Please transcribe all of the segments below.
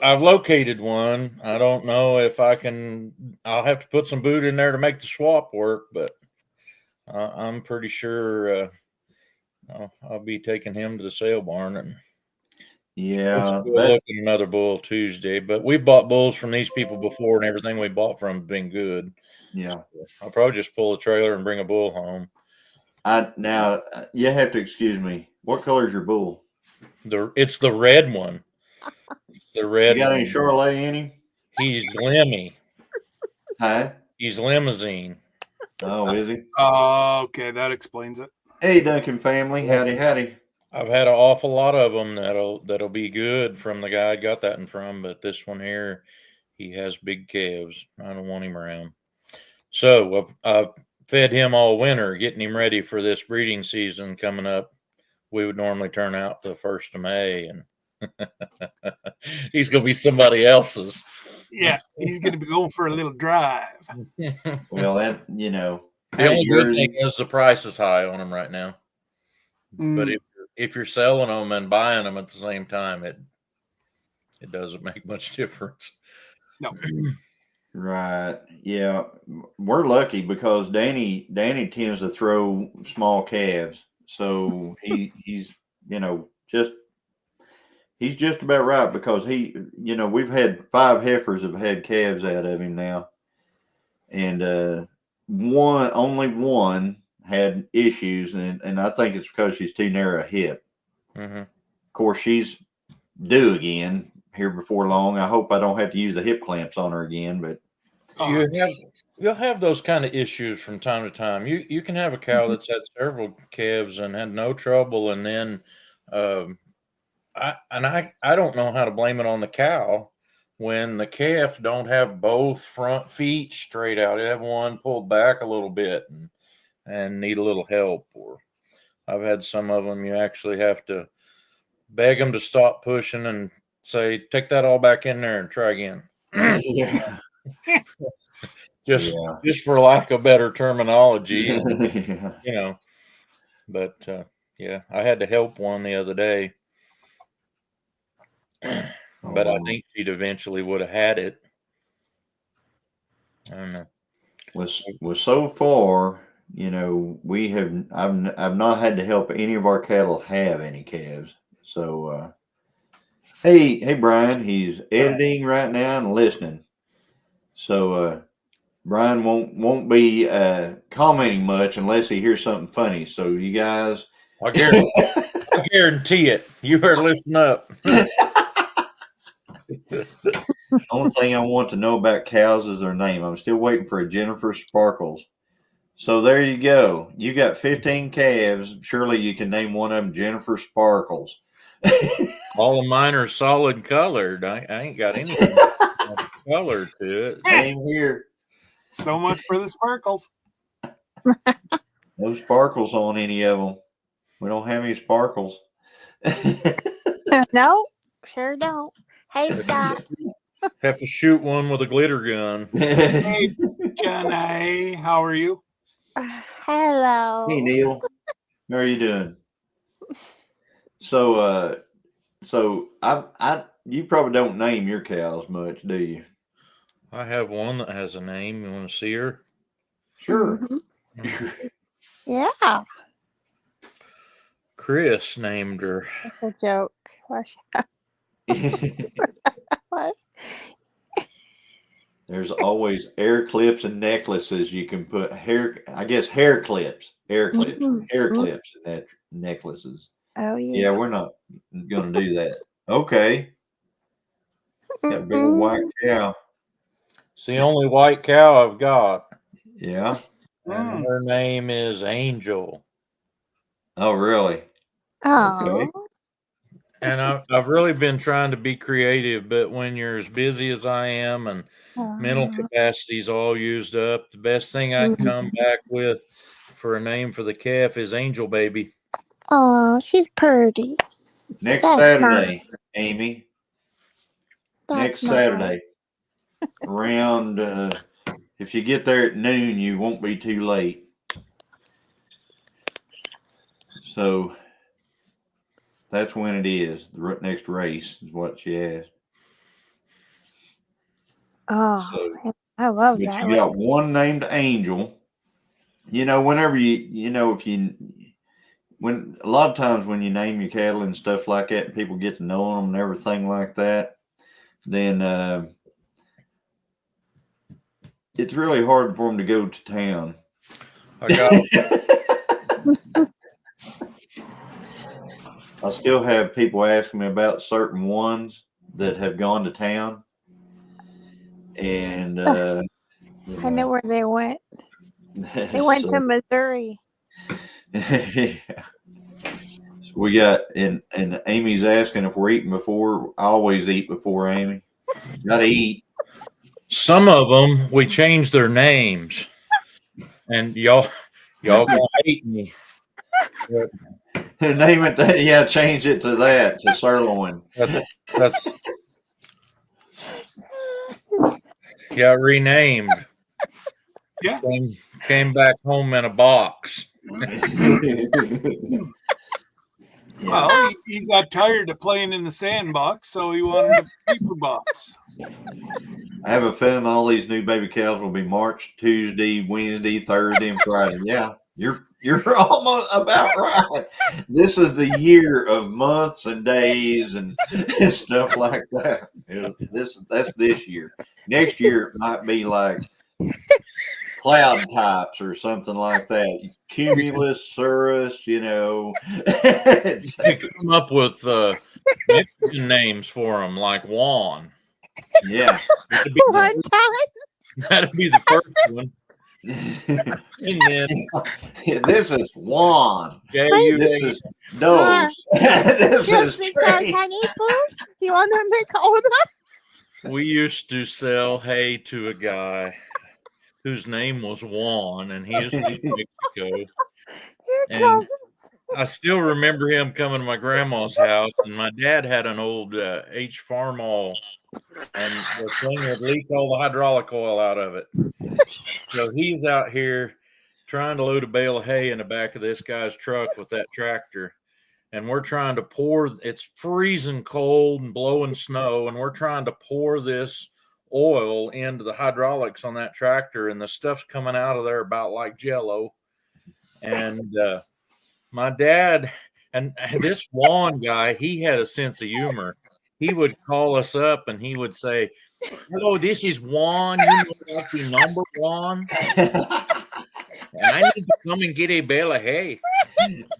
I've located one. I don't know if I can. I'll have to put some boot in there to make the swap work, but I'm pretty sure I'll be taking him to the sale barn and Yeah, we'll that's look at another bull Tuesday. But we bought bulls from these people before, and everything we bought from has been good. yeah. I'll probably just pull a trailer and bring a bull home. You have to excuse me. What color is your bull? It's the red one. It's the You red got any one. Charolais in him? He's Lemmy. Huh? He's limousine. Oh, is he? Okay, that explains it. Hey, Duncan family. Howdy, howdy. I've had an awful lot of them that'll be good from the guy I got that in from, but this one here, he has big calves. I don't want him around. So I've fed him all winter, getting him ready for this breeding season coming up. We would normally turn out the 1st of May, and he's going to be somebody else's. Yeah, he's going to be going for a little drive. Well, the only good thing is the price is high on them right now. But if you're selling them and buying them at the same time, it doesn't make much difference. No. Right. Yeah. We're lucky because Danny tends to throw small calves. So he's he's just about right because we've had 5 heifers have had calves out of him now. And only one had issues, and I think it's because she's too narrow a hip. Mm-hmm. Of course, she's due again here before long. I hope I don't have to use the hip clamps on her again, but you'll have those kind of issues from time to time. You can have a cow that's had several calves and had no trouble, and then I don't know how to blame it on the cow when the calf don't have both front feet straight out. They have one pulled back a little bit and need a little help. Or I've had some of them you actually have to beg them to stop pushing and say, take that all back in there and try again. yeah. just for lack of better terminology, Yeah. But yeah, I had to help one the other day, but I think she'd eventually would have had it. I don't know. Was so far, I've not had to help any of our cattle have any calves. So hey Brian, he's editing right now and listening. So Brian won't be commenting much unless he hears something funny. So you guys, I guarantee it. You better listen up. Only thing I want to know about cows is their name. I'm still waiting for a Jennifer Sparkles. So there you go. You got 15 calves. Surely you can name one of them Jennifer Sparkles. All of mine are solid colored. I ain't got anything color to it. Same here. So much for the sparkles. No sparkles on any of them. We don't have any sparkles. No, sure don't. Hey, Scott. Have to shoot one with a glitter gun. Hey, Jenny, how are you? Hello. Hey, Neil. How are you doing? So, you probably don't name your cows much, do you? I have one that has a name. You want to see her? Sure. Mm-hmm. Yeah. Chris named her. That's a joke. What? There's always hair clips and necklaces you can put hair clips, Mm-hmm. hair clips and necklaces. Oh yeah. Yeah, we're not going to do that. Okay. Got a big old white cow. It's the only white cow I've got. Yeah. And her name is Angel. Oh, really? Oh. Okay. And I've really been trying to be creative, but when you're as busy as I am and mental capacity's all used up, the best thing I can come back with for a name for the calf is Angel Baby. Oh, she's pretty. Next Saturday, Amy. Next Saturday. Around, if you get there at noon, you won't be too late. So that's when it is. The next race is what she asked. Oh, So, I love but that. you got one named Angel. You know, whenever when a lot of times when you name your cattle and stuff like that, and people get to know them and everything like that, then it's really hard for them to go to town. I got I still have people asking me about certain ones that have gone to town, and I know where they went. They went to Missouri. So we got and Amy's asking if we're eating before. I always eat before Amy. Gotta eat. some of them. We changed their names, and y'all gonna hate me. But Name it. Yeah, change it to that to sirloin. that's got renamed. Yeah. Came back home in a box. Well, he got tired of playing in the sandbox, so he wanted a paper box. I have a feeling all these new baby cows will be March, Tuesday, Wednesday, Thursday, and Friday. Yeah, you're almost about right. This is the year of months and days and stuff like that. That's this year. Next year it might be like cloud types or something like that. Cumulus, Cirrus, you know. Come up with Mexican names for them, like Juan. Yeah. One time. That'd be the first one. And then This is Juan. J-U-A. This is Nose. This is Trey. Chinese food. You want to make older? We used to sell hay to a guy whose name was Juan, and he used to live in Mexico. Here And comes. I still remember him coming to my grandma's house, and my dad had an old H Farmall, and the thing would leak all the hydraulic oil out of it. So he's out here trying to load a bale of hay in the back of this guy's truck with that tractor. And we're trying to pour, it's freezing cold and blowing snow, and we're trying to pour this oil into the hydraulics on that tractor, and the stuff's coming out of there about like Jello. And my dad, and this Juan guy, he had a sense of humor. He would call us up and he would say, "Hello, this is Juan. You know, like the number one, and I need to come and get a bale of hay."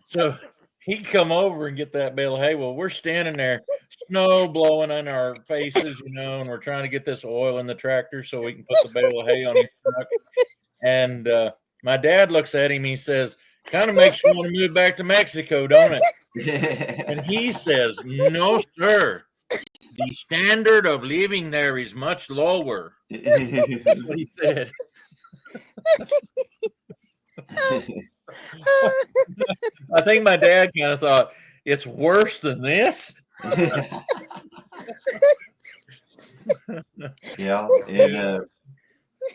So he'd come over and get that bale of hay. Well, we're standing there, snow blowing in our faces, you know, and we're trying to get this oil in the tractor so we can put the bale of hay on the truck. And my dad looks at him. He says, "Kind of makes you want to move back to Mexico, don't it?" And he says, "No, sir. The standard of living there is much lower." That's what he said. I think my dad kind of thought, it's worse than this. Yeah, and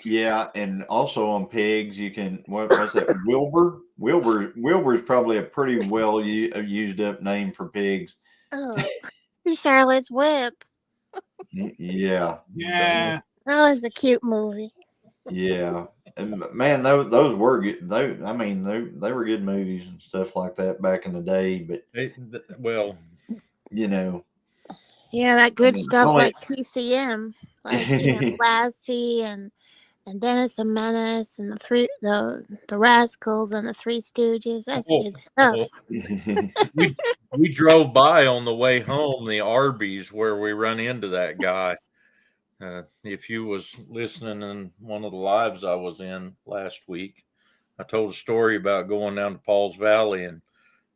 yeah, and also on pigs, you can what's that? Wilbur. Wilbur is probably a pretty well used up name for pigs. Oh, Charlotte's Web. Yeah, Yeah. That was a cute movie. yeah. And man, those were good. They were good movies and stuff like that back in the day. But Well, you know, Yeah, that good stuff only- like TCM, like Lassie and Dennis the Menace and the Rascals and the Three Stooges. That's good stuff. we drove by on the way home the Arby's where we run into that guy. If you was listening in one of the lives I was in last week, I told a story about going down to Paul's Valley and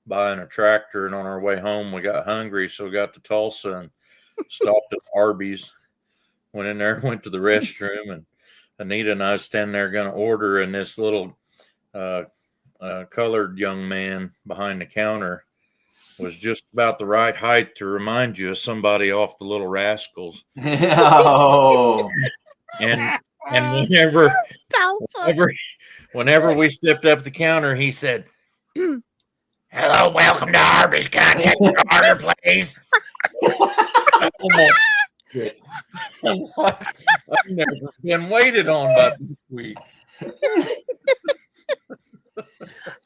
buying a tractor, and on our way home we got hungry, so we got to Tulsa and stopped at Arby's, went in there, went to the restroom, and Anita and I was standing there going to order, and this little colored young man behind the counter was just about the right height to remind you of somebody off the Little Rascals. Oh. And whenever we stepped up the counter, he said, "Hello, welcome to Arby's. Can I take your order, please?" Almost. I'm like, I've never been waited on by this week.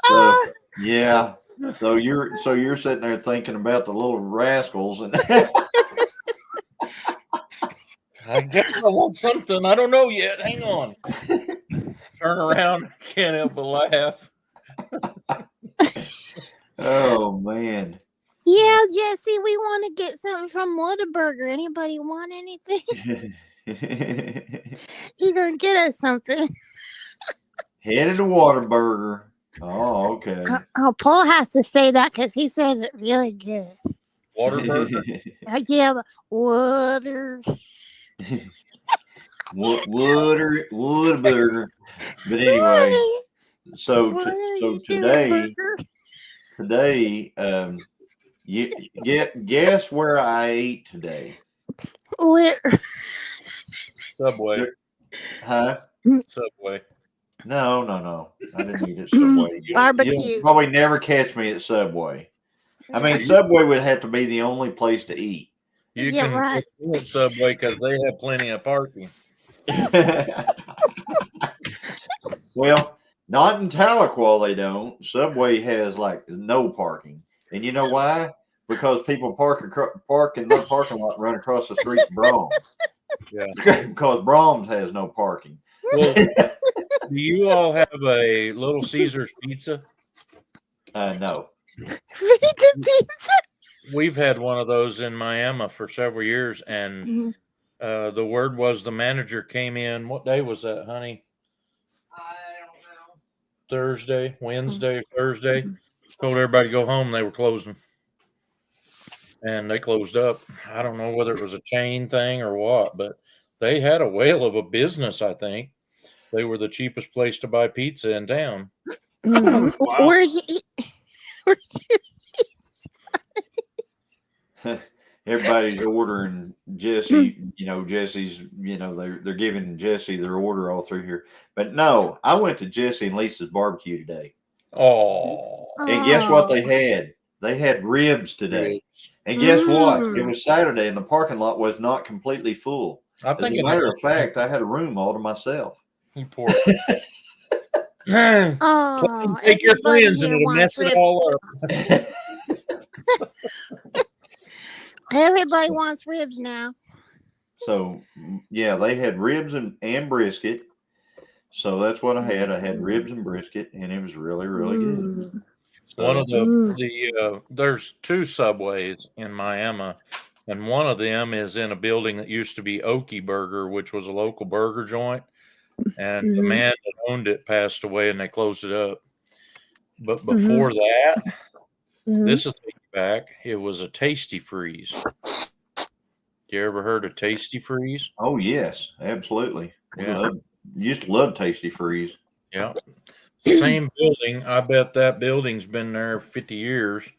So, yeah. So you're sitting there thinking about the little rascals, and I guess I want something. I don't know yet. Hang on. Turn around. Can't help but laugh. oh man. Yeah, Jesse, we want to get something from Whataburger. Anybody want anything? You gonna get us something? Headed to Waterburger. Oh, okay. Oh, Paul has to say that because he says it really good. Waterburger. Yeah, but water. Whataburger. But anyway, so today, you guess where I ate today? Where? Subway. Huh? Subway. No. I didn't eat at Subway. Barbecue. You'll probably never catch me at Subway. I mean, Subway would have to be the only place to eat. You Yeah, can right. get Subway because they have plenty of parking. Well, not in Tahlequah they don't. Subway has like no parking, and you know why? Because people park in the parking lot and run across the street to Brahms. Yeah, because Brahms has no parking. Well, do you all have a Little Caesars pizza? No. Pizza. We've had one of those in Miami for several years, and the word was the manager came in. What day was that, honey? I don't know. Thursday, Wednesday, Thursday. Told everybody to go home. They were closing, and they closed up. I don't know whether it was a chain thing or what, but they had a whale of a business. I think they were the cheapest place to buy pizza in town. Wow. Where'd you eat? Everybody's ordering Jesse, Jesse's, they're giving Jesse their order all through here. But no, I went to Jesse and Lisa's barbecue today. Oh. And guess what they had? They had ribs today. And guess what? It was Saturday and the parking lot was not completely full. As a matter of fact, I had a room all to myself. You poor. Take your friends and it'll mess it all up. Everybody wants ribs now. So, yeah, they had ribs and brisket. So that's what I had. I had ribs and brisket, and it was really, really good. So, one of the there's two Subways in Miami, and one of them is in a building that used to be Okie Burger, which was a local burger joint. And the man that owned it passed away, and they closed it up. But before that, this is back. It was a Tasty Freeze. You ever heard of Tasty Freeze? Oh yes, absolutely. Yeah. Used to love Tasty Freeze. Yeah. Same building. I bet that building's been there 50 years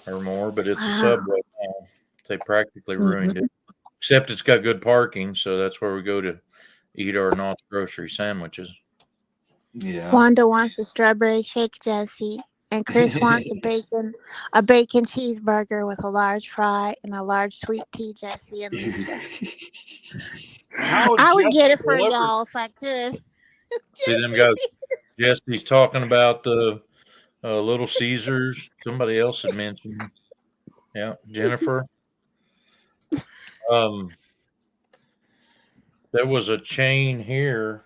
or more, but it's a Subway now. They practically ruined it. Except it's got good parking, so that's where we go to eat our Knott's grocery sandwiches. Yeah. Wanda wants a strawberry shake, Jesse. And Chris wants a bacon cheeseburger with a large fry and a large sweet tea, Jesse and Lisa. I would get it for y'all if I could. See them guys. Jesse's talking about the Little Caesars. Somebody else had mentioned. Yeah, Jennifer. There was a chain here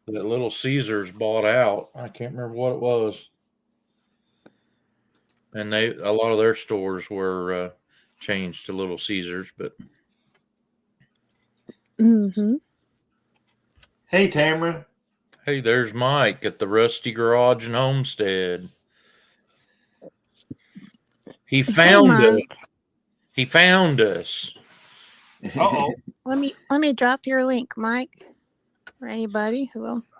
that Little Caesars bought out. I can't remember what it was. And a lot of their stores were changed to Little Caesars, but. Hey, Tamara. Hey, there's Mike at the Rusty Garage and Homestead. He found us. He found us. Uh-oh. Let me drop your link, Mike. For anybody who else.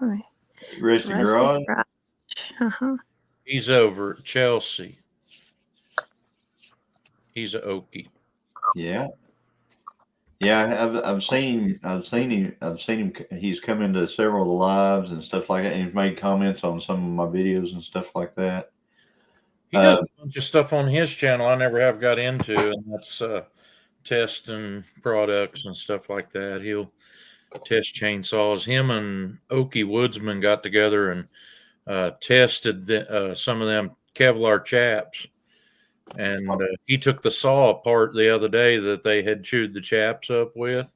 Rusty Garage. He's over at Chelsea. He's a Okie. Yeah. Yeah, I've seen him. He's come into several of the lives and stuff like that, and he's made comments on some of my videos and stuff like that. He does a bunch of stuff on his channel I never have got into, and that's testing products and stuff like that. He'll test chainsaws. Him and Okie Woodsman got together and tested some of them Kevlar chaps. And he took the saw apart the other day that they had chewed the chaps up with.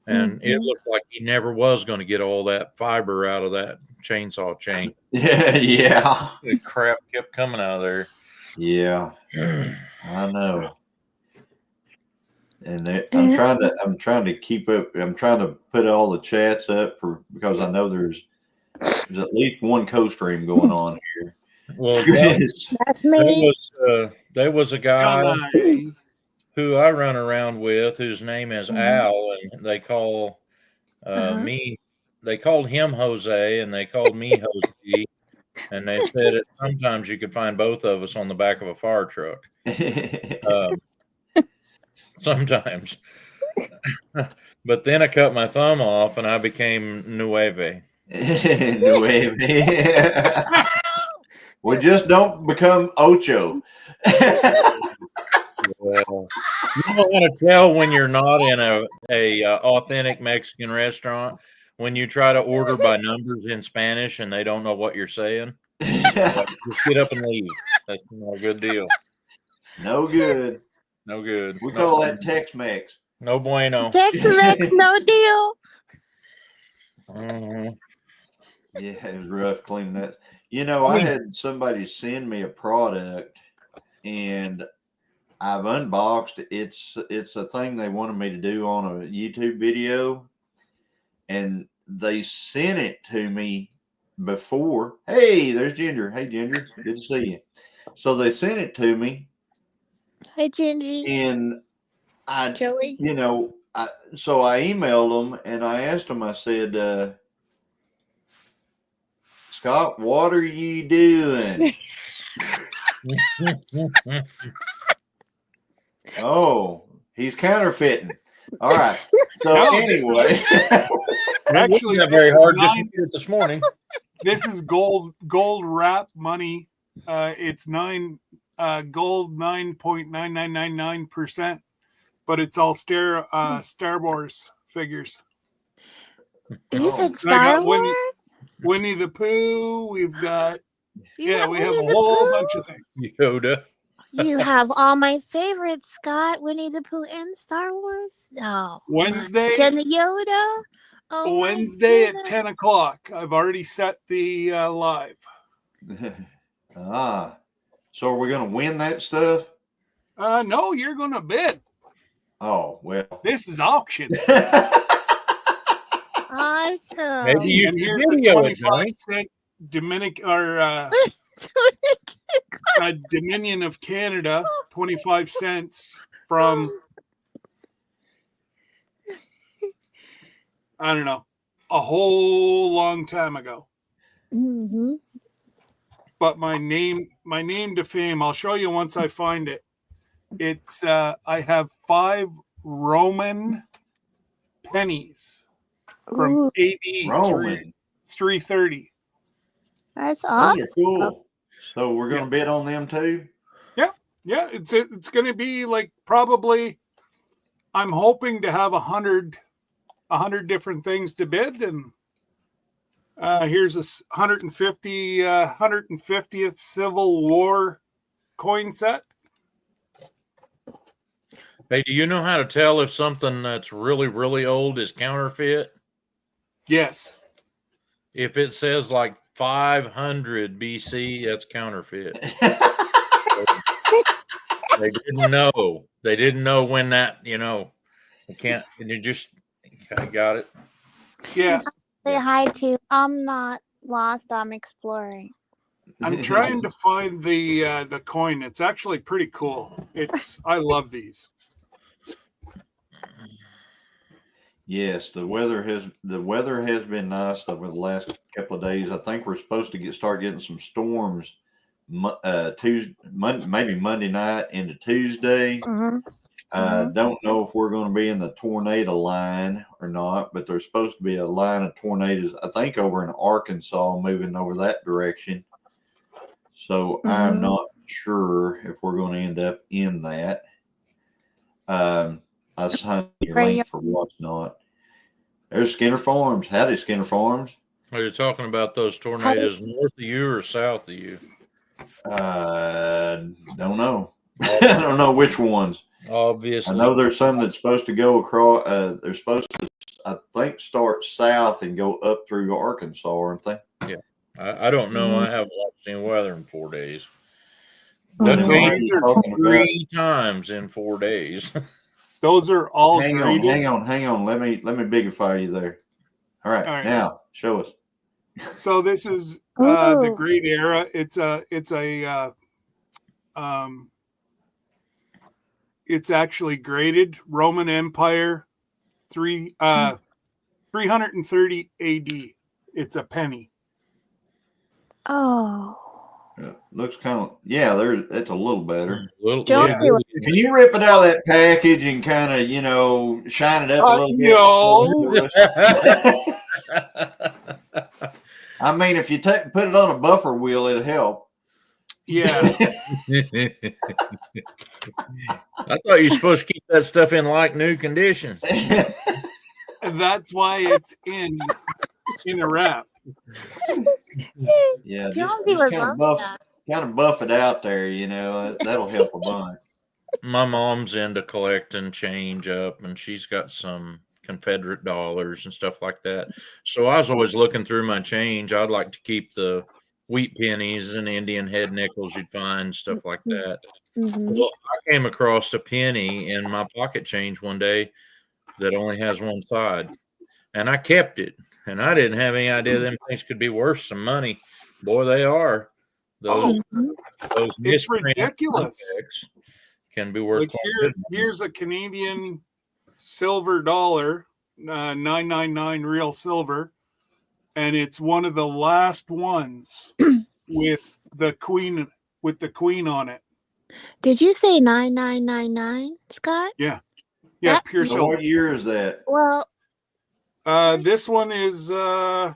And it looked like he never was going to get all that fiber out of that chainsaw chain. Yeah. The crap kept coming out of there. Yeah. I know. And I'm trying to keep up. I'm trying to put all the chats up because I know there's at least one co-stream going on here. Well, That's me. there was a guy who I run around with whose name is Al, and they call me. They called him Jose, and they called me Jose, and they said that sometimes you could find both of us on the back of a fire truck. Sometimes, but then I cut my thumb off, and I became Nueve. Nueve. We just don't become Ocho. Well, you know how to tell when you're not in a authentic Mexican restaurant when you try to order by numbers in Spanish and they don't know what you're saying. Just get up and leave. That's not a good deal. No good. No good. We call that Tex-Mex. No bueno. Tex-Mex, no deal. Yeah, it was rough cleaning that. You know, I had somebody send me a product, and I've unboxed it. It's a thing they wanted me to do on a YouTube video, and they sent it to me before. Hey, there's Ginger. Hey, Ginger. Good to see you. So they sent it to me. Hi, Gingy. And Joey. you know, so I emailed them and I asked them, I said, Scott, what are you doing? Oh, he's counterfeiting. All right. So anyway, actually, not very hard. Just did it this morning. This is gold wrap money. It's gold 9.9999%, but it's all Star Wars figures. You said Star Wars? Winnie the Pooh. We've got we have Winnie a the whole Pooh? bunch of things. Yoda. You have all my favorites, Scott. Winnie the Pooh and Star Wars. Oh, Wednesday. And the Yoda. Oh, Wednesday at 10 o'clock. I've already set the live. So are we going to win that stuff? No, you're going to bid. Oh, well. This is auction. Awesome. Maybe you And should here's a video it, 25-cent Dominion of Canada, 25 cents from, I don't know, a whole long time ago. Mm-hmm. But my name to fame, I'll show you once I find it. It's I have 5 Roman pennies from AD 330. That's awesome. Cool. So we're going to bid on them too? Yeah, it's going to be like probably, I'm hoping to have 100 different things to bid, and here's a 150th Civil War coin set. Hey, do you know how to tell if something that's really, really old is counterfeit? Yes. If it says like 500 BC, that's counterfeit. They didn't know. They didn't know when that, they can't, and you just got it. Yeah. Say hi to. I'm not lost. I'm exploring. I'm trying to find the coin. It's actually pretty cool. I love these. Yes, the weather has been nice over the last couple of days. I think we're supposed to start getting some storms maybe Monday night into Tuesday. Don't know if we're going to be in the tornado line or not, but there's supposed to be a line of tornadoes, I think, over in Arkansas, moving over that direction. So I'm not sure if we're going to end up in that. I signed your Right, link for what's not. There's Skinner Farms. Howdy, Skinner Farms. Are you talking about those tornadoes north of you or south of you? Don't know. I don't know which ones. Obviously. I know there's some that's supposed to go across. They're supposed to, I think, start south and go up through Arkansas, aren't they? Yeah. I don't know. I haven't watched any weather in 4 days. That's Why are you talking about? 3 times in 4 days. Those are all Hang graded. on. Let me bigify you there. All right. All right. Now show us. So this is the Oh. grade era. It's actually graded Roman Empire 330 AD. It's a penny. Oh. Looks kind of that's a little better. Don't Yeah. do it. Can you rip it out of that package and kind of shine it up a little bit? No. I mean, if you put it on a buffer wheel, it'll help. Yeah. I thought you were supposed to keep that stuff in like new condition. That's why it's in a wrap. Yeah, Jonesy would love that. kind of buff it out there. That'll help a bunch. My mom's into collecting change up, and she's got some Confederate dollars and stuff like that. So I was always looking through my change. I'd like to keep the wheat pennies and Indian head nickels you'd find, stuff like that. Mm-hmm. Well, I came across a penny in my pocket change one day that only has one side, and I kept it. And I didn't have any idea them things could be worth some money. Boy, they are. Those It's ridiculous. Can be worth. Like here's a Canadian silver dollar, 999 real silver, and it's one of the last ones with the queen on it. Did you say 9999, Scott? Yeah, That- pure So silver. what year is that? Well, This one is I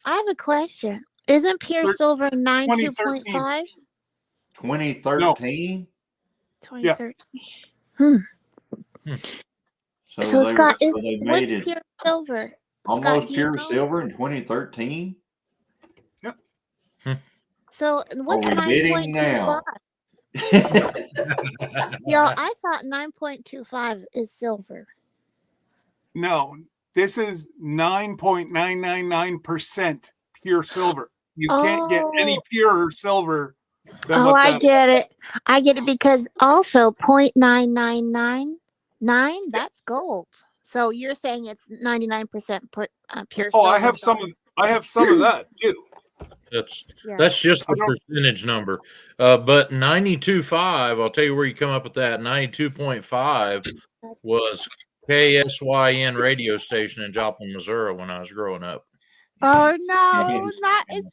have a question. Isn't pure silver 92.5? 2013. 2013. So Scott, they what's made it pure silver? almost Scott, do you pure know? silver in 2013. So what's Are we bidding 9.25? now? Yo, I thought 9.25 is silver. no. This is 9.999% pure silver. You can't get any purer silver than Oh, what I that get it. I get it because also 0.9999, that's gold. So you're saying it's 99% pure silver. Oh, I have some of that too. That's just the percentage number. But 92.5, I'll tell you where you come up with that. 92.5 was KSYN radio station in Joplin, Missouri when I was growing up. Oh no, it's not in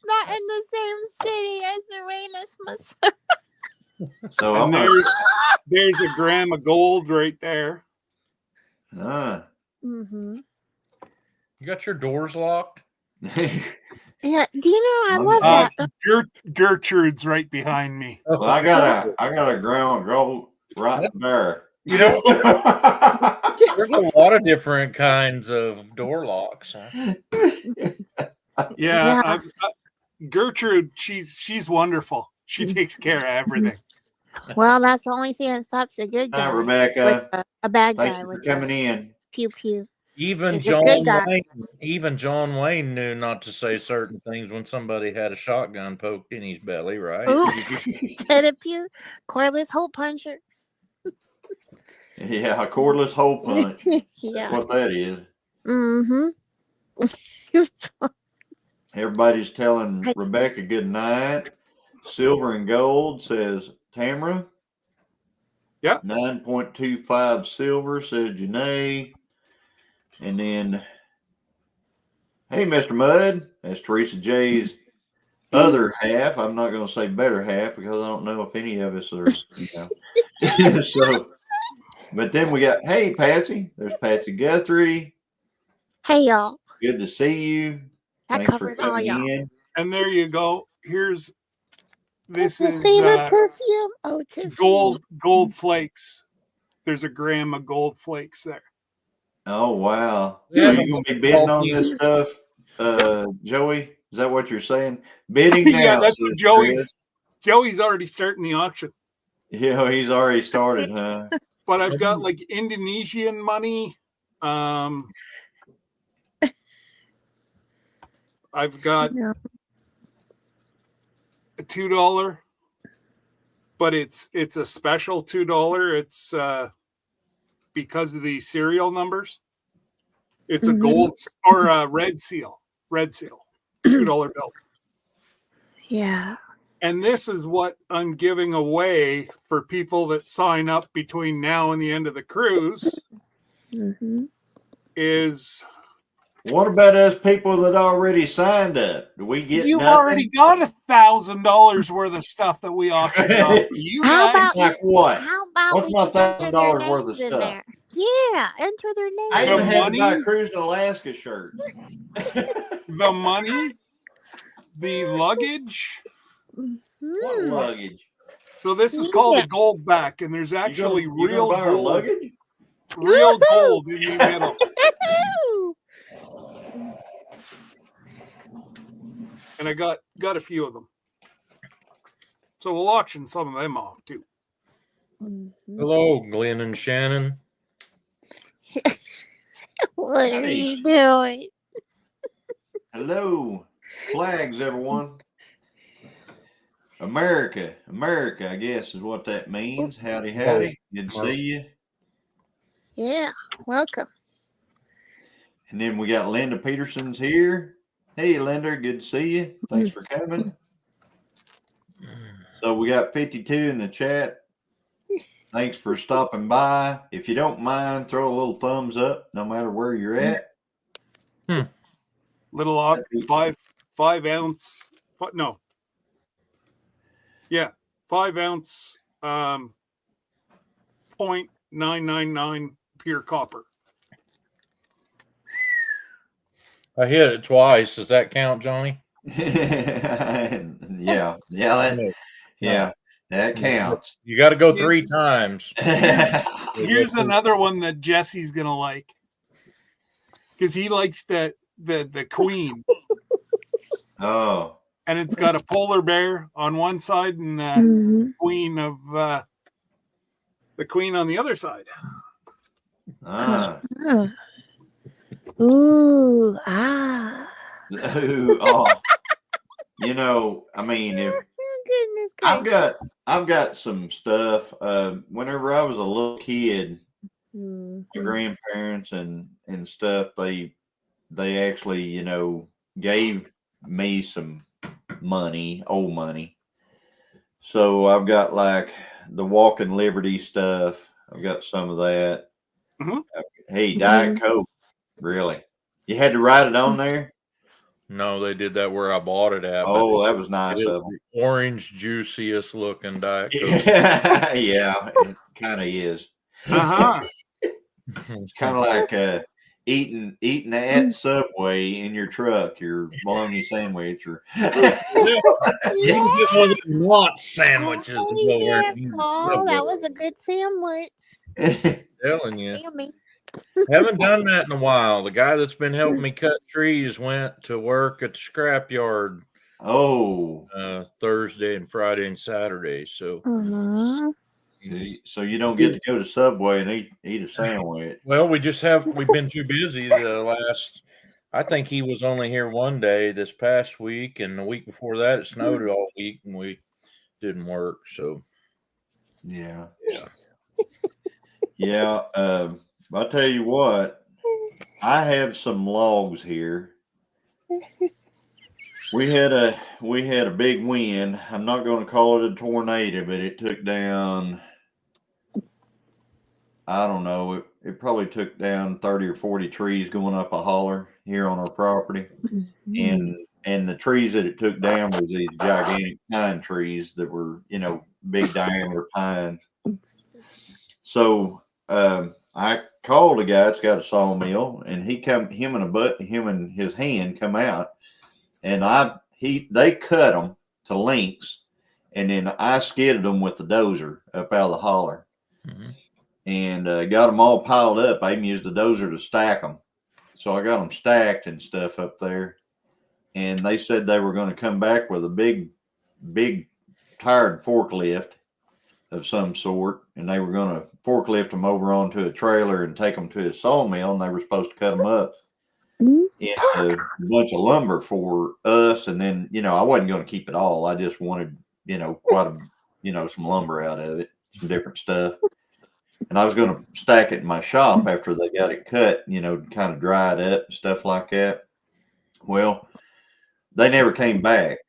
the same city as Uranus, Missouri. So And there's a gram of gold right there. Mm-hmm. You got your doors locked? Yeah, do you know I love that? Gertrude's right behind me. Well, I got a ground gold right there. You know, there's a lot of different kinds of door locks. Huh? Yeah. Gertrude, she's wonderful. She takes care of everything. Well, that's the only thing that stops a good guy. Hi, Rebecca. With a bad Thank guy you for with coming in. pew pew. Even He's a good guy. John Wayne knew not to say certain things when somebody had a shotgun poked in his belly, right? Ooh, said a pew, cordless hole puncher. Yeah, a cordless hole punch. Yeah. That's what that is. Mm-hmm. Everybody's telling Rebecca good night. Silver and gold, says Tamara. Yeah. 9.25 silver, says Janae. And then, hey, Mr. Mudd, that's Teresa J's other half. I'm not going to say better half because I don't know if any of us are, So, but then we got, hey, Patsy. There's Patsy Guthrie. Hey, y'all. Good to see you. That Thanks for covers all coming y'all. in. And there you go. Here's This What's is the favorite perfume? Oh, Tiffany. gold flakes. There's a gram of gold flakes there. Oh wow! Yeah. Are you gonna be bidding on this stuff, Joey? Is that what you're saying? Bidding now, Yeah, that's says what Chris. Joey's already starting the auction. Yeah, he's already started, huh? But I've got like Indonesian money. I've got No. a $2, but it's a special $2. It's because of the serial numbers. It's a gold or a red seal, $2 bill. Yeah. And this is what I'm giving away for people that sign up between now and the end of the cruise. Mm-hmm. Is What about us people that already signed up? Do we get you've nothing? already got $1,000 worth of stuff that we auctioned off. You How guys, about Like what? How about What's we my just enter their $1,000 worth of names in stuff? there? Yeah, enter their names. I even The had to buy money? Cruise in Alaska shirts. the money, the luggage. What luggage? So this is called a gold back, and there's actually You real gonna buy our gold, luggage? real gold in the middle. And I got a few of them. So we'll auction some of them off too. Hello, Glenn and Shannon. What are Howdy. you doing? Hello. Flags, everyone. America, I guess is what that means. Howdy, howdy. Good to see you. Yeah, welcome. And then we got Linda Peterson's here. Hey, Linda, good to see you. Thanks for coming. So we got 52 in the chat. Thanks for stopping by. If you don't mind, throw a little thumbs up, no matter where you're at. Little odd 5 ounce. No. Yeah, 5 ounce 0.999 pure copper. I hit it twice. Does that count, Johnny? yeah, that counts. You got to go 3 times. Here's another one that Jesse's gonna like, because he likes the queen. Oh, And it's got a polar bear on one side and the queen on the other side. Ooh, Ooh, oh. You know, I mean, if goodness gracious. I've got some stuff. Whenever I was a little kid, my grandparents and stuff, they actually, you know, gave me some money, old money. So I've got like the Walking Liberty stuff. I've got some of that. Hey, Diet Coke, really? You had to write it on there? No, they did that where I bought it at. Oh, that was nice It is of them. the orange, juiciest looking Diet Coke. Yeah, it kind of is. It's kind of like eating at Subway in your truck, your bologna sandwich, or You can get one of those lot sandwiches. That was a good sandwich. Telling you. Yummy. Haven't done that in a while. The guy that's been helping me cut trees went to work at the scrapyard Thursday and Friday and Saturday. So so you don't get to go to Subway and eat a sandwich. Well, we've been too busy I think he was only here one day this past week, and the week before that it snowed all week and we didn't work. So yeah. I'll tell you what, I have some logs here. We had a big wind. I'm not going to call it a tornado, but it took down, I don't know, it probably took down 30 or 40 trees going up a holler here on our property. And the trees that it took down were these gigantic pine trees that were, you know, big diameter pine. So I called a guy that's got a sawmill, and him and his hand come out, and they cut them to lengths, and then I skidded them with the dozer up out of the holler, and got them all piled up. I even used the dozer to stack them, so I got them stacked and stuff up there. And they said they were going to come back with a big tired forklift of some sort, and they were going to forklift them over onto a trailer and take them to a sawmill, and they were supposed to cut them up into a bunch of lumber for us. And then, I wasn't going to keep it all. I just wanted, quite a, some lumber out of it, some different stuff. And I was going to stack it in my shop after they got it cut, kind of dried up and stuff like that. Well, they never came back.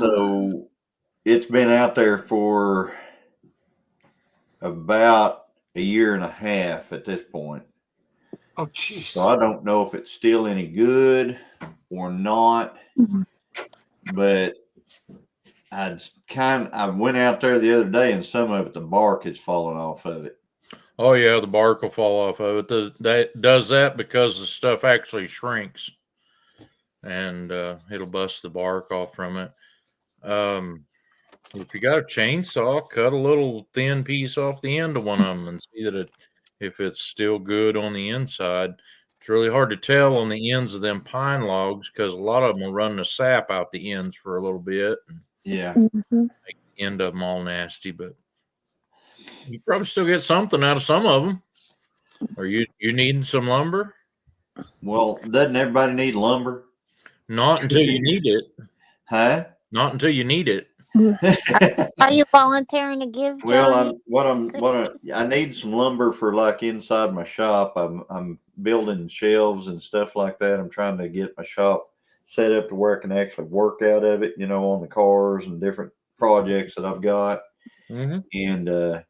So it's been out there for about a year and a half at this point. Oh, jeez. So I don't know if it's still any good or not, but I went out there the other day, and some of it, the bark is falling off of it. Oh yeah, the bark will fall off of it. That does that because the stuff actually shrinks, and it'll bust the bark off from it. If you got a chainsaw, cut a little thin piece off the end of one of them and see that if it's still good on the inside. It's really hard to tell on the ends of them pine logs because a lot of them will run the sap out the ends for a little bit and make the end of them all nasty. But you probably still get something out of some of them. Are you needing some lumber? Well, doesn't everybody need lumber? Not until you need it. Huh? Not until you need it. Are you volunteering to give? Well, Johnny? I need some lumber for like inside my shop. I'm building shelves and stuff like that. I'm trying to get my shop set up to where I can actually work out of it, on the cars and different projects that I've got. And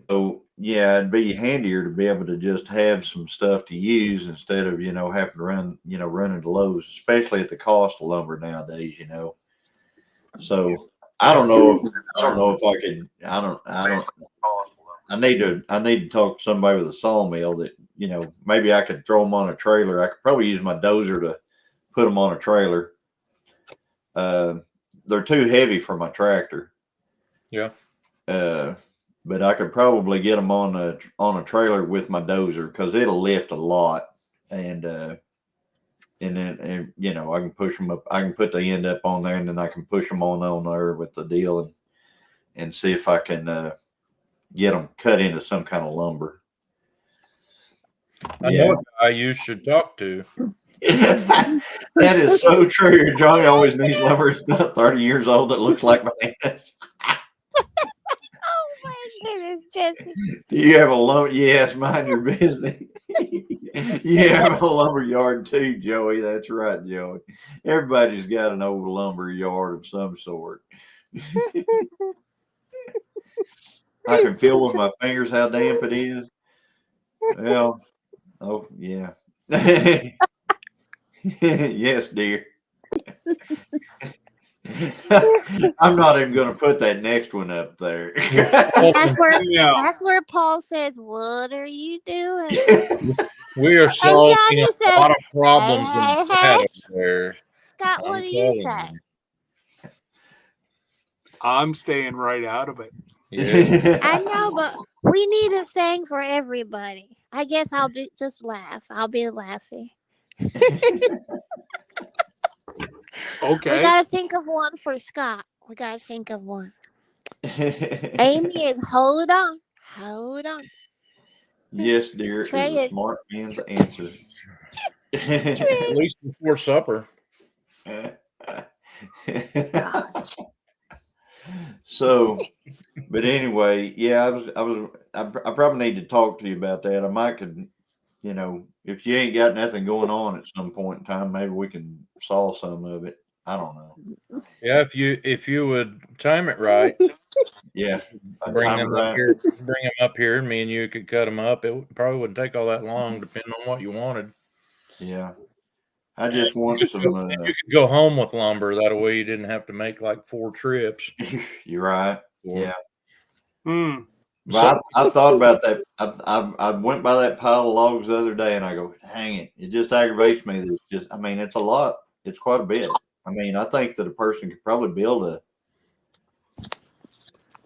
so yeah, it'd be handier to be able to just have some stuff to use instead of having to run running to Lowe's, especially at the cost of lumber nowadays. So I don't know if I could. I need to talk to somebody with a sawmill that maybe I could throw them on a trailer. I could probably use my dozer to put them on a trailer. They're too heavy for my tractor. Yeah. But I could probably get them on a trailer with my dozer because it'll lift a lot, and then I can push them up. I can put the end up on there, and then I can push them on there with the deal and see if I can get them cut into some kind of lumber. I know a guy you should talk to. That is so true. Johnny always needs lumber. It's not 30 years old that looks like my ass. Oh my goodness, Jesse. Do you have a lumber? Yes, mind your business. You have a lumber yard too, Joey. That's right, Joey. Everybody's got an old lumber yard of some sort. I can feel with my fingers how damp it is. Well, oh yeah. Yes, dear. I'm not even going to put that next one up there. That's where Paul says, "What are you doing?" We are solving a says, lot of problems in hey. there. Scott, what do you say? I'm staying right out of it. Yeah. I know, but we need a saying for everybody. I guess I'll just laugh. I'll be laughy. Okay. We gotta think of one for Scott. We gotta think of one. Amy is hold on. Yes, dear. Trey is a smart man's answer. At least before supper. So, but anyway, yeah, I probably need to talk to you about that. I might could, if you ain't got nothing going on at some point in time, maybe we can saw some of it. I don't know. Yeah, if you would time it right. Yeah, bring them up here, and me and you could cut them up. It probably wouldn't take all that long, depending on what you wanted. Yeah, I just want some. You could go home with lumber. That way, you didn't have to make like 4 trips. You're right. Yeah. So, I thought about that. I went by that pile of logs the other day, and I go, "Dang it! It just aggravates me." It's a lot. It's quite a bit. I mean, I think that a person could probably build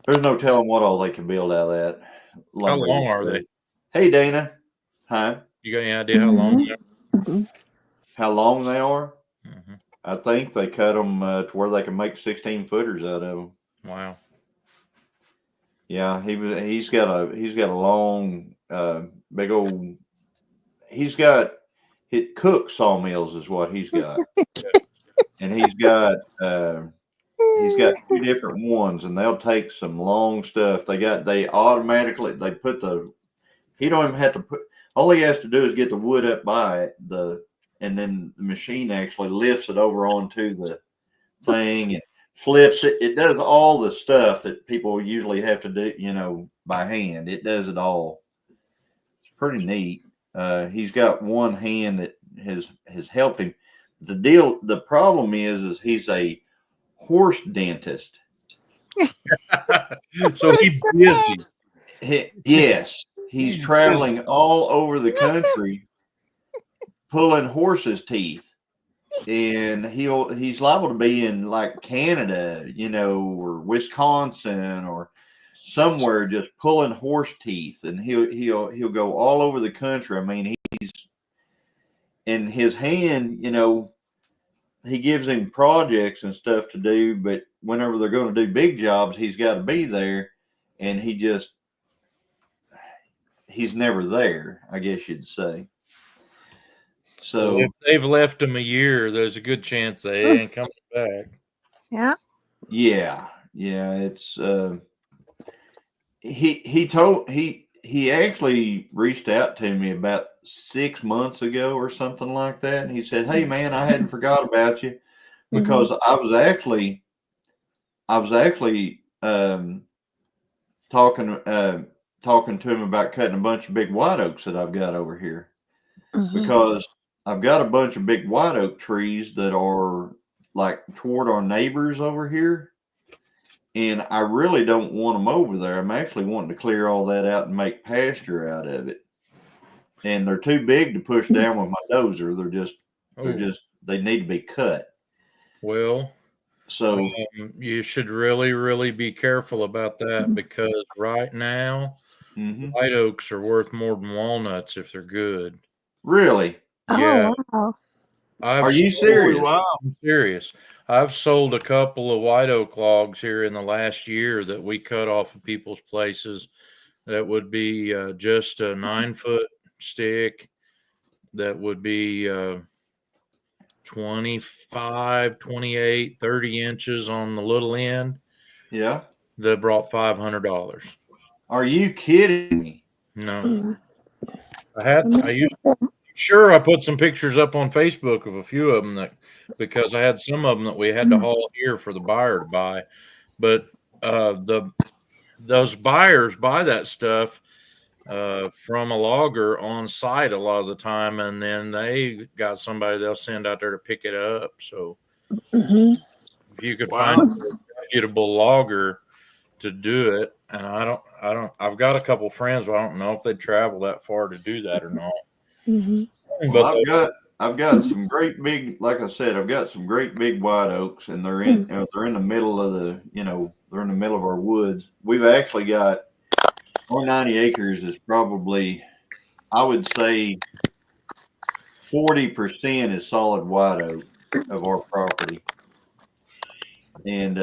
There's no telling what all they can build out of that. How lumber long these are they? days. Hey, Dana. Hi. You got any idea how long? Mhm. How long they are? Mm-hmm. I think they cut them to where they can make 16 footers out of them. Wow. Yeah, he's got a long big old. He's got cook sawmills is what he's got, and he's got two different ones, and they'll take some long stuff. They automatically they put the. He don't even have to put. All he has to do is get the wood up by it, and then the machine actually lifts it over onto the thing and flips it. It does all the stuff that people usually have to do, by hand. It does it all. It's pretty neat. He's got one hand that has helped him. The problem is he's a horse dentist. So he's busy. Yes, he's traveling all over the country pulling horses' teeth, and he's liable to be in like Canada, or Wisconsin or somewhere just pulling horse teeth, and he'll go all over the country. I mean, he's in his hand, he gives him projects and stuff to do, but whenever they're going to do big jobs, he's got to be there, and he's never there, I guess you'd say. So if they've left him a year, there's a good chance they ain't coming back. Yeah. Yeah, it's he actually reached out to me about 6 months ago or something like that, and he said, "Hey man, I hadn't forgot about you," because I was actually talking to him about cutting a bunch of big white oaks that I've got over here, because I've got a bunch of big white oak trees that are like toward our neighbors over here, and I really don't want them over there. I'm actually wanting to clear all that out and make pasture out of it, and they're too big to push down with my dozer. They need to be cut. Well, so you should really, really be careful about that, because right now white oaks are worth more than walnuts if they're good. Really? Yeah. Oh, wow. Are you serious? Wow. I'm serious. I've sold a couple of white oak logs here in the last year that we cut off of people's places. That would be just a 9-foot stick. That would be 25, 28, 30 inches on the little end. Yeah. That brought $500. Are you kidding me? No. I put some pictures up on Facebook of a few of them because I had some of them that we had to haul here for the buyer to buy. But those buyers buy that stuff from a logger on site a lot of the time, and then they got somebody they'll send out there to pick it up. So if you could find a reputable logger to do it, and I've got a couple friends, but I don't know if they travel that far to do that or not. Well, I've got some great big, like I said, I've got some great big white oaks, and they're in the middle of they're in the middle of our woods. We've actually got our 90 acres is probably, I would say, 40% is solid white oak of our property, and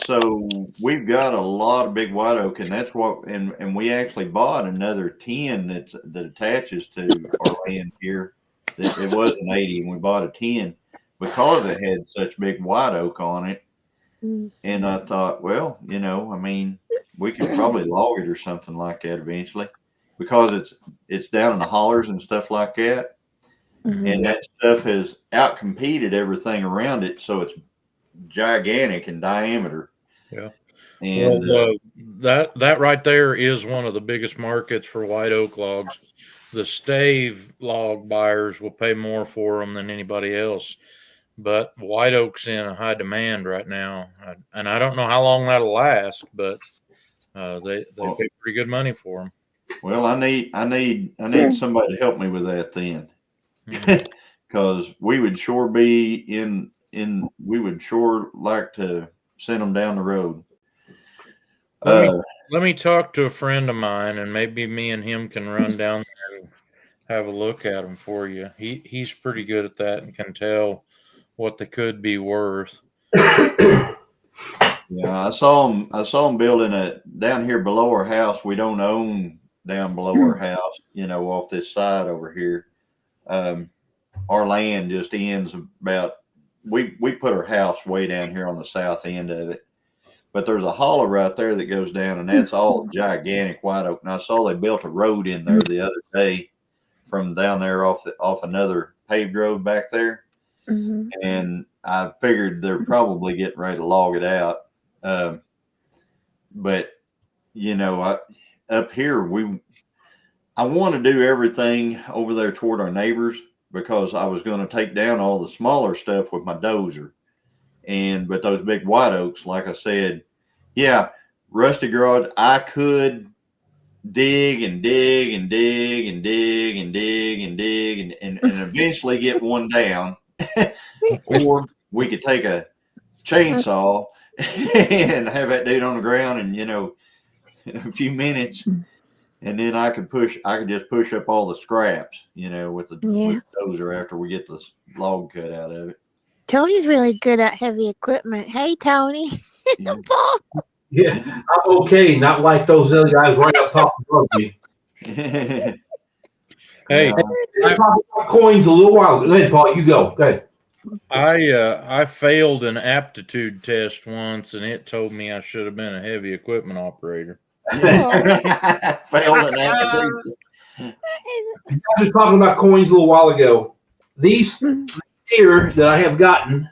so we've got a lot of big white oak, and that's and we actually bought another 10 that attaches to our land here. It was an 80, and we bought a 10 because it had such big white oak on it. And I thought, well, I mean, we could probably log it or something like that eventually, because it's down in the hollers and stuff like that, and that stuff has outcompeted everything around it, so it's gigantic in diameter. Yeah. And that right there is one of the biggest markets for white oak logs. The stave log buyers will pay more for them than anybody else, but white oak's in a high demand right now, and I don't know how long that'll last, but they pay pretty good money for them. Well, I need somebody to help me with that then, because we would sure be we would sure like to send them down the road. Let me talk to a friend of mine, and maybe me and him can run down there and have a look at them for you. He's pretty good at that and can tell what they could be worth. Yeah, I saw them building a down here below our house. We don't own down below our house, off this side over here. Our land just ends about. We put our house way down here on the south end of it, but there's a hollow right there that goes down, and that's all gigantic white oak. And I saw they built a road in there the other day from down there off another paved road back there, and I figured they're probably getting ready to log it out. But up here I want to do everything over there toward our neighbors, because I was going to take down all the smaller stuff with my dozer, but those big white oaks, like I said, yeah, Rusty Garage, I could dig and dig and dig and dig and dig and dig and eventually get one down, or we could take a chainsaw and have that dude on the ground and in a few minutes, and then I could just push up all the scraps with the dozer after we get the log cut out of it. Tony's really good at heavy equipment. Hey, Tony. Paul. Yeah, I'm okay. Not like those other guys right up top of me. Hey, I talked about coins a little while ago. Go ahead, Paul. You go. Go ahead. I failed an aptitude test once, and it told me I should have been a heavy equipment operator. Failed an aptitude. I was talking about coins a little while ago. These here that I have gotten,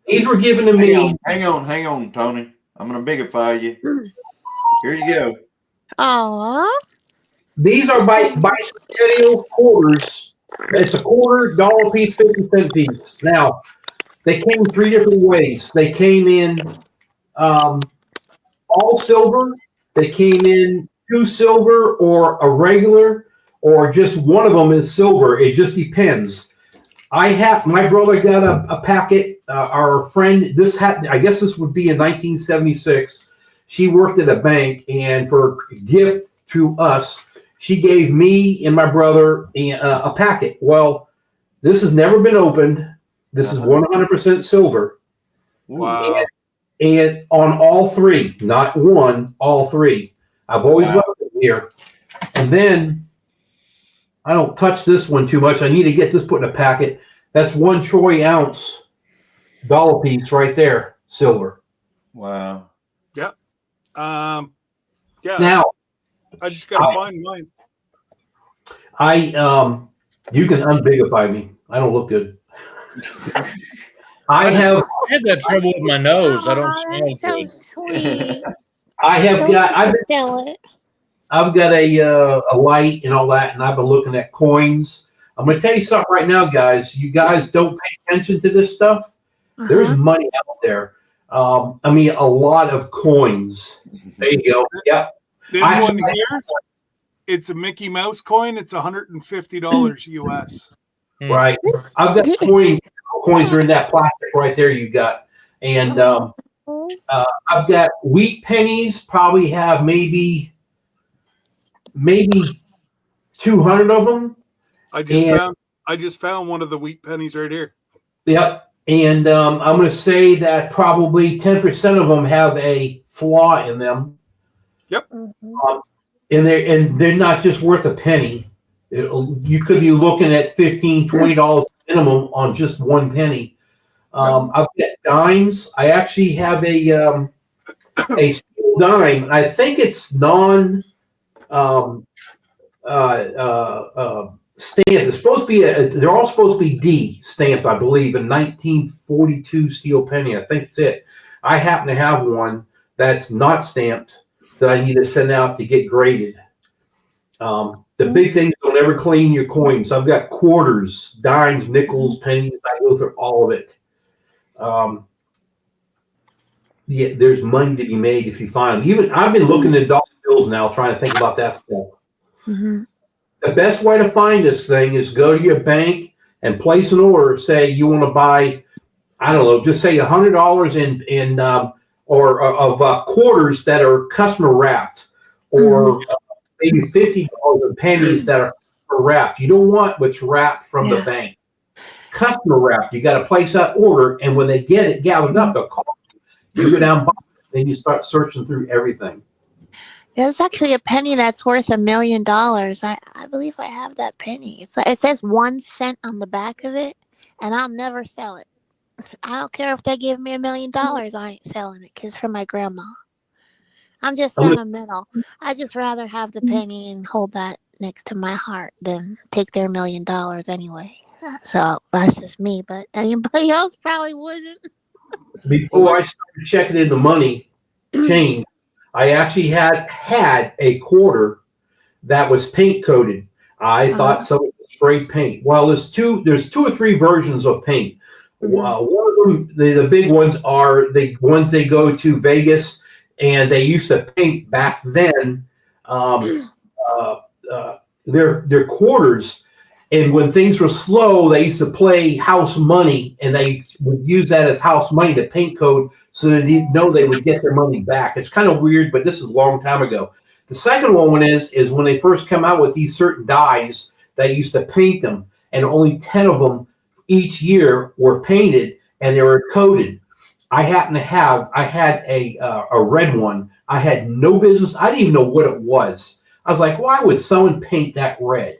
these were given to me. Hang on, Tony. I'm going to bigify you. Here you go. Aw. These are bicentennial quarters. It's a $quarter, dollar piece, 50-cent piece. Now, they came 3 different ways. They came in all silver. They came in 2 silver or a regular, or just one of them is silver. It just depends. My brother got a packet. Our friend, I guess this would be in 1976. She worked at a bank, and for a gift to us, she gave me and my brother a packet. Well, this has never been opened. This is 100% silver. Wow. And on all 3, not one, all 3. I've always left it here. And then I don't touch this one too much. I need to get this put in a packet. That's 1 troy ounce dollar piece right there, silver. Wow. Yep. Yeah. Now, I just gotta find mine. You can unbigify me. I don't look good. I had that trouble with my nose. I don't Aw, smell so good. sweet. I've got a light and all that, and I've been looking at coins. I'm going to tell you something right now, guys. You guys don't pay attention to this stuff. There's money out there. I mean, a lot of coins. There you go. Yep. This one here, it's a Mickey Mouse coin. It's $150 US. Right. I've got coins are in that plastic right there you got. And I've got wheat pennies, probably have maybe 200 of them. I just found one of the wheat pennies right here. Yep. And I'm going to say that probably 10% of them have a flaw in them. Yep. And they're not just worth a penny. You could be looking at $15, $20 minimum on just 1 penny. I've got dimes. I actually have a steel dime. I think it's stamped. It's supposed to be they're all supposed to be D stamped, I believe, in 1942 steel penny. I think it's it. I happen to have one that's not stamped that I need to send out to get graded. The big thing is don't ever clean your coins. I've got quarters, dimes, nickels, pennies. I go through all of it. Yeah, there's money to be made if you find them. Even I've been looking at dollar bills now, trying to think about that stuff. The best way to find this thing is go to your bank and place an order. Say you want to buy I don't know, just say $100 in or of quarters that are customer wrapped, or maybe $50 in pennies that are wrapped. You don't want what's wrapped from the bank. Customer wrapped. You got to place that order, and when they get it gathered up, they'll call you. You go down, then you start searching through everything. There's actually a penny that's worth $1 million. I believe I have that penny. It says 1 cent on the back of it, and I'll never sell it. I don't care if they give me $1 million. I ain't selling it because it's for my grandma. I'm just sentimental. I just rather have the penny and hold that next to my heart than take their $1 million anyway. So that's just me, but anybody else probably wouldn't. Before I started checking in the money change, I actually had a quarter that was paint coated. I thought so was spray paint. Well, there's two or three versions of paint. One of them, the big ones are the ones they go to Vegas, and they used to paint back then. Their quarters, and when things were slow, they used to play house money, and they would use that as house money to paint code, so that they know they would get their money back. It's kind of weird, but this is a long time ago. The second one is when they first come out with these certain dyes that used to paint them, and only 10 of them each year were painted and they were coated. I had a red one. I had no business. I didn't even know what it was. I was like, why would someone paint that red?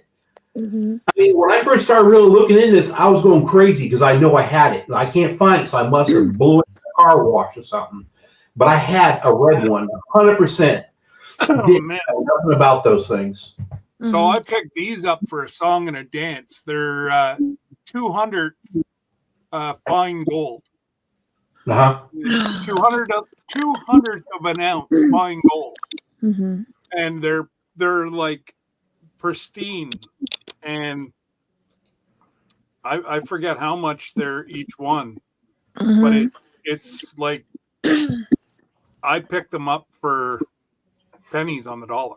I mean, when I first started really looking into this, I was going crazy because I know I had it. I can't find it, so I must have blew it in a car wash or something. But I had a red one, 100%. Didn't know nothing about those things. So I picked these up for a song and a dance. They're 200 fine gold. 200th of an ounce fine gold. And they're like pristine, and I forget how much they're each one, but it's like I picked them up for pennies on the dollar.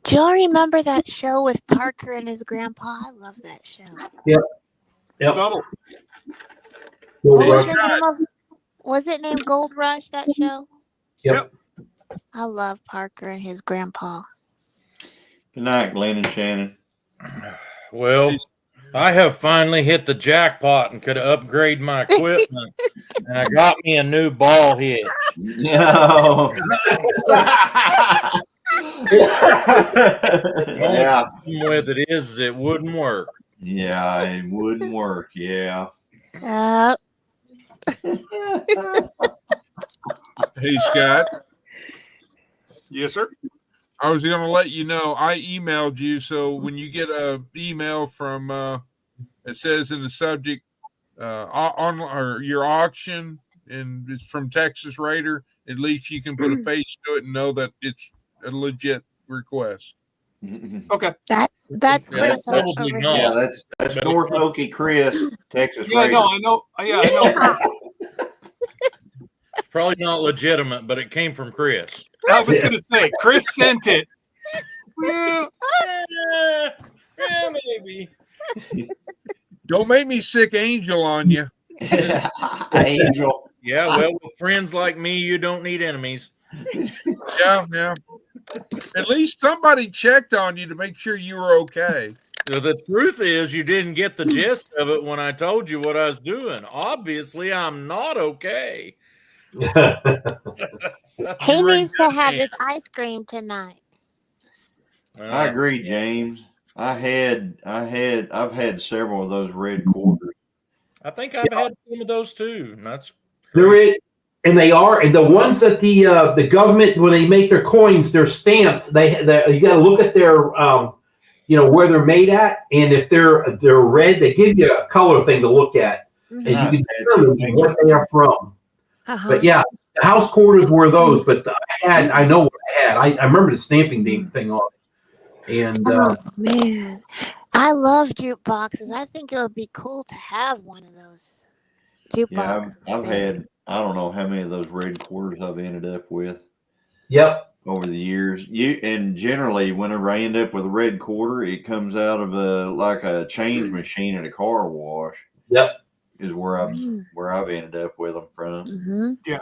Do y'all remember that show with Parker and his grandpa? I love that show. Yep. Was it named Gold Rush, that show? Yep. I love Parker and his grandpa. Good night, Glenn and Shannon. Well, I have finally hit the jackpot and could upgrade my equipment, and I got me a new ball hitch. No. Yeah. With it is, it wouldn't work. Yeah, it wouldn't work. Yeah. Hey, Scott. Yes, sir. I was going to let you know I emailed you, so when you get an email from it says in the subject on or your auction, and it's from Texas Raider, at least you can put a face to it and know that it's a legit request. Okay. That's Chris. Yeah, that's North Okie Chris, Texas Raider. No, I know. Yeah, I know. It's probably not legitimate, but it came from Chris. I was going to say, Chris sent it. Yeah, maybe. Don't make me sick angel on you. Angel. Yeah, well, with friends like me, you don't need enemies. Yeah. At least somebody checked on you to make sure you were okay. So the truth is, you didn't get the gist of it when I told you what I was doing. Obviously, I'm not okay. He needs to have his ice cream tonight. I agree, James. I've had several of those red quarters. I think I've had some of those too. And that's and they are, and the ones that the government, when they make their coins, they're stamped. They you got to look at their where they're made at, and if they're red, they give you a color thing to look at, and you can determine what they are from. But yeah, the house quarters were those, but I know what I had. I remember the stamping thing on it. And man, I love jukeboxes. I think it would be cool to have one of those jukeboxes. Yeah, I've had, I don't know how many of those red quarters I've ended up with. Yep. Over the years, and generally, whenever I end up with a red quarter, it comes out of like a change machine at a car wash. Yep. is where I've ended up with them from. Mm-hmm.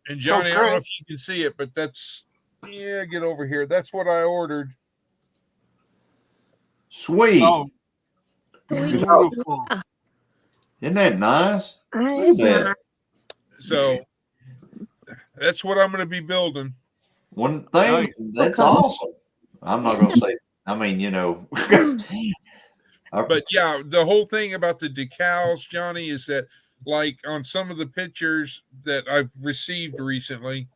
And So, Johnny, I don't know if Chris- you can see it, but that's get over here. That's what I ordered. Sweet. Oh, beautiful. Isn't that nice? That Look is at that. nice. So that's what I'm going to be building. One thing, Nice. that's Okay. awesome. I'm not going to say, I mean, But yeah, the whole thing about the decals, Johnny, is that like on some of the pictures that I've received recently,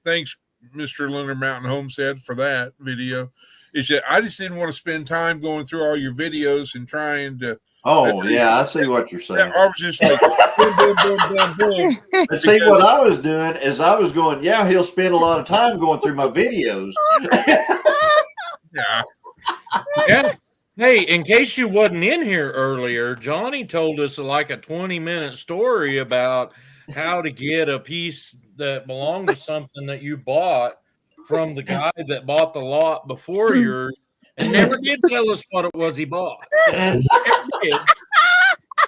thanks, Mr. Lunar Mountain Homestead, for that video, is that I just didn't want to spend time going through all your videos and trying to. oh, yeah, I see what you're saying. I was just like, boom, boom, boom, boom, boom. And see, what I was doing is I was going, yeah, he'll spend a lot of time going through my videos. Yeah. Yeah. Hey, in case you wasn't in here earlier, Johnny told us like a 20-minute story about how to get a piece that belonged to something that you bought from the guy that bought the lot before yours and never did tell us what it was he bought. Never did.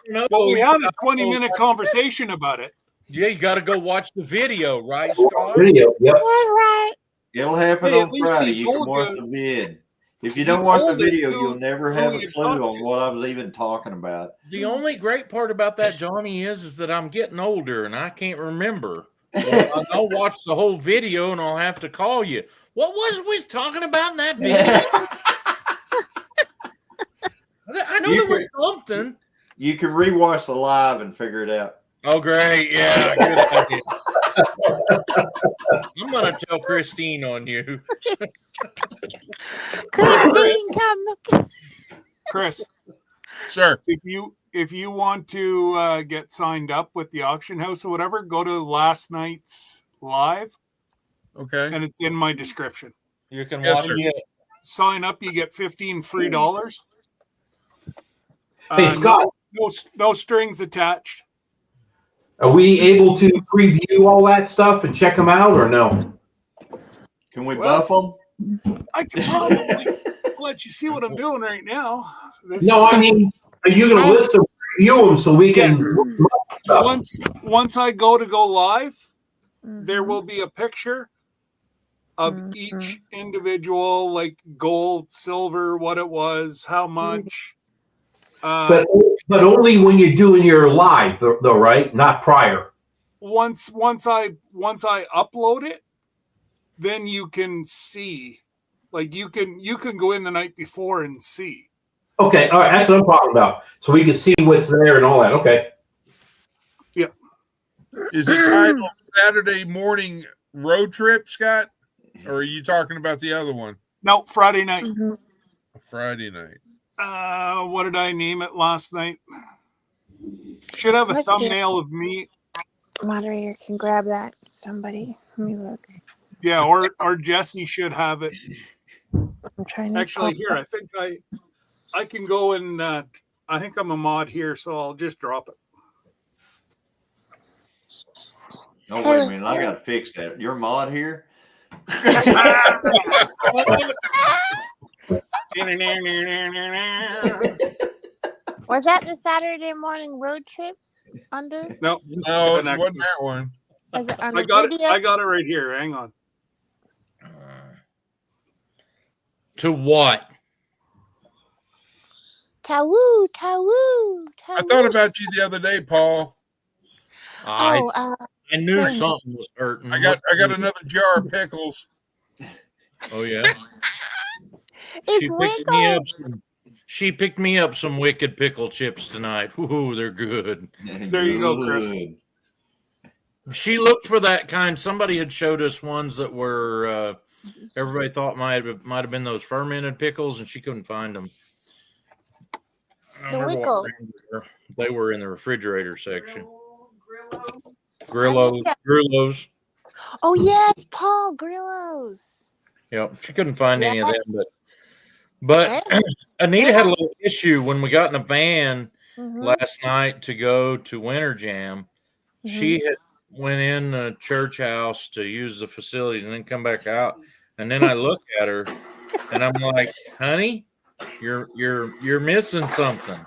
No, Well, we you had a gotta 20-minute go watch- conversation about it. Yeah, you got to go watch the video, right, Scott? Video. Yep. All right. It'll happen Hey, at on least he Friday. You can told watch you- the vid. If you he don't watch the told us video, who- you'll never who have he a clue talked on to. what I was even talking about. The only great part about that, Johnny, is that I'm getting older and I can't remember. Well, I'll watch the whole video and I'll have to call you. What was we talking about in that video? I know there was something. You can rewatch the live and figure it out. Oh, great. Yeah, good idea. I'm going to tell Christine on you. Christine, come. Chris, Sir. if you want to get signed up with the auction house or whatever, go to last night's live, Okay. and it's in my description. You can Yes, watch sir. it. Sign up, you get $15 free. Hey, Scott. No strings attached. Are we able to preview all that stuff and check them out, or no? Can we Well, buff them? I can probably let you see what I'm doing right now. No, I mean, are you going to list them, review them, so we can? once I go live, there Mhm. will be a picture of Mhm. each individual, like gold, silver, what it was, how much. But only when you're doing your live, though, right? Not prior. Once I upload it, then you can see. Like you can go in the night before and see. Okay, all right, that's what I'm talking about. So we can see what's there and all that. Okay. Is it titled Saturday Morning Road Trip, Scott? Or are you talking about the other one? No, Friday night. Mhm. Friday night. What did I name it last night? Should have a Let's see. thumbnail of me. Moderator can grab that. Somebody, let me look. Yeah, or Jesse should have it. I'm trying to. Actually, here, I think I can go and I think I'm a mod here, so I'll just drop it. Oh, wait a minute. I got to fix that. Your mod here? Was that the Saturday morning road trip under? No, No, it wasn't that one. Was it on I the got video? it. I got it right here. Hang on. To what? Tawoo, tawoo, tawoo. I thought about you the other day, Paul. I knew thank you. something was hurting. I got another jar of pickles. Oh, yeah. It's Winkles. She picked me up some wicked pickle chips tonight. Ooh, they're good. There you go, Chris. Good. She looked for that kind. Somebody had showed us ones that were everybody thought might have been those fermented pickles, and she couldn't find them. I don't The remember what Winkles. brand they were. They were in the refrigerator section. Grillo. Grillos. Oh yes, Paul Grillos. Yep, she couldn't find any of them, but Anita had a little issue when we got in the van Mhm. last night to go to Winter Jam. She had went in the church house to use the facilities and then come back out. And then I look at her and I'm like, honey, you're missing something.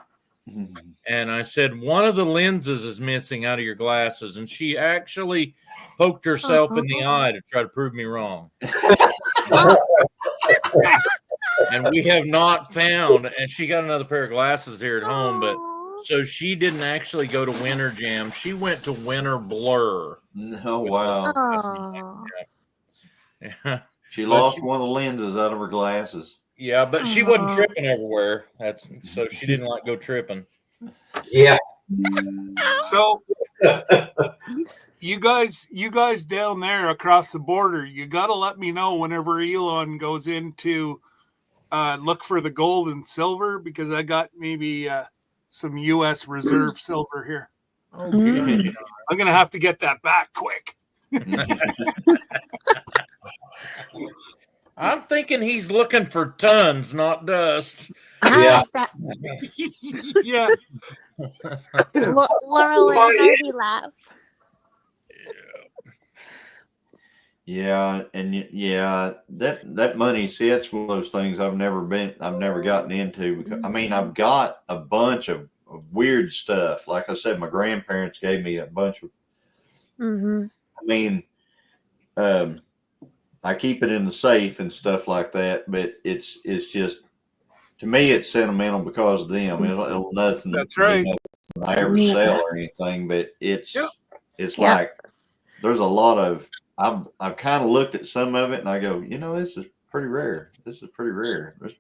And I said, one of the lenses is missing out of your glasses. And she actually poked herself in the eye to try to prove me wrong. And we have not found, and she got another pair of glasses here at home, but so she didn't actually go to Winter Jam. She went to Winter Blur. Oh, wow. Yeah. She lost one of the lenses out of her glasses. Yeah, but she wasn't tripping everywhere. That's so she didn't like go tripping. Yeah. So you guys down there across the border, you got to let me know whenever Elon goes into look for the gold and silver, because I got maybe some U.S. reserve silver here. Okay. I'm gonna have to get that back quick. I'm thinking he's looking for tons, not dust. I like that. Yeah. Laurel and Hardy laugh. Yeah, and yeah, that money. See, that's one of those things I've never gotten into. Because I mean, I've got a bunch of weird stuff. Like I said, my grandparents gave me a bunch of. Mm-hmm. I mean, I keep it in the safe and stuff like that, but it's just, to me, it's sentimental because of them. It's nothing. That's right. Nothing I ever sell or anything, but it's like there's a lot of. I've kind of looked at some of it and I go, this is pretty rare. This is pretty rare. But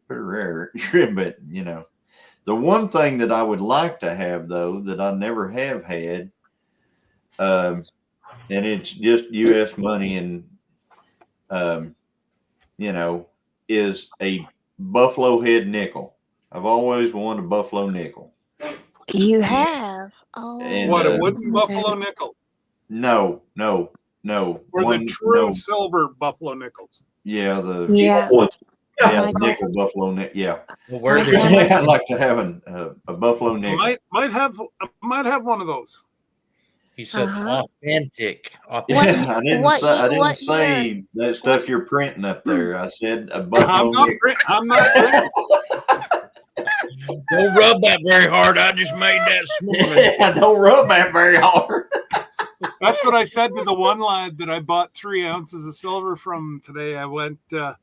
the one thing that I would like to have though that I never have had, and it's just U.S. money and is a buffalo head nickel. I've always wanted a buffalo nickel. You have? Oh, And, What, a wooden buffalo nickel? No. Or the true silver buffalo nickels? Yeah, the nickel buffalo nickel. Yeah. Well, where I'd like to have a buffalo nickel. Might have one of those. he said authentic. Yeah, I didn't say that stuff you're printing up there. I said a buffalo nickel. I'm not printing. Don't rub that very hard. I just made that this morning. Don't rub that very hard. That's what I said to the one lad that I bought 3 ounces of silver from today. I went, now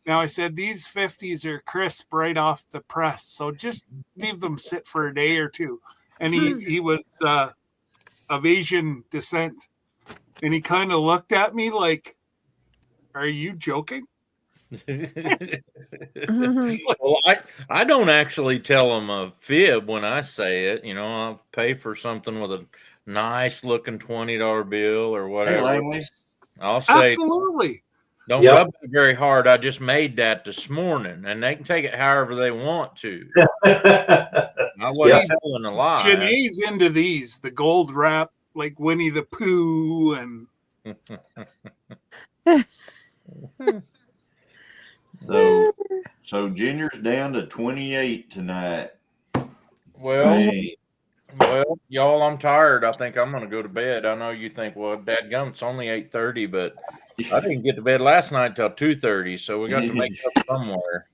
I said, these 50s are crisp right off the press, so just leave them sit for a day or two. And he was of Asian descent, and he kind of looked at me like, are you joking? Well, I don't actually tell them a fib when I say it. I'll pay for something with a nice looking $20 bill or whatever. I'll say, absolutely. Don't rub it very hard. I just made that this morning, and they can take it however they want to. I wasn't telling a lie. Janae's into these, the gold wrap, like Winnie the Pooh, and So Junior's down to 28 tonight. Well, y'all, I'm tired. I think I'm going to go to bed. I know you think, well, dadgum, it's only 8:30, but I didn't get to bed last night till 2:30, so we got to make up somewhere.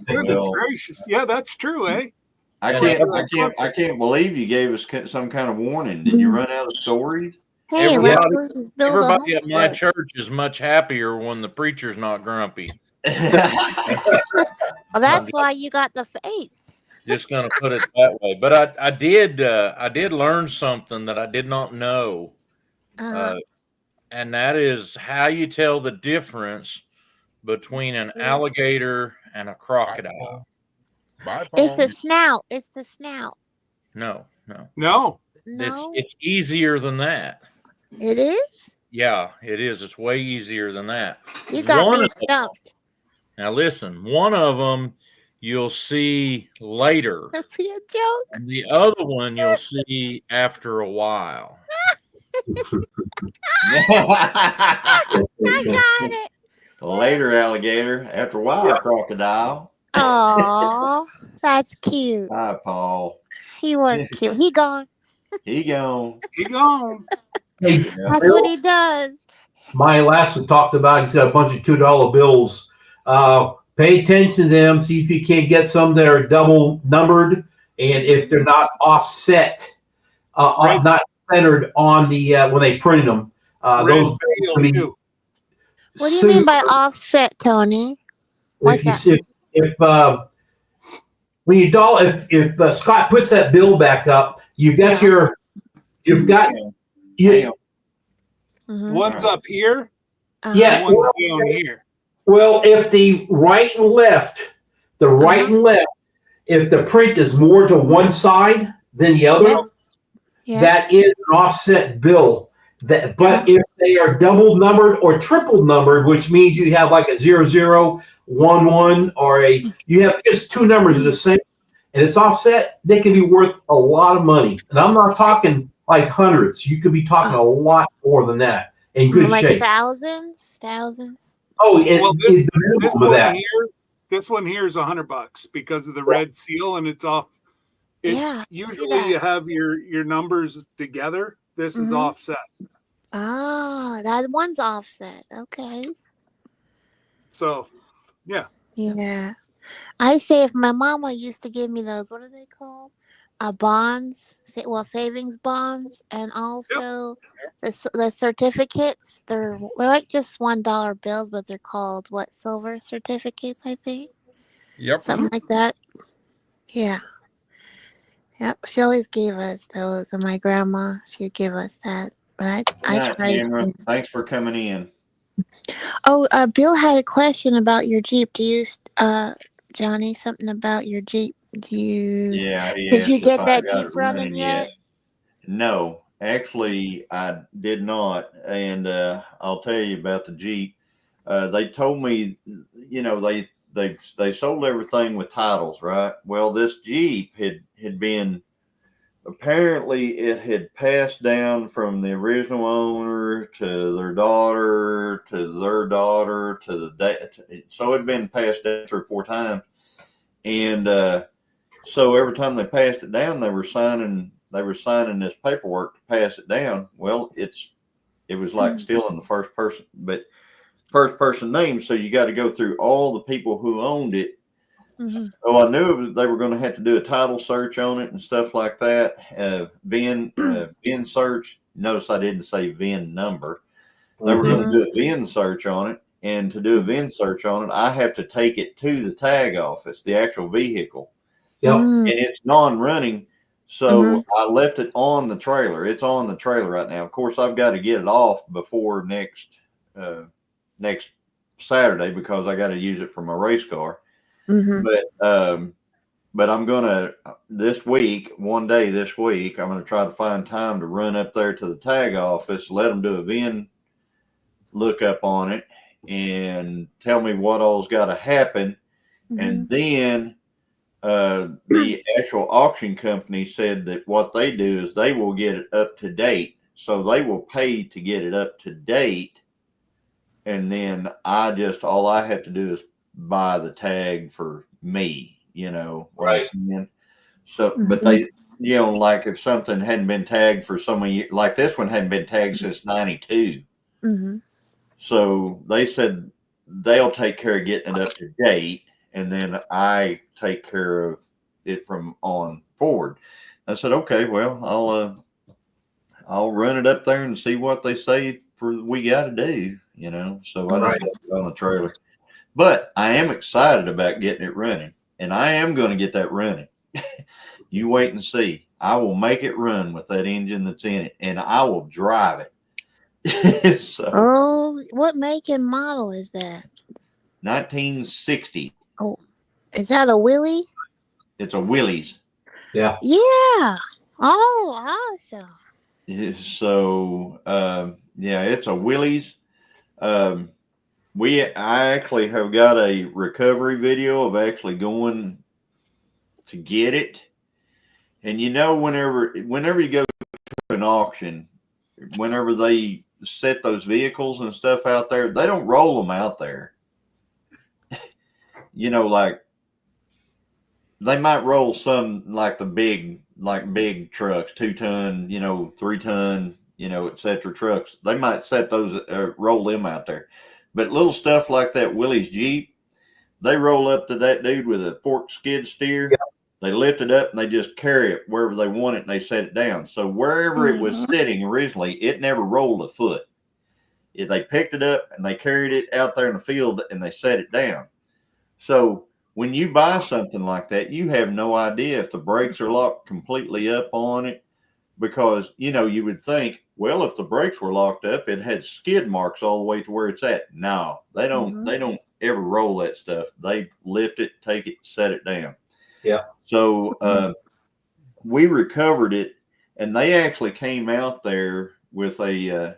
Goodness gracious. Yeah, that's true, eh? I can't believe you gave us some kind of warning. Did you run out of stories? Hey, everybody at my church is much happier when the preacher's not grumpy. Well, that's why you got the faith. Just gonna put it that way. But I did learn something that I did not know, and that is how you tell the difference between an alligator and a crocodile. It's the snout. It's the snout. No. It's easier than that. It is? Yeah, it is. It's way easier than that. You got me stumped. Now listen, one of them you'll see later. That'd be a joke. And the other one you'll see after a while. I got it. Later, alligator. After a while, crocodile. Oh, that's cute. Hi, Paul. He was cute. He gone. He gone. Hey, that's what he does. My last one talked about, he's got a bunch of $2 bills. Pay attention to them. See if you can't get some that are double numbered and if they're not offset, Red- not centered on the when they printed them, Red those seal can be too. What do you mean by offset, Tony? What's if you that? see, if when you if Scott puts that bill back up, you've got Yeah. you've got you, Mhm. One's up here, yeah. and one's down here. Well, if the right and left, if the print is more to one side than the other, Yes. that is an offset bill. But if they are double numbered or triple numbered, which means you have like a 0011 or you have just two numbers of the same, and it's offset, they can be worth a lot of money. And I'm not talking like hundreds. You could be talking a lot more than that in good like shape. thousands. Oh, Well, the minimum of that. This one here is $100 because of the red seal, and it's off. Yeah, I see Usually that. you have your numbers together. This is Mhm. offset. Oh, that one's offset. Okay. So, yeah. Yeah. I say if my mama used to give me those, what are they called? Bonds, savings bonds, and also the certificates. They're like just $1 bills, but they're called what? Silver certificates, I think. Yep. Something like that. Yeah. Yep. She always gave us those, and my grandma, she'd give us that. But I Good night, tried. Tamara. Thanks for coming in. Oh, Bill had a question about your Jeep. Do you, Johnny, something about your Jeep? Do you? Yeah, he Did asked you if get I that got Jeep it running yet? No, actually, I did not. And I'll tell you about the Jeep. They told me, they sold everything with titles, right? Well, this Jeep had been apparently it had passed down from the original owner to their daughter to their daughter to the dad. So it had been passed down 3 or 4 times, and so every time they passed it down, they were signing this paperwork to pass it down. Well, it was like still in the first person name, so you got to go through all the people who owned it. Mm-hmm. Oh, I knew they were going to have to do a title search on it and stuff like that. VIN search. Notice I didn't say VIN number. They were going to do a VIN search on it, and to do a VIN search on it, I have to take it to the tag office, the actual vehicle. Yep. And it's non-running, so I left it on the trailer. It's on the trailer right now. Of course, I've got to get it off before next Saturday because I got to use it for my race car. But I'm gonna one day this week, I'm gonna try to find time to run up there to the tag office, let them do a VIN lookup on it, and tell me what all's got to happen, and then the actual auction company said that what they do is they will get it up to date, so they will pay to get it up to date, and then all I have to do is buy the tag for me, Right. So, but they, like if something hadn't been tagged for so many years, like this one hadn't been tagged since 92. So they said they'll take care of getting it up to date, and then I take care of it from on forward. I said, okay, well, I'll run it up there and see what they say we got to do, So I just left it on the trailer. But I am excited about getting it running, and I am going to get that running. You wait and see. I will make it run with that engine that's in it, and I will drive it. Oh, what make and model is that? 1960. Oh, is that a Willie? It's a Willys. Yeah. Yeah. Oh, awesome. So, it's a Willys. I actually have got a recovery video of actually going to get it. And whenever you go to an auction, whenever they set those vehicles and stuff out there, they don't roll them out there. Like they might roll some like the big trucks, 2-ton, 3-ton, etc. trucks. They might set those, roll them out there. But little stuff like that Willys Jeep, they roll up to that dude with a fork skid steer They lift it up and they just carry it wherever they want it and they set it down. So wherever it was sitting originally, it never rolled a foot. They picked it up and they carried it out there in the field and they set it down. So when you buy something like that, you have no idea if the brakes are locked completely up on it, because, you know, you would think, well, if the brakes were locked up, it had skid marks all the way to where it's at. No, they don't. They don't ever roll that stuff. They lift it, take it, set it down. Yeah. So we recovered it, and they actually came out there with a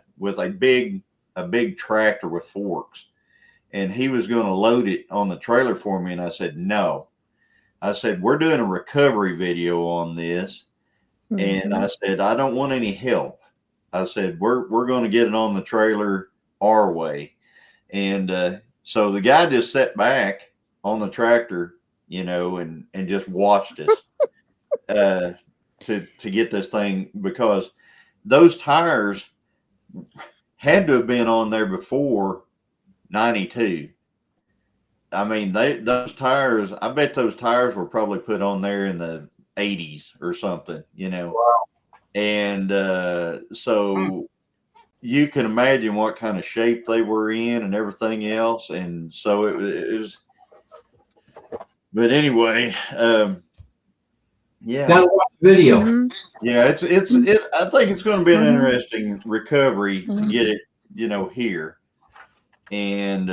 big tractor with forks, and he was going to load it on the trailer for me. And I said, no. I said, we're doing a recovery video on this. And I said, I don't want any help. I said, we're going to get it on the trailer our way. And so the guy just sat back on the tractor, you know, and just watched us to get this thing, because those tires had to have been on there before 92. I mean, those tires, I bet those tires were probably put on there in the 80s or something, you know. Wow. And so you can imagine what kind of shape they were in and everything else. And so it was, but anyway, yeah. Gotta watch the video. Yeah, I think it's going to be an interesting recovery to get it, you know, here. And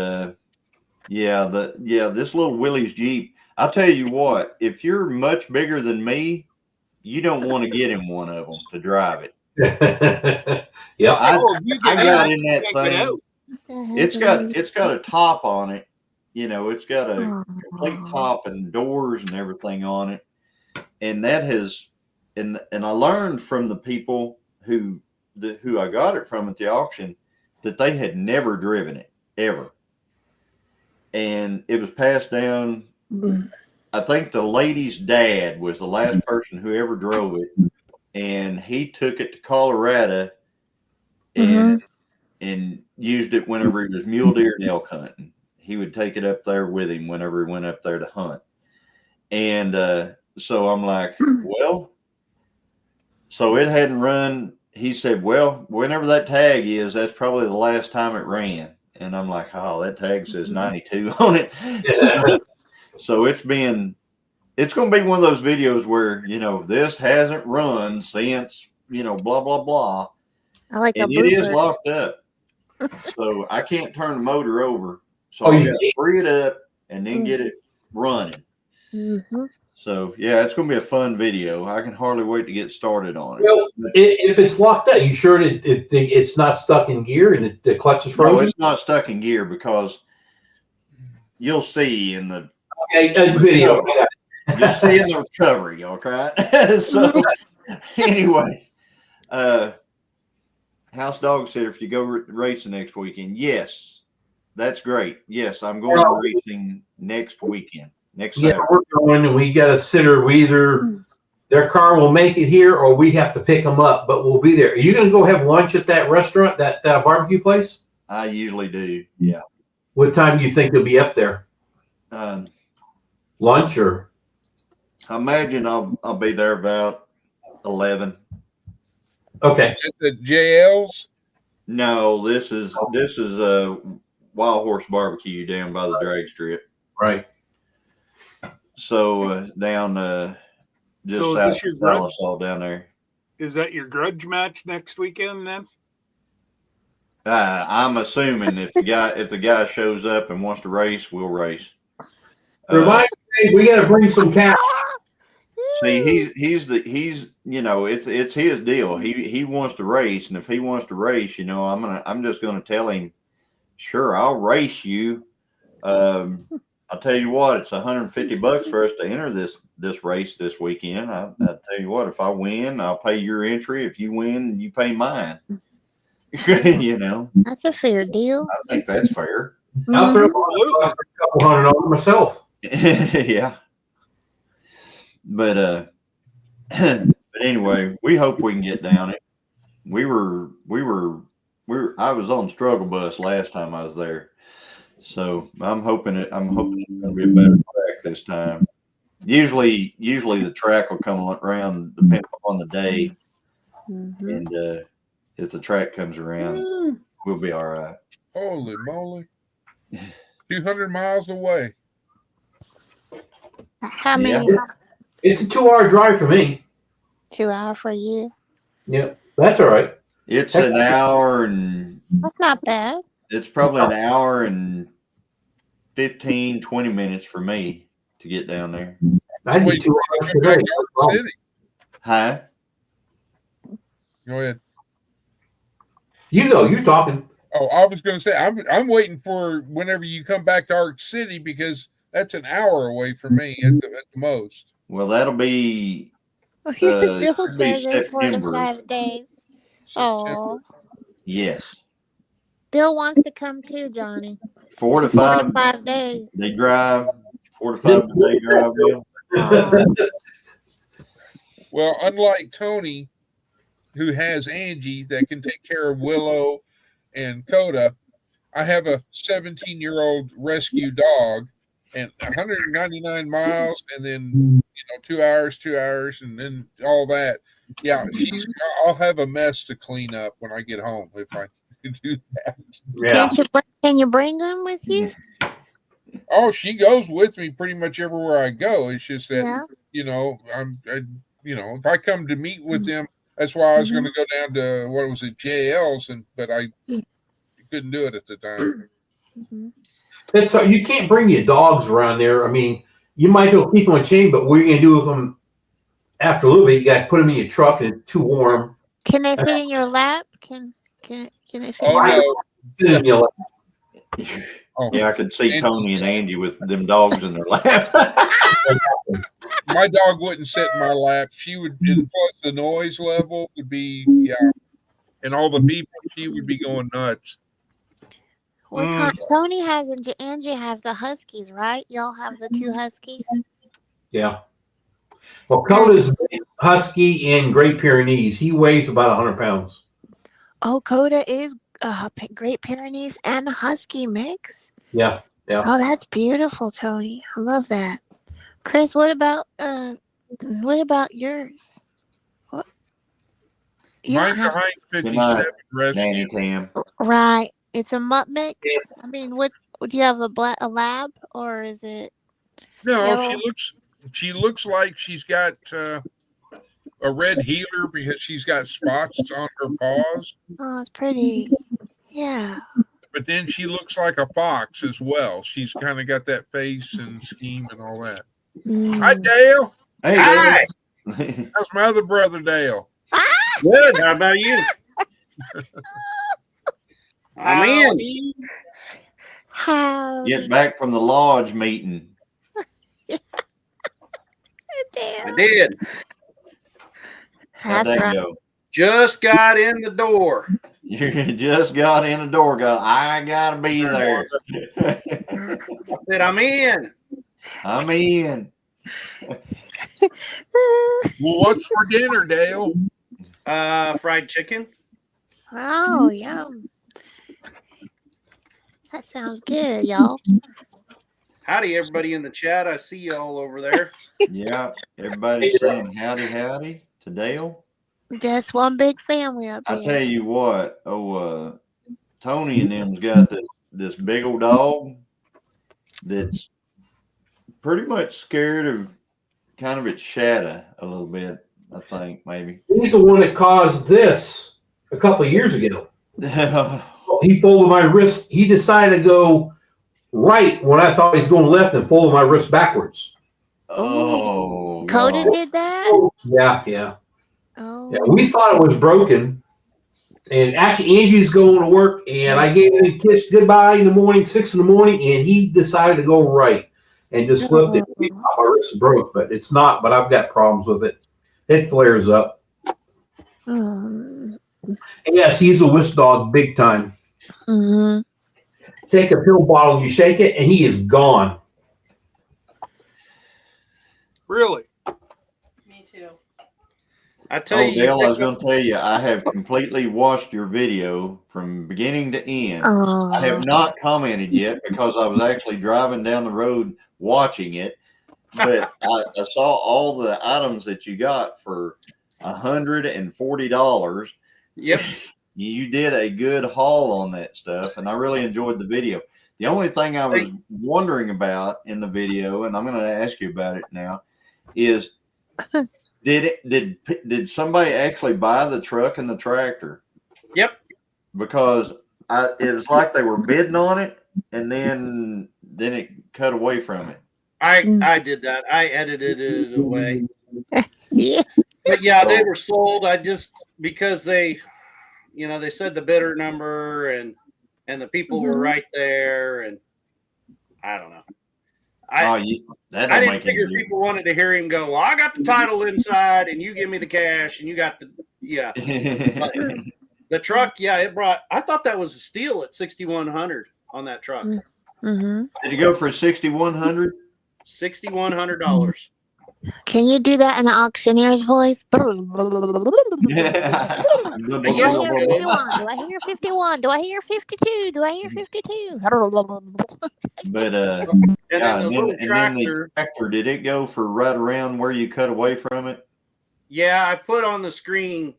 this little Willie's Jeep, I'll tell you what, if you're much bigger than me, you don't want to get in one of them to drive it. Yeah. I got in that thing. It's got a top on it. You know, it's got a complete top and doors and everything on it. And that has, and I learned from the people who I got it from at the auction that they had never driven it ever. And it was passed down. I think the lady's dad was the last person who ever drove it, and he took it to Colorado and used it whenever he was mule deer and elk hunting. He would take it up there with him whenever he went up there to hunt. And so I'm like, well, so it hadn't run. He said, well, whenever that tag is, that's probably the last time it ran. And I'm like, oh, that tag says 92 on it. So it's going to be one of those videos where, you know, this hasn't run since, you know, blah, blah, blah. I like and a it is blooper. locked up. So I can't turn the motor over. So I got to free it up and then get it running. So, yeah, it's going to be a fun video. I can hardly wait to get started on it. Well, if it's locked up, you sure it's not stuck in gear and the clutch is frozen? No, it's not stuck in gear, because you'll see in the video. You'll see in the recovery, okay? So, anyway, House Dog said if you go racing next weekend, yes, that's great. Yes, I'm going racing next weekend. Next Saturday. Yeah, we're going, and we got a sitter. We either their car will make it here, or we have to pick them up. But we'll be there. Are you going to go have lunch at that restaurant, that barbecue place? I usually do. Yeah. What time do you think they'll be up there? Lunch or? I imagine I'll be there about 11. Okay. At the JL's? No, this is a Wild Horse Barbecue down by the drag strip. Right. So down just So is south this your of Dallas, all down there. Is that your grudge match next weekend then? I'm assuming if the guy shows up and wants to race, we'll race. Remind me, we got to bring some cows. See, he's you know, it's his deal. He wants to race, and if he wants to race, you know, I'm just gonna tell him, sure, I'll race you. I'll tell you what, it's $150 for us to enter this race this weekend. I'll tell you what, if I win, I'll pay your entry. If you win, you pay mine. You know, That's a fair deal. I think that's fair. I'll throw a couple $100 myself. Yeah. But anyway, we hope we can get down it. I was on struggle bus last time I was there. So I'm hoping it's going to be a better track this time. Usually the track will come around depending on the day, Mm-hmm. and if the track comes around, we'll be all right. Holy moly. 200 miles away. How many? It's a 2-hour drive for me. 2 hours for you? Yeah, that's all right. It's an hour and That's not bad. it's probably an hour and 15, 20 minutes for me to get down there. I'd be Wait, 2 hours come back today. to Ark City. Hi. Go ahead. You go. You're talking. Oh, I was going to say I'm waiting for whenever you come back to Ark City because that's an hour away from me at the most. Well, that'll be Bill should be says it's 4 to September. 5 days. Oh, Yes. Bill wants to come too, Johnny. 4 to 4 5. to 5 days. They drive 4 to 5 day drive. Bill. Well, unlike Tony, who has Angie that can take care of Willow and Coda, I have a 17-year-old rescue dog and 199 miles and then 2 hours and then all that. Yeah, I'll have a mess to clean up when I get home if I can do that. Yeah. Can you bring them with you? Oh, she goes with me pretty much everywhere I go. It's just that if I come to meet with them, that's why I was going to go down to what was it, JL's, but I couldn't do it at the time. It's you can't bring your dogs around there. I mean, you might go keep them on chain, but what are you going to do with them after a little bit? You got to put them in your truck and it's too warm. Can they fit in your lap? Can they fit Oh, in your lap? Oh, yeah, I could see Tony and Angie with them dogs in their lap. My dog wouldn't sit in my lap. She would, and plus the noise level would be, and all the people, she would be going nuts. Well, Tony has and Angie have the Huskies, right? Y'all have the 2 Huskies? Yeah. Well, Coda's Husky in Great Pyrenees. He weighs about 100 pounds. Oh, Coda is Great Pyrenees and a Husky mix? Yeah. Oh, that's beautiful, Tony. I love that. Chris, what about yours? What? Mine's a Heinz 57 rescue. Tam. Right. It's a mutt mix. I mean, what do you have a lab or is it? No, yellow? she looks like she's got a red heeler because she's got spots on her paws. Oh, it's pretty. Yeah. But then she looks like a fox as well. She's kind of got that face and scheme and all that. Hi, Dale. Hey, Hi. Dale. How's my other brother, Dale? Good. How about you? I'm in. How? Get back from the lodge meeting. I did. How'd That's that right. go? Just got in the door. You just got in the door. I gotta be there. I said, I'm in. I'm in. Well, what's for dinner, Dale? Fried chicken. Oh, yum. That sounds good, y'all. Howdy, everybody in the chat. I see you all over there. Yeah, everybody's saying howdy to Dale. Just one big family up I here. tell you what, Tony and them's got this big old dog that's pretty much scared of kind of its shadow a little bit, I think, maybe. He's the one that caused this a couple of years ago. He folded my wrist. He decided to go right when I thought he was going left and folded my wrist backwards. Oh, Coda no. did that? Yeah. Oh. Yeah, we thought it was broken. And actually, Angie's going to work, and I gave him a kiss goodbye in the morning, 6 in the morning, and he decided to go right and just flipped it. My wrist broke, but it's not, but I've got problems with it. It flares up. Mm. And yes, he's a whisk dog big time. Mm-hmm. Take a pill bottle, you shake it, and he is gone. Really? Me too. I tell you, Dale, I was going to tell you, I have completely watched your video from beginning to end. Oh. I have not commented yet because I was actually driving down the road watching it. but I saw all the items that you got for $140. Yep. You did a good haul on that stuff, and I really enjoyed the video. The only thing I was wondering about in the video, and I'm going to ask you about it now, is did somebody actually buy the truck and the tractor? Yep. Because it was like they were bidding on it, and then it cut away from it. I did that. I edited it away. Yeah. But yeah, they were sold. I just because they said the bidder number and the people were right there, and I don't know. I didn't figure people wanted to hear him go, well, I got the title inside and you give me the cash and you got the But the truck, I thought that was a steal at $6,100 on that truck. Mm-hmm. Did it go for $6,100? $6,100. Can you do that in an auctioneer's voice? Yeah. Do I hear 51? Do I hear 52? Do I hear 52? But And then the tractor, did it go for right around where you cut away from it? Yeah, I put on the screen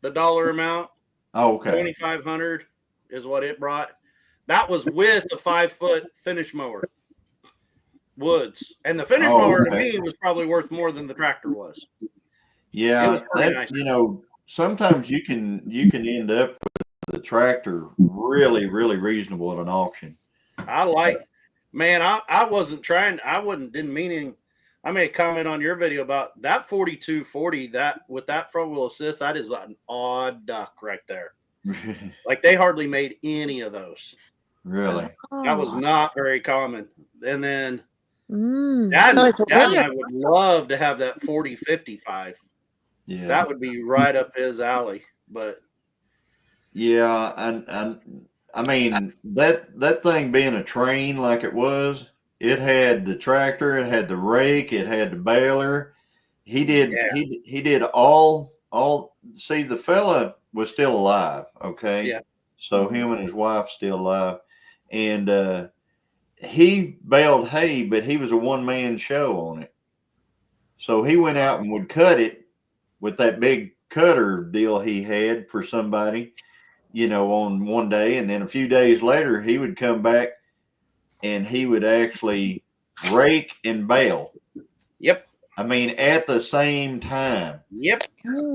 the dollar amount. Oh, okay. 2,500 is what it brought. That was with a 5-foot finish mower. Woods. And the finish mower to me was probably worth more than the tractor was. Yeah, nice. Sometimes you can end up with the tractor really, really reasonable at an auction. I wasn't trying. Didn't mean. I made a comment on your video about that 4240. That with that front wheel assist, that is an odd duck right there. Like they hardly made any of those. Really? That was not very common. And then Dad and I would love to have that 4055. Yeah, that would be right up his alley. But yeah, and I mean that thing being a train like it was, it had the tractor, it had the rake, it had the baler. He did he did all. See, the fella was still alive. Okay, yeah. So him and his wife still alive, and he baled hay, but he was a one-man show on it. So he went out and would cut it with that big cutter deal he had for somebody, on one day. And then a few days later, he would come back and he would actually rake and bale. Yep. I mean, at the same time. Yep. And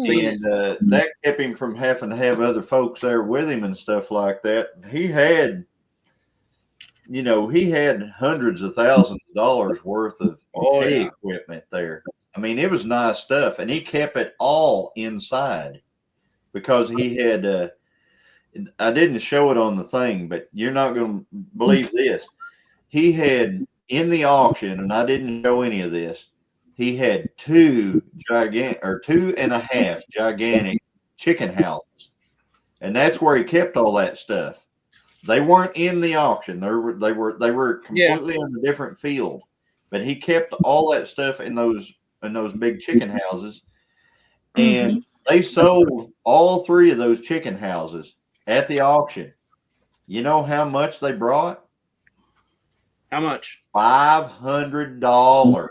that kept him from having to have other folks there with him and stuff like that. He had hundreds of thousands of dollars worth of hay equipment there. I mean, it was nice stuff, and he kept it all inside because he had. I didn't show it on the thing, but you're not going to believe this. He had in the auction, and I didn't show any of this. He had 2.5 gigantic chicken houses, and that's where he kept all that stuff. They weren't in the auction. They were completely in a different field, but he kept all that stuff in those big chicken houses, and they sold all 3 of those chicken houses at the auction. You know how much they brought? How much? $500.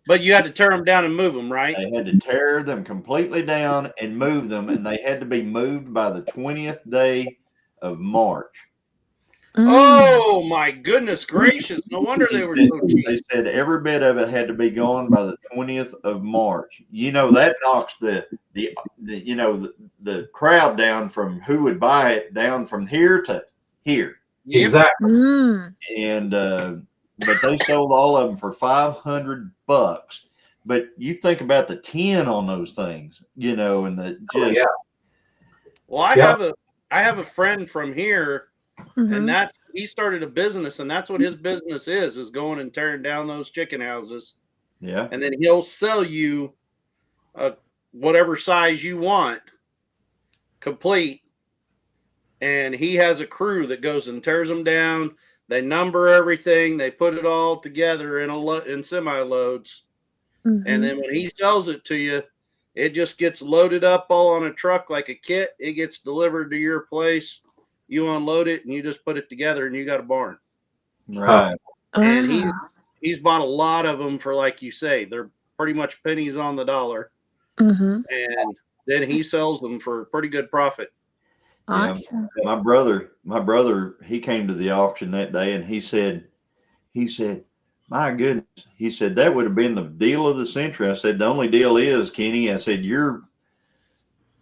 But you had to tear them down and move them, right? They had to tear them completely down and move them, and they had to be moved by the 20th day of March. Oh my goodness gracious! No wonder they were so cheap. They said every bit of it had to be gone by the 20th of March. That knocks the crowd down from who would buy it down from here to here. Exactly. And but they sold all of them for $500. But you think about the 10 on those things, and the just. Well, I have a friend from here, and he started a business, and that's what his business is going and tearing down those chicken houses. Yeah. And then he'll sell you whatever size you want, complete. And he has a crew that goes and tears them down. They number everything. They put it all together in semi-loads. And then when he sells it to you, it just gets loaded up all on a truck like a kit. It gets delivered to your place. You unload it, and you just put it together, and you got a barn. Right. And he's bought a lot of them for, like you say, they're pretty much pennies on the dollar, Mm-hmm. and then he sells them for pretty good profit. Awesome. My brother, he came to the auction that day and he said, my goodness, he said, that would have been the deal of the century. I said, the only deal is, Kenny, I said, you're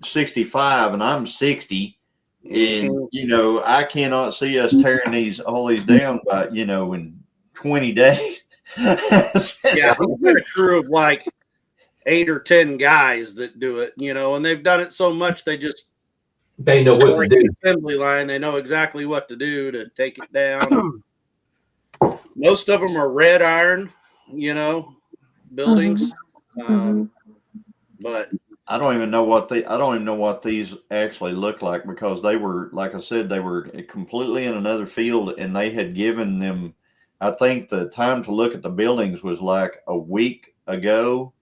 65 and I'm 60. And, you know, I cannot see us tearing all these down by, you know, in 20 days. Yeah, he's got a crew of like 8 or 10 guys that do it, you know, and they've done it so much they know what to do. Assembly line, they know exactly what to do to take it down. Most of them are red iron, you know, buildings. But I don't even know what these actually look like, because they were, like I said, they were completely in another field, and they had given them, I think the time to look at the buildings was like a week ago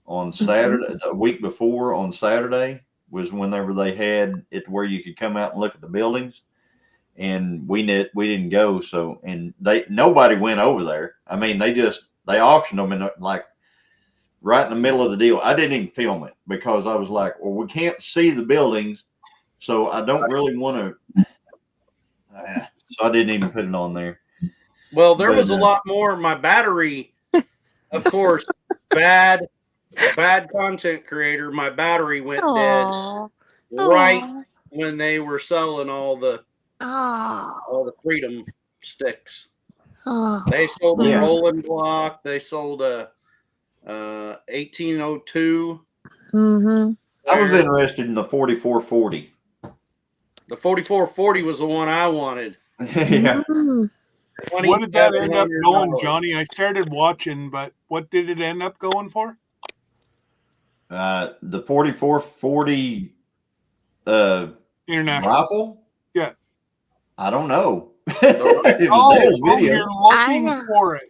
on Saturday, a week before on Saturday was whenever they had it where you could come out and look at the buildings, and we didn't go. So, and nobody went over there. I mean, they auctioned them in like right in the middle of the deal. I didn't even film it because I was like, well, we can't see the buildings, so I don't really want to. So I didn't even put it on there. Well, there was a lot more. My battery, of course, bad content creator. My battery went dead right when they were selling all the Freedom sticks. They sold a rolling block. They sold a 1802. I was interested in the 4440. The 4440 was the one I wanted. Yeah. What did that end up going, Johnny? I started watching, but what did it end up going for? The 4440 international rifle? Yeah. I don't know. You're looking for it.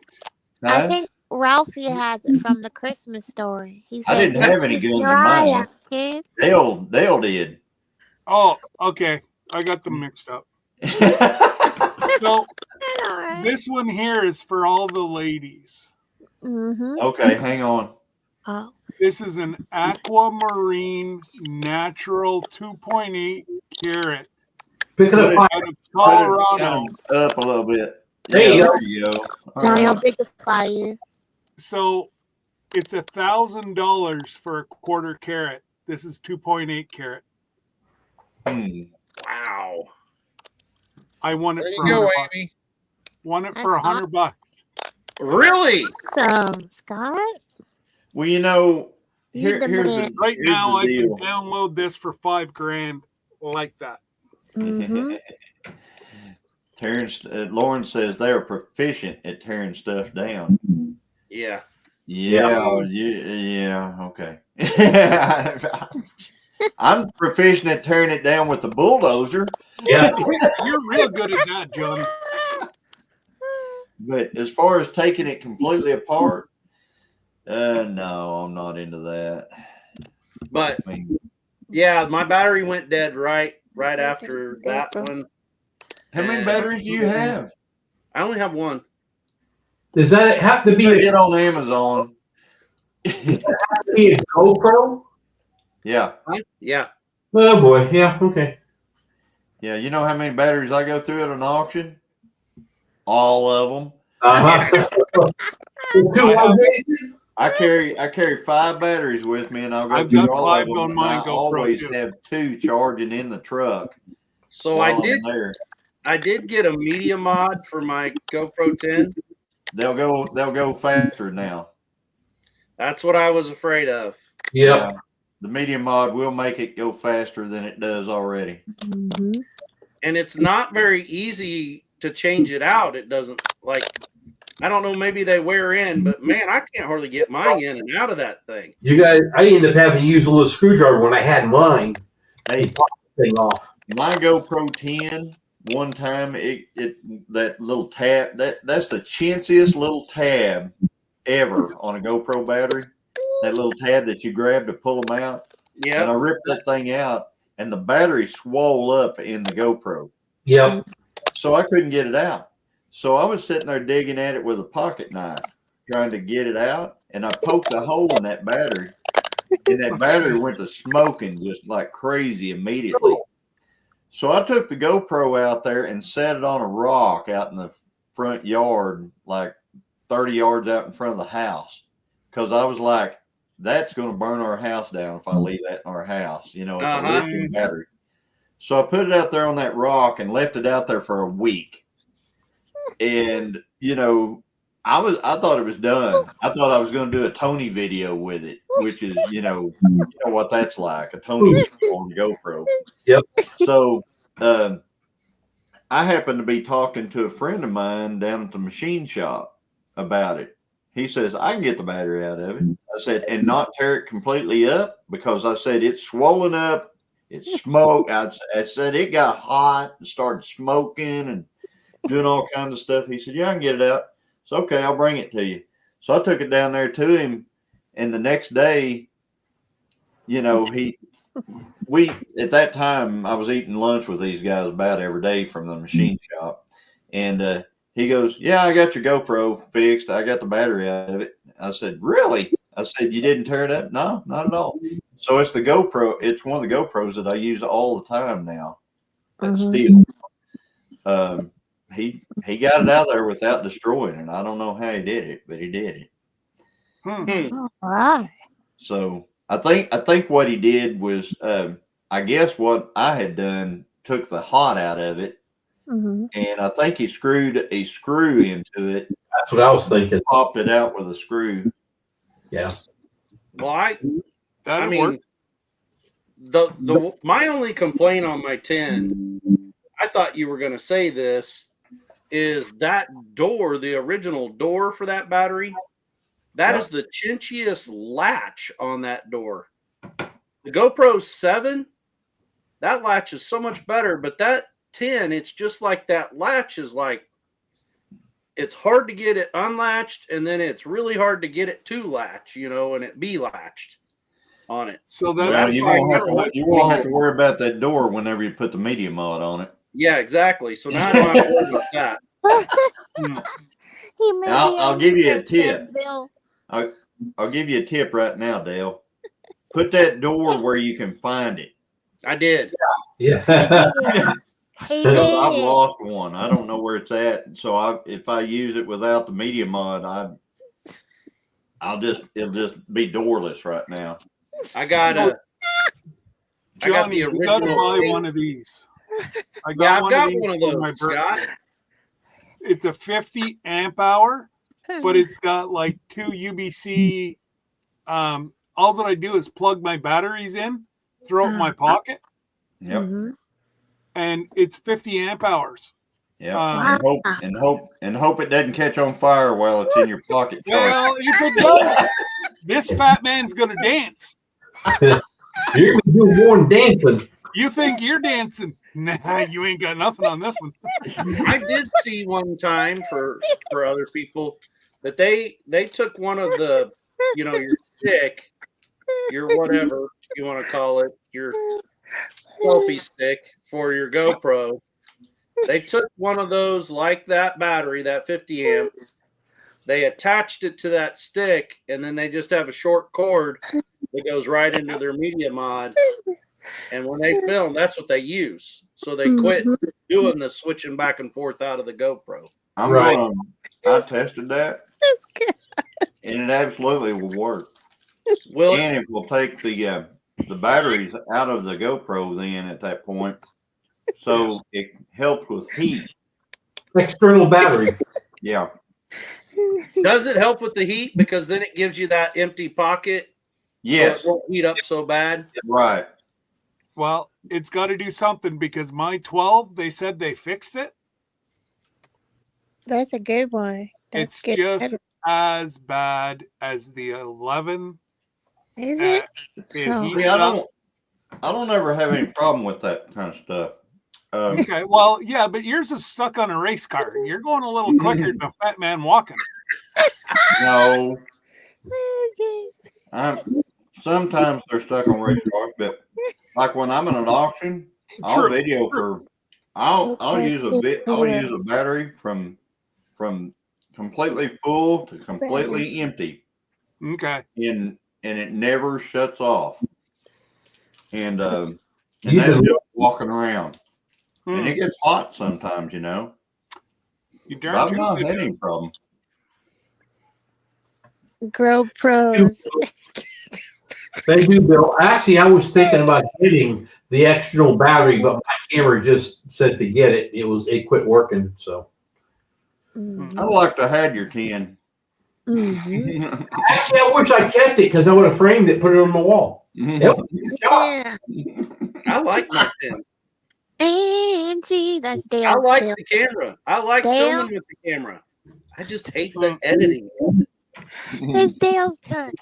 I think Ralphie has it from the Christmas story. He said, I didn't have any guns in mine. Kids. Dale did. Oh, okay. I got them mixed up. So this one here is for all the ladies. Okay, hang on. Oh. This is an aquamarine natural 2.8 carat. Pick it up out of Colorado. Up a little bit. There you go. Johnny, I'll bigify you. So it's $1,000 for a quarter carat. This is 2.8 carat. Wow. I won it There for you go, $100. Amy. Won it for $100. Really? Scott? Well, you know, Here's right now I deal. can download this for $5,000 like that. Lauren says they are proficient at tearing stuff down. Yeah. Yeah. Okay. I'm proficient at tearing it down with the bulldozer. Yeah. You're real good at that, Johnny. But as far as taking it completely apart, no, I'm not into that. But yeah, my battery went dead right after that one. How many batteries do you have? I only have one. Does that have to be Get on Amazon. a GoPro? Yeah. Yeah. Oh boy. Yeah. Okay. Yeah. You know how many batteries I go through at an auction? All of them. I carry 5 batteries with me, and I'll go through all of them. On my I always have 2 charging in the truck. So I did get a media mod for my GoPro 10. They'll go faster now. That's what I was afraid of. Yeah. The media mod will make it go faster than it does already. And it's not very easy to change it out. It doesn't, like, I don't know, maybe they wear in, but man, I can't hardly get mine in and out of that thing. You guys, I ended up having to use a little screwdriver when I had mine. Hey, pop the thing off. My GoPro 10, one time that little tab, that's the chintziest little tab ever on a GoPro battery. That little tab that you grab to pull them out. Yeah. And I ripped that thing out, and the battery swole up in the GoPro. Yep. So I couldn't get it out. So I was sitting there digging at it with a pocket knife, trying to get it out, and I poked a hole in that battery, and that battery went to smoking just like crazy immediately. So I took the GoPro out there and set it on a rock out in the front yard, like 30 yards out in front of the house, because I was like, that's going to burn our house down if I leave that in our house. You know, it's a lithium battery. So I put it out there on that rock and left it out there for a week. And, you know, I thought it was done. I thought I was going to do a Tony video with it, which is, you know what that's like, a Tony video on the GoPro. Yep. So I happened to be talking to a friend of mine down at the machine shop about it. He says, I can get the battery out of it. I said, and not tear it completely up, because I said, it's swollen up. It's smoke. I said, it got hot and started smoking and doing all kinds of stuff. He said, yeah, I can get it out. So, okay, I'll bring it to you. So I took it down there to him. And the next day, you know, at that time, I was eating lunch with these guys about every day from the machine shop. And he goes, yeah, I got your GoPro fixed. I got the battery out of it. I said, really? I said, you didn't tear it up? No, not at all. So it's the GoPro. It's one of the GoPros that I use all the time now. That's steel. He got it out there without destroying it. I don't know how he did it, but he did it. All right. So I think what he did was, I guess what I had done, took the hot out of it, and I think he screwed a screw into it. That's what I was thinking. Popped it out with a screw. Yeah. Well, I That'll mean, work. my only complaint on my 10, I thought you were going to say this, is that door, the original door for that battery, that is the chinchiest latch on that door. The GoPro 7, that latch is so much better, but that 10, it's just like that latch is like, it's hard to get it unlatched, and then it's really hard to get it to latch, you know, and it be latched on it. So So that's you won't have to worry about that door whenever you put the media mod on it. Yeah, exactly. So now I don't have to worry about that. I'll give you a tip. I'll give you a tip right now, Dale. Put that door where you can find it. I did. Yeah. He I've did. lost one. I don't know where it's at. So if I use it without the media mod, it'll just be doorless right now. I got the Johnny, you got to original. buy one of these. I've got one of for my those, birthday. Scott. It's a 50 amp hour, but it's got like 2 UBC. All that I do is plug my batteries in, throw it in my pocket, Yep. and it's 50 amp hours. Yeah. And hope it doesn't catch on fire while it's in your pocket. Well, if it does, this fat man's gonna dance. You're going to do more than dancing. You think you're dancing? Nah, you ain't got nothing on this one. I did see one time for other people that they took one of the, you know, your stick, your whatever you want to call it, your selfie stick for your GoPro. They took one of those like that battery, that 50 amp. They attached it to that stick, and then they just have a short cord that goes right into their media mod. And when they film, that's what they use. So they quit doing the switching back and forth out of the GoPro. I tested that, That's good. and it absolutely will work. Will it? And it will take the batteries out of the GoPro then at that point, so it helps with heat. External battery. Yeah. Does it help with the heat? Because then it gives you that empty pocket. Yes. So it won't heat up so bad. Right. Well, it's got to do something because my 12, they said they fixed it. That's a good one. That's It's good. just as bad as the 11. Is it? It Oh. heats Yeah, up. I don't ever have any problem with that kind of stuff. Okay, well, yeah, but yours is stuck on a race car. You're going a little quicker than a fat man walking. No, sometimes they're stuck on race cars, but like when I'm in an auction, I'll True. video for. I'll use a battery from from completely full to completely empty, Okay. and it never shuts off. And You that's can- just walking around, and Hmm. it gets hot sometimes, you know. You But darn I've tootin' not it had any does. problem. Grow pros. They do, Bill. Actually, I was thinking about getting the external battery, but my camera just said to get it. It quit working. So I'd like to have your 10. Mm-hmm. actually, I wish I kept it because I would have framed it, put it on the wall. Yep. Yeah. I like my 10. Angie, that's I Dale's. like Dale. the camera. I like Dale? filming with the camera. I just hate the editing. It's Dale's turn.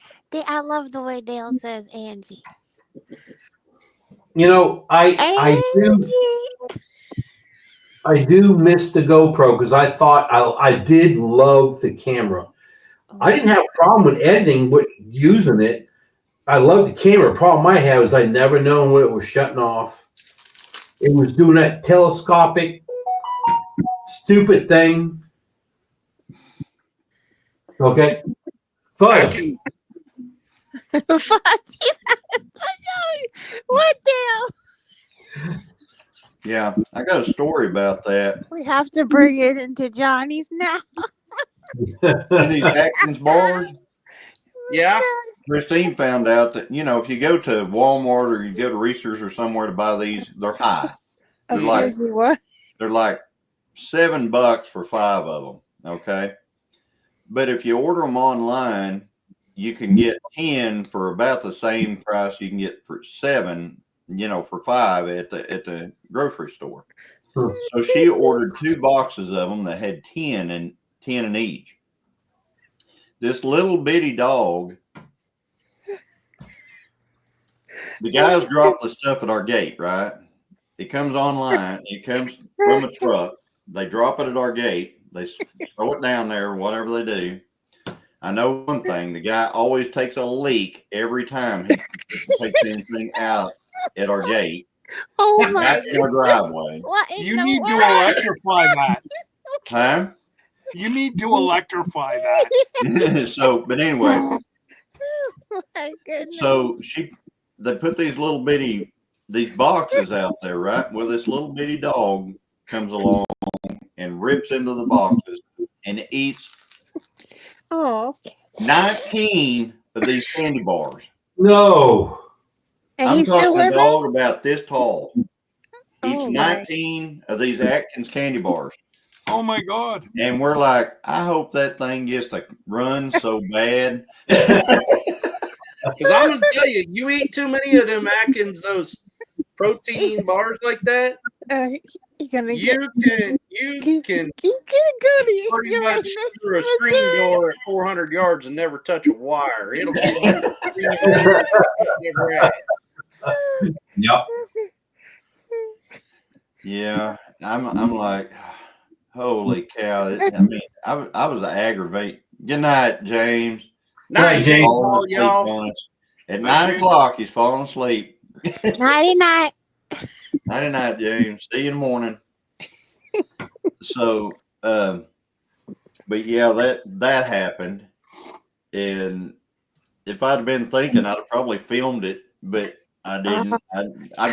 I love the way Dale says Angie. You know, I do miss the GoPro because I thought I did love the camera. I didn't have a problem with editing, with using it. I love the camera. Problem I had was I never known when it was shutting off. It was doing that telescopic stupid thing. Okay. Fudge. What Dale? Yeah, I got a story about that. We have to bring it into Johnny's now. See these Atkins bars? Yeah. Christine found out that, you know, if you go to Walmart or you go to Reese's or somewhere to buy these, they're high. They're like What? they're like $7 for 5 of them. Okay. But if you order them online, you can get 10 for about the same price you can get for 7, you know, for 5 at the grocery store. So she ordered 2 boxes of them that had 10 in each. This little bitty dog, the guys drop the stuff at our gate, right? It comes online, it comes from a truck. They drop it at our gate. They throw it down there, whatever they do. I know one thing: the guy always takes a leak every time he takes anything out at our gate. Oh my Back in our driveway. What in You the need to world? electrify that. Huh? You need to electrify that. So, but anyway, Oh my goodness. so they put these boxes out there, right? Well, this little bitty dog comes along and rips into the boxes and eats Oh. 19 of these candy bars. No. And I'm he's still talking a living? dog about this tall. Eats Oh, my. 19 of these Atkins candy bars. Oh my God. And we're like, I hope that thing gets to run so bad. Because I'm going to tell you, you eat too many of them Atkins, those protein bars like that, He's gonna you can He's getting goody. pretty much through a screen door at 400 yards and never touch a wire. It'll give you the screen never had. Yep. Yeah, I'm like, holy cow! I mean, I was aggravated. Good night, James. Night, James. James. Falling All asleep y'all. on us. At 9 o'clock, he's falling asleep. Nighty night. Nighty night, James. See you in the morning. So, but yeah, that happened, and if I'd have been thinking, I'd have probably filmed it, but I didn't.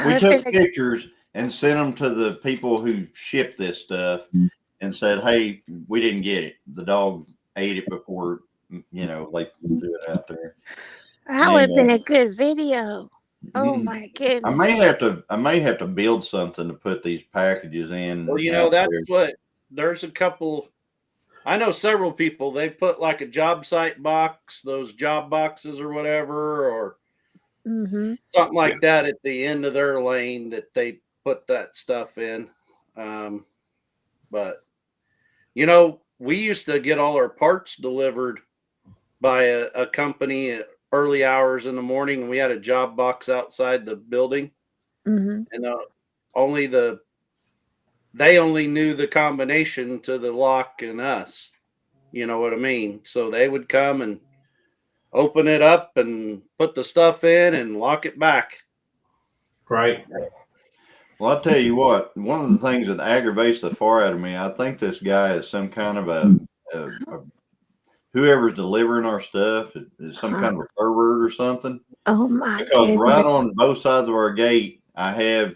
We took pictures and sent them to the people who shipped this stuff, and said, "Hey, we didn't get it. The dog ate it before, you know, they threw it out there." That would have been a good video. Oh my goodness. I may have to build something to put these packages in. Well, you know, that's what there's a couple. I know several people. They put like a job site box, those job boxes or whatever, or something like that at the end of their lane that they put that stuff in. But you know, we used to get all our parts delivered by a company at early hours in the morning, and we had a job box outside the building, and they only knew the combination to the lock and us. You know what I mean? So they would come and open it up and put the stuff in and lock it back. Right. Well, I'll tell you what. One of the things that aggravates the far out of me, I think this guy is some kind of a whoever's delivering our stuff is some kind of a pervert or something. Oh my Because goodness. right on both sides of our gate, I have,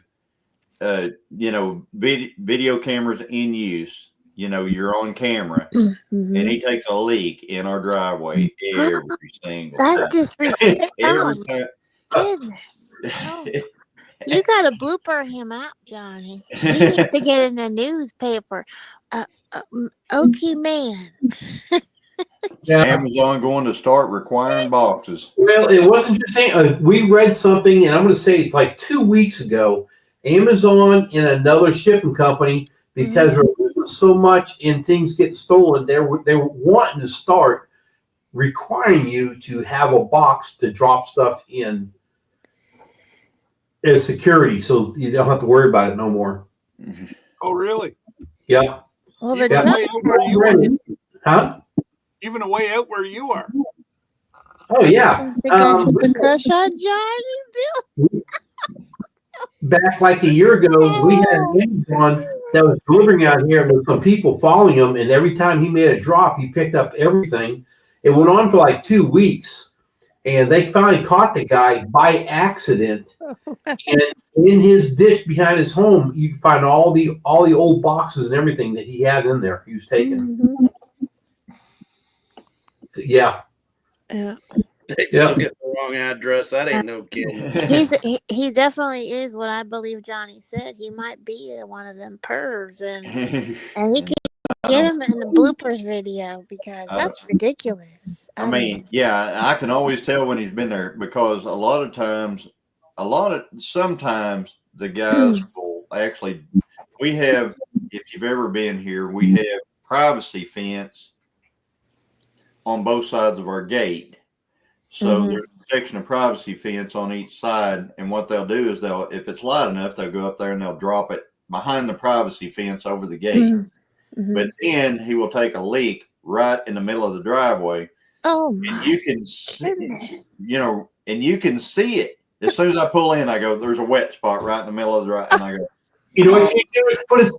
video cameras in use. You're on camera, and he takes a leak in our driveway every single time. That's disrespectful. Every Oh time. goodness. Oh. You gotta blooper him out, Johnny. He needs to get in the newspaper. Okay, man. Yeah. Amazon going to start requiring boxes. Well, it wasn't just saying. We read something, and I'm going to say it's like 2 weeks ago. Amazon and another shipping company, because there's so much in things getting stolen, they were wanting to start requiring you to have a box to drop stuff in as security, so you don't have to worry about it no more. Oh, really? Yeah. Well, the Even way out where you are. Huh? Even a way out where you are. Oh yeah. The crush on Johnny Bill. Back like a year ago, we had an Amazon that was delivering out here with some people following him, and every time he made a drop, he picked up everything. It went on for like 2 weeks, and they finally caught the guy by accident. And in his ditch behind his home, you can find all the old boxes and everything that he had in there. He was taking. Yeah. They still get the wrong address. That ain't no kidding. He definitely is what I believe Johnny said. He might be one of them pervs, and he can get him in the bloopers video because that's ridiculous. I mean, yeah, I can always tell when he's been there because sometimes the guys will actually. We have, if you've ever been here, we have privacy fence on both sides of our gate. So there's a section of privacy fence on each side. And what they'll do is if it's light enough, they'll go up there and they'll drop it behind the privacy fence over the gate. But then he will take a leak right in the middle of the driveway. Oh, my and you can see it. As soon as I pull in, I go, there's a wet spot right in the middle of the driveway. And I go, you know what you do is put a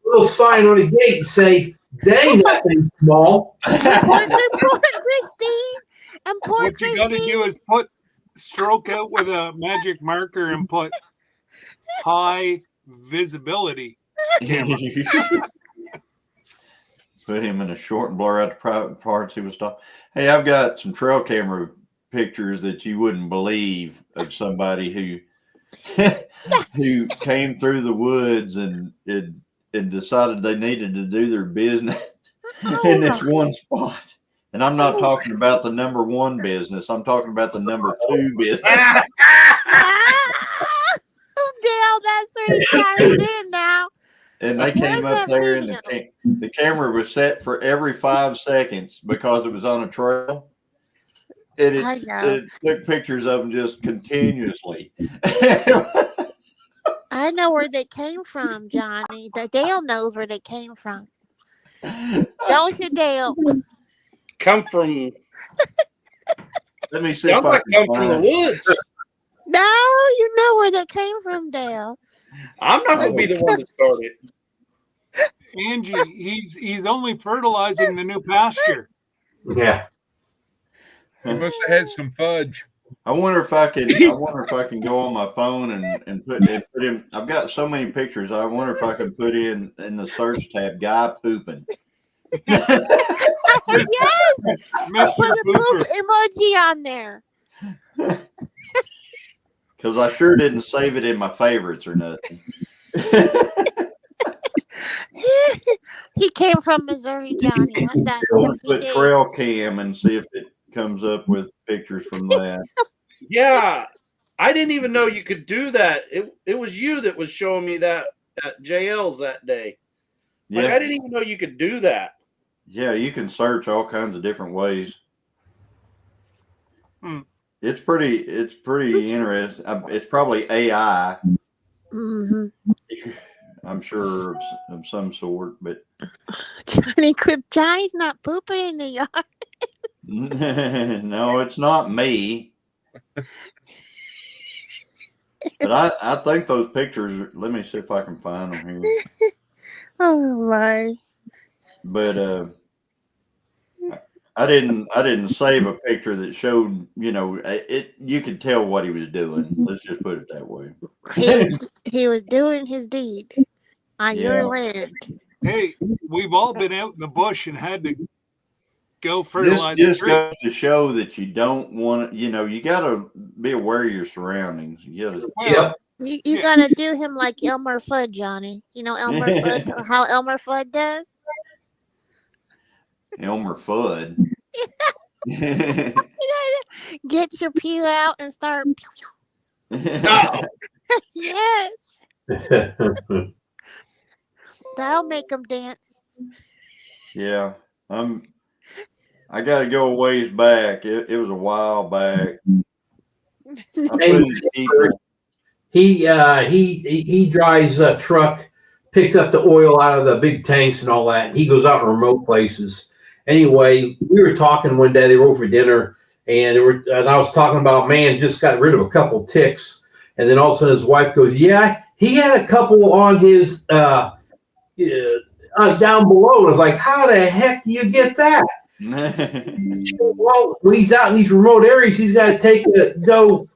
little sign on the gate and say, dang, that thing's small. Poor Christine. And poor What you got to do is stroke out with a magic marker and put high visibility. Put him in a short and blur out the private parts he was talking. Hey, I've got some trail camera pictures that you wouldn't believe of somebody who came through the woods and decided they needed to do their business in this one spot. And I'm not talking about the number 1 business. I'm talking about the number 2 business. Dale, that's 3 times in now. And they came up there, and the camera was set for every 5 seconds because it was on a trail. It took pictures of them just continuously. I know where they came from, Johnny. Dale knows where they came from. Don't you, Dale? Come from. Let me see. Sounds like come from the woods. No, you know where they came from, Dale. I'm not going to be the one that started. Angie, he's only fertilizing the new pasture. Yeah. He must have had some fudge. I wonder if I can go on my phone and put in. I've got so many pictures. I wonder if I can put in the search tab guy pooping. Yes. Mr. Put a poop Pooper. emoji on there. Because I sure didn't save it in my favorites or nothing. He came from Missouri, Johnny. Put trail cam and see if it comes up with pictures from that. Yeah, I didn't even know you could do that. It was you that was showing me that at JL's that day. Like, I didn't even know you could do that. Yeah, you can search all kinds of different ways. It's pretty interesting. It's probably AI. I'm sure of some sort, but Johnny's not pooping in the yard. No, it's not me. But I think those pictures. Let me see if I can find them here. Oh my. But I didn't save a picture that showed. It. You could tell what he was doing. Let's just put it that way. He was doing his deed on Yeah. your land. Hey, we've all been out in the bush and had to go This fertilize the just tree. goes to show that you don't want. You got to be aware of your surroundings. You got to. Yep. You Yeah. gotta do him like Elmer Fudd, Johnny. You know Elmer Fudd, how Elmer Fudd does? Elmer Fudd. You gotta get your pew out and start. No. Yes, that'll make them dance. Yeah, I got to go a ways back. It was a while back. I put it in He drives a truck, picks up the oil out of the big tanks and all that. And he goes out in remote places. Anyway, we were talking one day. They were over for dinner, and I was talking about, man, just got rid of a couple ticks. And then all of a sudden, his wife goes, "Yeah, he had a couple on his down below." And I was like, "How the heck do you get that?" Well, when he's out in these remote areas, he's got to go.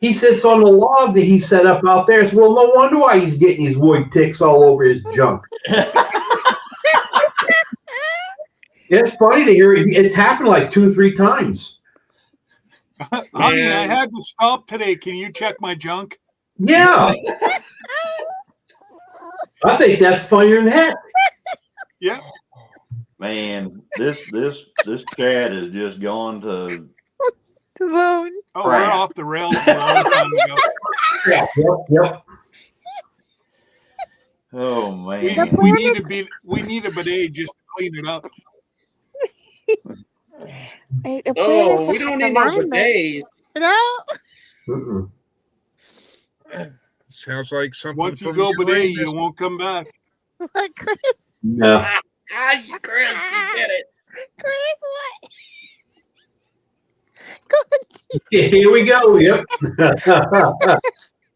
He sits on the log that he set up out there. So, well, no wonder why he's getting these wood ticks all over his junk. It's funny to hear. It's happened like 2 or 3 times. Honey, I had to stop today. Can you check my junk? Yeah. I think that's funnier than heck. Yeah. Man, this chat has just gone to. The moon. Oh, Crap. we're off the rails a long time ago. Yep. Oh man. We need a bidet just to clean it up. Oh, we don't need no bidets. No. Mm-mm. Sounds like something. Once you from go bidet, Uranus. you won't come back. What, Chris? No. Chris, you did it. Chris, what? Go Here we go. Yep.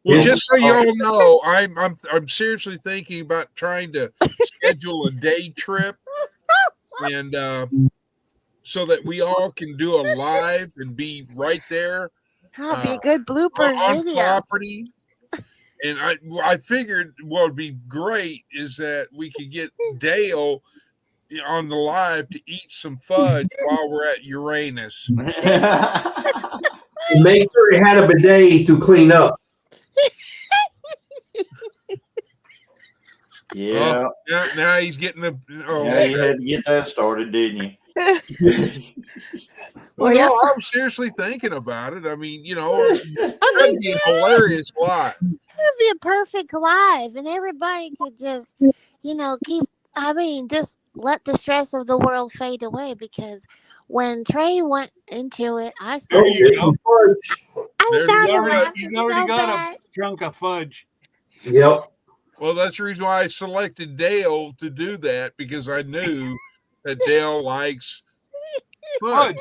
Well, Yes. just so you all know, I'm seriously thinking about trying to schedule a day trip, and so that we all can do a live and be right there That'll be a good blooper on video. property. And I figured what would be great is that we could get Dale on the live to eat some fudge while we're at Uranus. Make sure he had a bidet to clean up. Yeah. Now he's getting the. Oh, Yeah, you had to get that started, didn't you? Well, yeah. no, I'm seriously thinking about it. I mean, that'd be a hilarious live. It'd be a perfect live, and everybody could just, just let the stress of the world fade away. Because when Trey went into it, I There you go. There's started already- laughing He's already so got bad. a chunk of fudge. Yep. Well, that's the reason why I selected Dale to do that, because I knew that Dale likes fudge.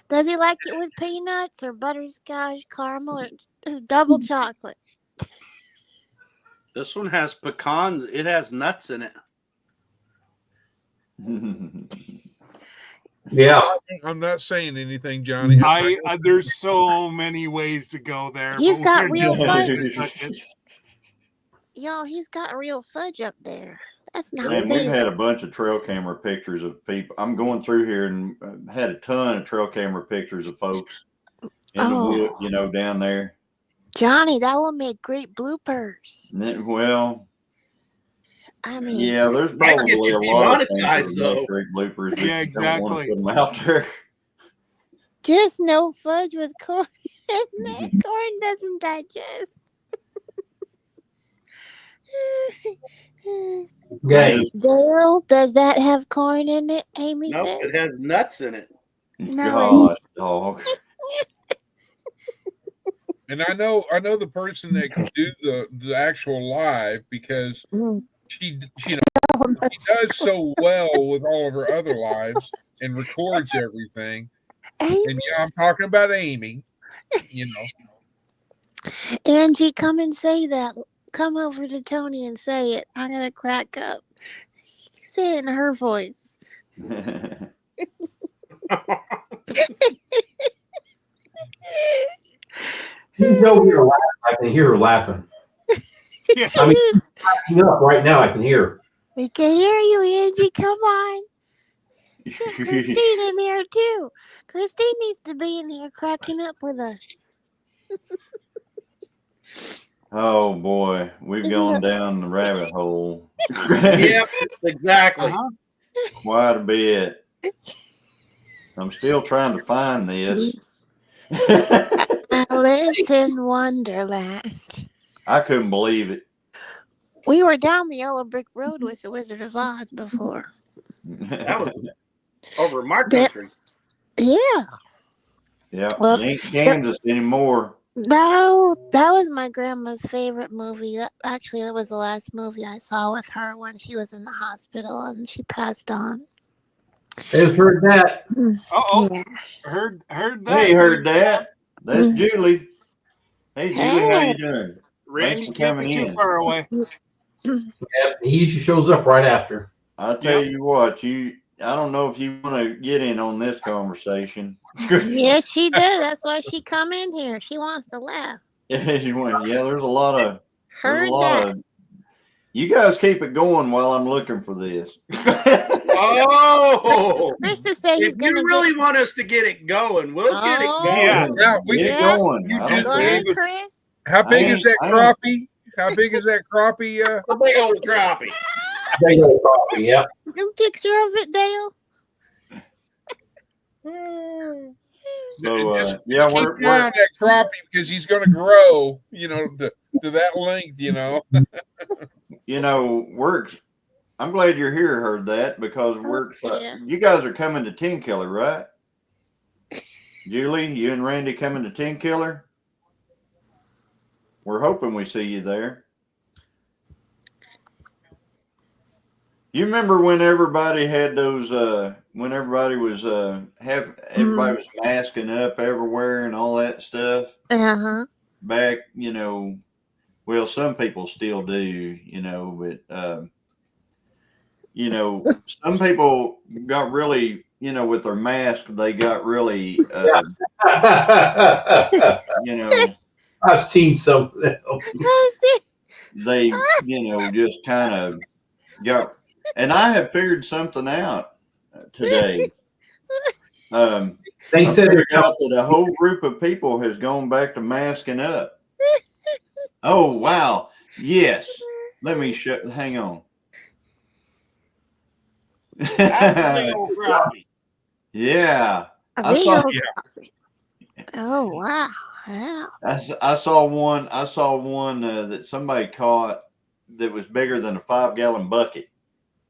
Does he like it with peanuts or butterscotch, caramel, or double chocolate? This one has pecans. It has nuts in it. Yeah. I'm not saying anything, Johnny. There's so many ways to go there. He's but got we're real just fudge. gonna touch it. Y'all, he's got real fudge up there. That's not Man, we've big. had a bunch of trail camera pictures of people. I'm going through here and had a ton of trail camera pictures of folks in the wood, down there. Johnny, that will make great bloopers. Well, I mean, yeah, there's Might get probably you a lot of things that demonetized, would though. make great bloopers. Yeah, Just don't want to exactly. put them out there. just no fudge with corn. Corn doesn't digest. Okay. Dale, does that have corn in it? Amy Nope, said. it has nuts in it. No. Gosh, dog. And I know the person that can do the actual live, because she does so well with all of her other lives and records everything. Amy, And I'm talking about Amy. you know. Angie, come and say that. Come over to Tony and say it. I'm gonna crack up. Say it in her voice. She's over here laughing. I can hear her laughing. Yeah. I mean, she's cracking up right now. I can hear her. We can hear you, Angie. Come on. Christine in here too. Christine needs to be in here cracking up with us. Oh boy, we've gone down the rabbit hole. Yep, exactly. Uh-huh. Quite a bit. I'm still trying to find this. Alice in Wonderland. I couldn't believe it. We were down the yellow brick road with the Wizard of Oz before. That was over in my country. Yeah. Yeah, Well, it ain't Kansas anymore. No, that was my grandma's favorite movie. Actually, that was the last movie I saw with her when she was in the hospital and she passed on. I've heard that. Uh-oh. Yeah. Heard that. Hey, heard that? That's Julie. Hey, Julie, how Hey. you doing? Randy Thanks for can't coming be too in. far away. Yeah, he usually shows up right after. I'll tell you what, I don't know if you want to get in on this conversation. Yes, she did. That's why she come in here. She wants to laugh. Yeah, there's a lot of Heard that. You guys keep it going while I'm looking for this. Oh, Chris is saying he's if gonna you really want us to get it going, we'll get it Oh. going. Yeah. Yeah, we Get it Yeah. going. You I just don't Go care. ahead, Chris. How big I is that ain't- I don't- crappie? How big is that crappie? The big old crappie. They go coffee, yeah. Some picture of it, Dale. So, just yeah, keep we're an eye on that crappie because he's going to grow, to that length, I'm glad you're here. Heard that because Yeah. you guys are coming to 10 Killer, right? Julie, you and Randy coming to 10 Killer. We're hoping we see you there. You remember when everybody had those? When everybody was everybody was masking up everywhere and all that stuff. Back, well, some people still do, but some people got really, with their mask, they got really, I've seen some of them. they, just kind of got. And I have figured something out today. They I said they're figured out that a whole group of people has gone back to masking up. Oh wow! Yes. Let me hang on. That's the big old crappie. Yeah. Oh wow! Wow. I saw one that somebody caught that was bigger than a 5-gallon bucket.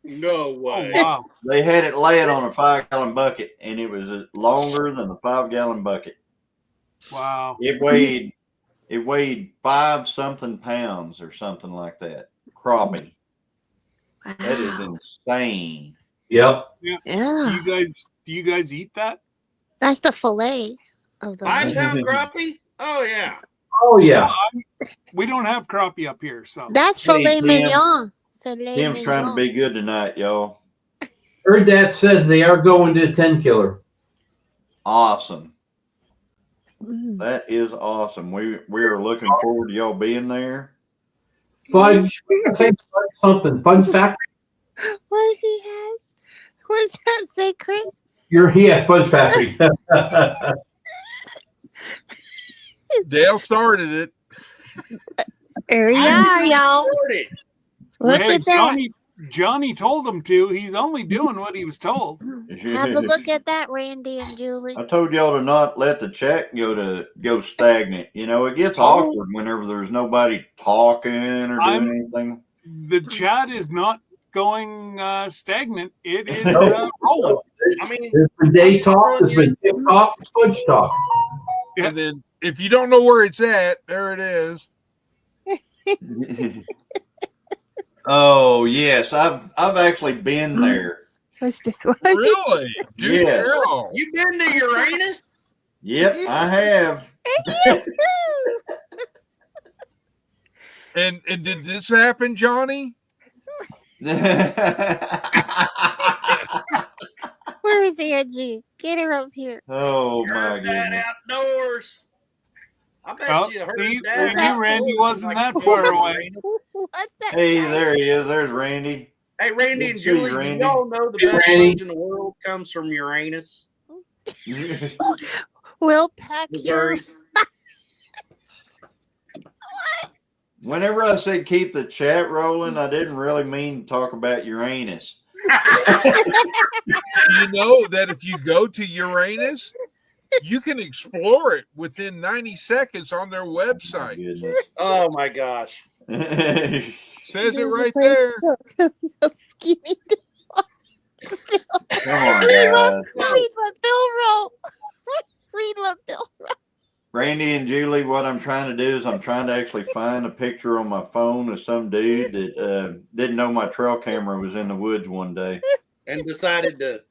No Oh, way. wow. They had it laid on a 5-gallon bucket, and it was longer than a 5-gallon bucket. Wow. It weighed 5-something pounds or something like that. Crappie. That is insane. Yep. Yeah. Do you guys eat that? That's the fillet of the. 5-pound crappie? Oh yeah. Oh yeah. We don't have crappie up here, so That's Hey, filet Tim. mignon. Filet Tim's trying to mignon. be good tonight, y'all. Heard that says they are going to 10 Killer. Awesome. Mm. That is awesome. We are looking forward to y'all being there. Fudge. Say something. Fudge factory. What he has? What does that say, Chris? Fudge factory. Dale started it. There you are, y'all. Look hey, at that. Johnny told him to. He's only doing what he was told. Have a look at that, Randy and Julie. I told y'all to not let the chat go stagnant. It gets awkward whenever there's nobody talking or doing anything. The chat is not going stagnant. It is rolling. I mean, There's been day talk. There's been tip talk. Fudge talk. Yeah. And then if you don't know where it's at, there it is. Oh yes, I've actually been there. What's this one? Really? Dude, Yeah. girl. you been to Uranus? Yep, I have. And did this happen, Johnny? Where is Angie? Get her up here. Oh my Heard that goodness. outdoors. I bet Oh, you heard see, that. we knew Randy wasn't that far away. What's that? Hey, guy? there he is. There's Randy. Hey, Randy Good and to see you, Julie, do Randy. y'all know the Hey, best Randy. fudge in the world comes from Uranus, We'll pack your. Missouri? Whenever I said keep the chat rolling, I didn't really mean to talk about Uranus. You know that if you go to Uranus, you can explore it within 90 seconds on their website. Goodness. Oh my gosh. Says it right there. Skinny. Come on, guys. Read what Bill wrote. Read what Bill wrote. Randy and Julie, what I'm trying to do is I'm trying to actually find a picture on my phone of some dude that didn't know my trail camera was in the woods one day. And decided to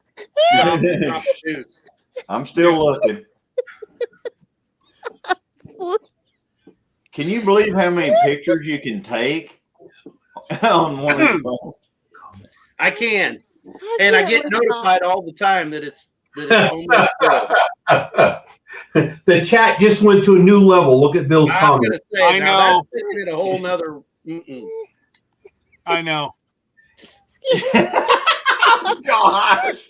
drop the juice. I'm still looking. Can you believe how many pictures you can take on one of your phones? I can. And I get notified all the time that it's only Bill. The chat just went to a new level. Look at Bill's I'm comment. gonna say I now know. that's taking it a whole nother I know. Gosh, That's a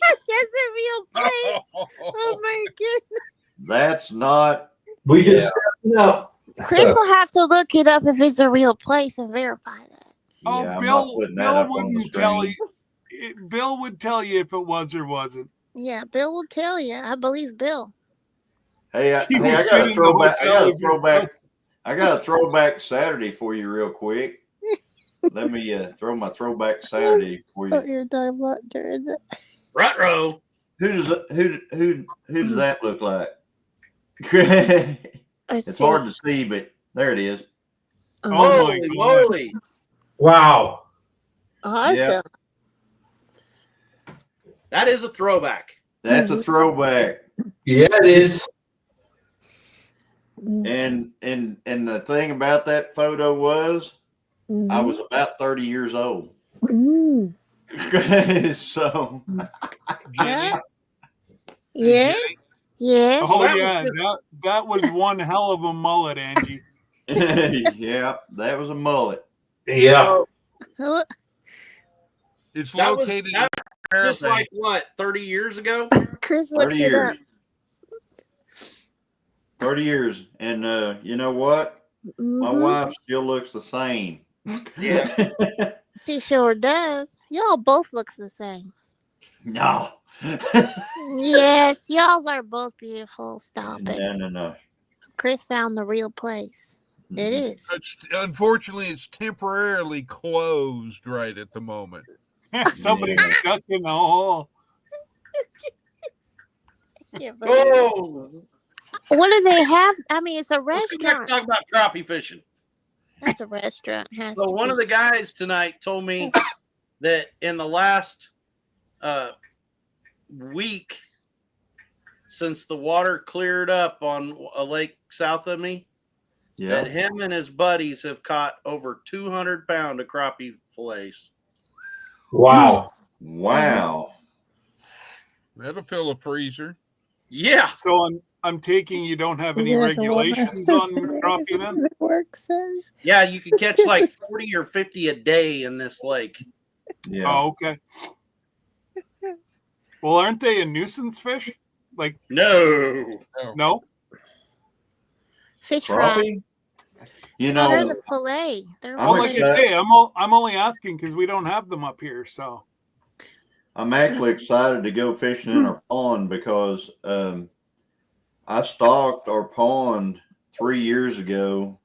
real place. Oh my goodness. that's not. We just stepped it up. Chris will have to look it up if it's a real place and verify that. Oh, Yeah, I'm not Bill, putting that Bill up on the wouldn't tell screen. you. Bill would tell you if it was or wasn't. Yeah, Bill will tell you. I believe Bill. Hey, I He was got a sitting in the throwback. I got hotel a with your throwback. I got a throwback Saturday for you, real quick. Let me throw my throwback Saturday for What you. you're talking about during the Ruh-roh. Who does that look like? Let's It's see. hard to see, but there it is. Oh my Holy gosh. moly. Wow. Awesome. Yeah. That is a throwback. That's a throwback. Yeah, it is. And the thing about that photo was I was about 30 years old. Mm. So Yeah. Yes. Yes. Oh that was yeah, just- that was one hell of a mullet, Angie. yeah, that was a mullet. Yeah. So It's that was located that in was just Fairbanks. like what, 30 years ago? Chris 30 looked it years. up. 30 years. And you know what? My Mhm. wife still looks the same. Yeah. She sure does. Y'all both looks the same. No. Yes, y'all's are both beautiful. Stop it. No. Chris found the real place. It is. Unfortunately, it's temporarily closed right at the moment. Somebody's Yeah. stuck in the hole. Can't believe it. Oh, What do they have? I mean, it's a let's go back restaurant. and talk about crappie fishing. That's a restaurant. Has So to one be. of the guys tonight told me that in the last week, since the water cleared up on a lake south of me, that Yeah. him and his buddies have caught over 200-pound of crappie fillets. Wow. Wow. That'll fill a freezer. Yeah. So I'm taking you don't have any There's a woman regulations who's on crappie then? that works in. Yeah, you can catch like 40 or 50 a day in this lake. Yeah. Oh, okay. Well, aren't they a nuisance fish? Like, No. no? Fish fry. Crappie? You Oh, they're know, the fillet. They're I'm Well, like fillet. I excited. say, I'm only asking because we don't have them up here. So I'm actually excited to go fishing in our pond because I stocked our pond 3 years ago,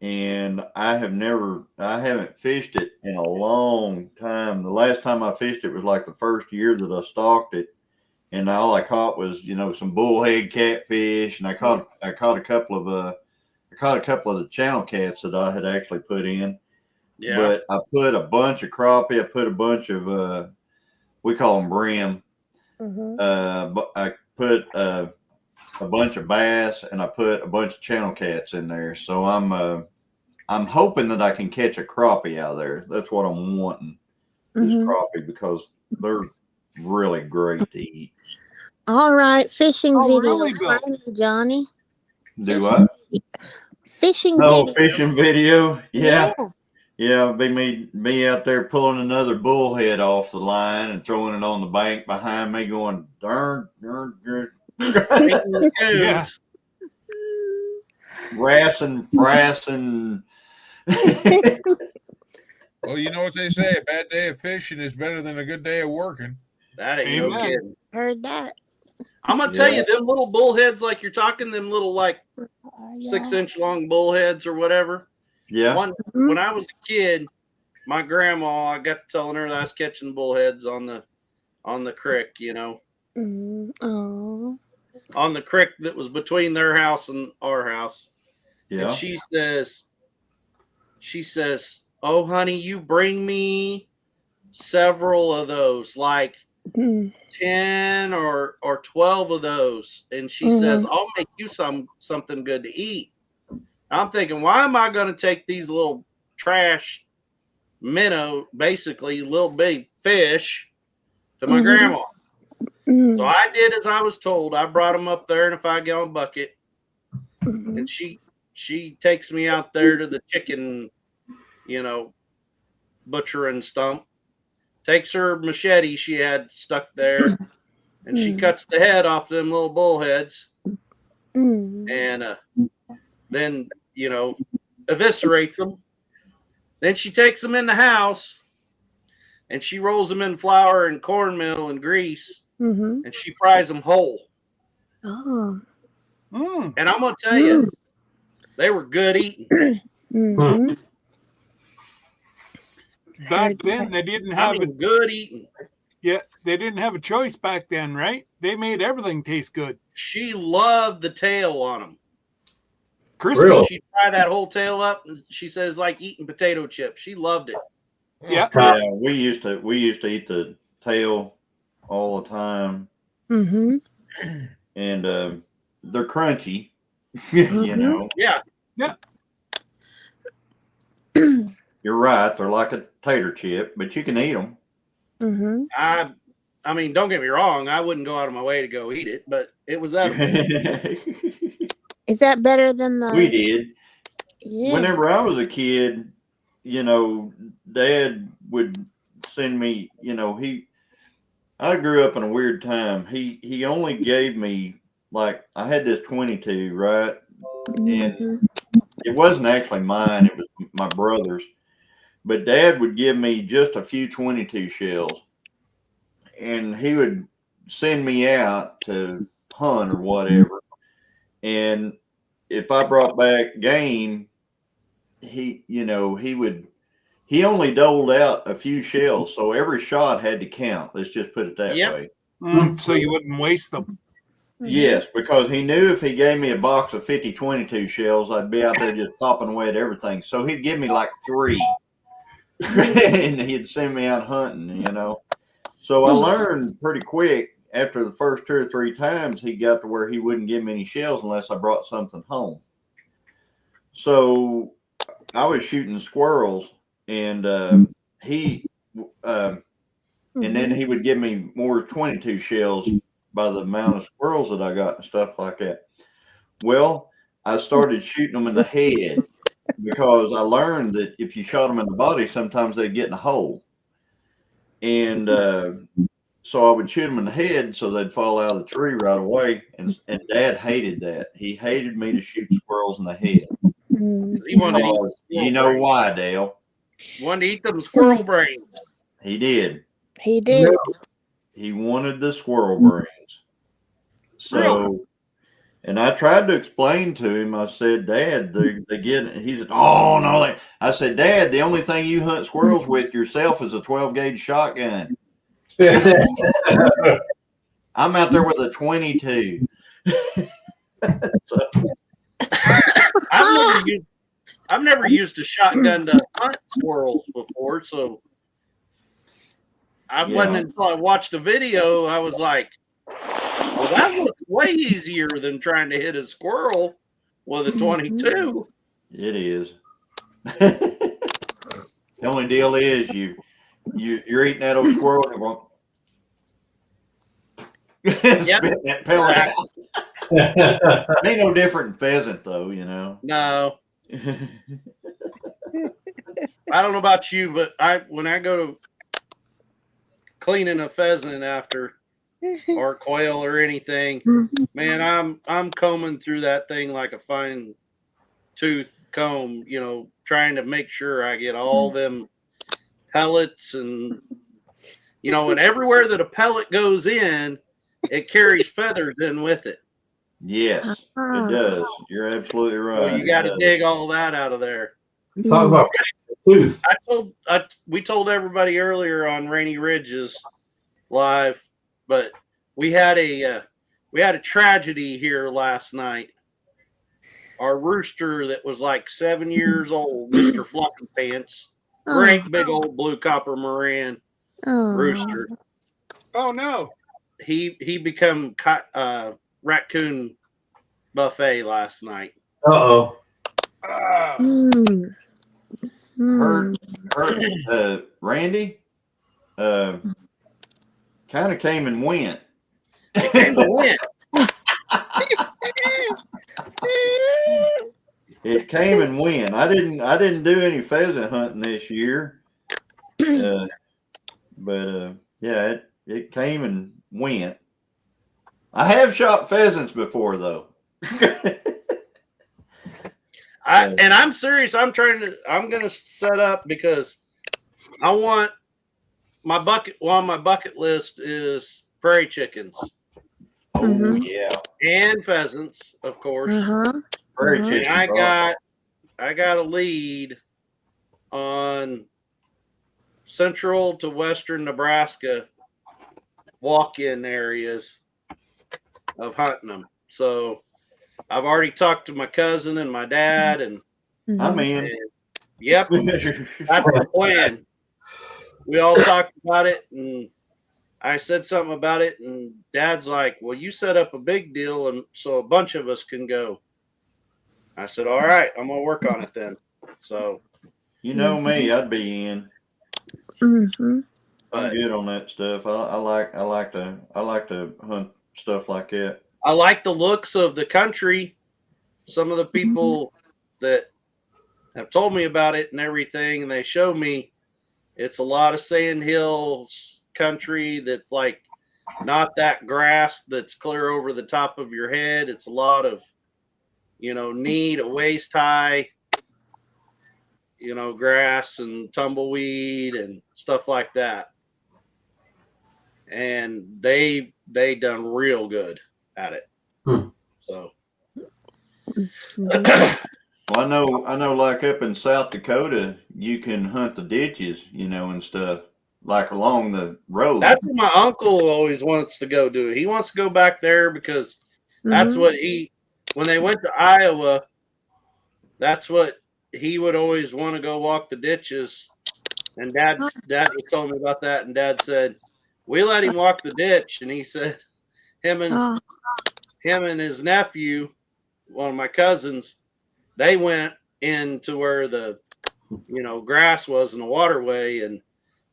and I haven't fished it in a long time. The last time I fished it was like the first year that I stocked it, and all I caught was some bullhead catfish, and I caught a couple of the channel cats that I had actually put in. Yeah. But I put a bunch of crappie. I put a bunch of we call them brim. Mhm. But I put a bunch of bass, and I put a bunch of channel cats in there. So I'm hoping that I can catch a crappie out of there. That's what I'm wanting, is crappie, because they're really great to eat. All right, fishing Oh, video. really, Bill? Finally, Johnny. Do what? Fishing No, video. fishing video. Yeah. Yeah. Yeah, it'd be me out there pulling another bullhead off the line and throwing it on the bank behind me, going darn. Yeah. Frassing. Well, you know what they say: a bad day of fishing is better than a good day of working. That ain't no Amen. kidding. Heard that. I'm gonna tell you, them little bullheads, like you're talking, them little like 6-inch long bullheads or whatever. Yeah. When I was a kid, my grandma, I got to telling her that I was catching bullheads on the creek, you know, Oh. on the creek that was between their house and our house. Yeah. And she says, "Oh, honey, you bring me several of those, like 10 or 12 of those." And she says, "I'll make you something good to eat." I'm thinking, why am I going to take these little trash minnow, basically little big fish, to my grandma? So I did as I was told. I brought them up there in a 5-gallon bucket, and she takes me out there to the chicken, you know, butchering stump, takes her machete she had stuck there, and she cuts the head off them little bullheads, and then, you know, eviscerates them. Then she takes them in the house, and she rolls them in flour and cornmeal and grease, and she fries them whole. Oh. And I'm gonna tell you, they were good eating. Back then, they didn't have good eating. Yeah, they didn't have a choice back then, right? They made everything taste good. She loved the tail on them. Crispy. Really? She'd fry that whole tail up, and she says like eating potato chips. She loved it. Yeah. Yeah, we used to eat the tail all the time. And they're crunchy. You know. Yeah. Yeah. You're right. They're like a tater chip, but you can eat them. I mean, don't get me wrong. I wouldn't go out of my way to go eat it, but it was edible. Is that better than the? We did. Yeah. Whenever I was a kid, you know, Dad would send me, you know, I grew up in a weird time. He only gave me, like, I had this 22, right? And it wasn't actually mine, it was my brother's. But Dad would give me just a few 22 shells, and he would send me out to hunt or whatever. And if I brought back game, he only doled out a few shells, so every shot had to count. Let's just put it that way. So you wouldn't waste them. Yes, because he knew if he gave me a box of 50 22 shells, I'd be out there just popping away at everything. So he'd give me like 3. And he'd send me out hunting, you know. So I learned pretty quick after the first 2 or 3 times he got to where he wouldn't give me any shells unless I brought something home. So I was shooting squirrels, and and then he would give me more 22 shells by the amount of squirrels that I got and stuff like that. Well, I started shooting them in the head, because I learned that if you shot them in the body, sometimes they'd get in a hole. And so I would shoot them in the head so they'd fall out of the tree right away. And Dad hated that. He hated me to shoot squirrels in the head. He wanted to eat you know brains. Why, Dale? He wanted to eat them squirrel brains. He did. He did. He wanted the squirrel brains. So, and I tried to explain to him. I said, Dad, they get it. He said, oh, no. I said, Dad, the only thing you hunt squirrels with yourself is a 12-gauge shotgun. I'm out there with a 22. I've never used a shotgun to hunt squirrels before, so I wasn't until I watched a video. I was like, Well, that looks way easier than trying to hit a squirrel with a 22. It is. The only deal is you're eating that old squirrel and going spit that pellet out. Ain't no different than pheasant though, you know. No. I don't know about you, but when I go to cleaning a pheasant after or quail or anything, man, I'm combing through that thing like a fine tooth comb, you know, trying to make sure I get all them pellets and, you know, and everywhere that a pellet goes in, it carries feathers in with it. Yes, it does. You're absolutely right. So you got to dig all that out of there. Talk about tooth. We told everybody earlier on Rainy Ridges live, but we had a tragedy here last night. Our rooster that was like 7 years old, Mr. Fluffy Pants, great big old blue copper Moran rooster. Oh no! He become raccoon buffet last night. Uh-oh. Randy kind of came and went. It came and went. It came and went. I didn't do any pheasant hunting this year, but yeah, it came and went. I have shot pheasants before though. And I'm serious. I'm gonna set up because I want my bucket. Well, on my bucket list is prairie chickens. Oh yeah, and pheasants, of course. Prairie chickens. I got a lead on central to western Nebraska walk-in areas of hunting them. So I've already talked to my cousin and my dad, and I'm in. Yep, that's the plan. We all talked about it, and I said something about it, and Dad's like, well, you set up a big deal, and so a bunch of us can go. I said, all right, I'm going to work on it then. So, you know me, I'd be in. I'm good on that stuff. I like to hunt stuff like that. I like the looks of the country. Some of the people that have told me about it and everything, and they show me it's a lot of sand hills country that's like not that grass that's clear over the top of your head. It's a lot of, knee to waist high, grass and tumbleweed and stuff like that. And they done real good at it. So well, I know like up in South Dakota you can hunt the ditches, and stuff like along the road. That's what my uncle always wants to go do. He wants to go back there because that's what when they went to Iowa, that's what he would always want to go walk the ditches. And Dad was telling me about that, and Dad said, we let him walk the ditch, and he said him and his nephew, one of my cousins, they went into where the grass was in the waterway, and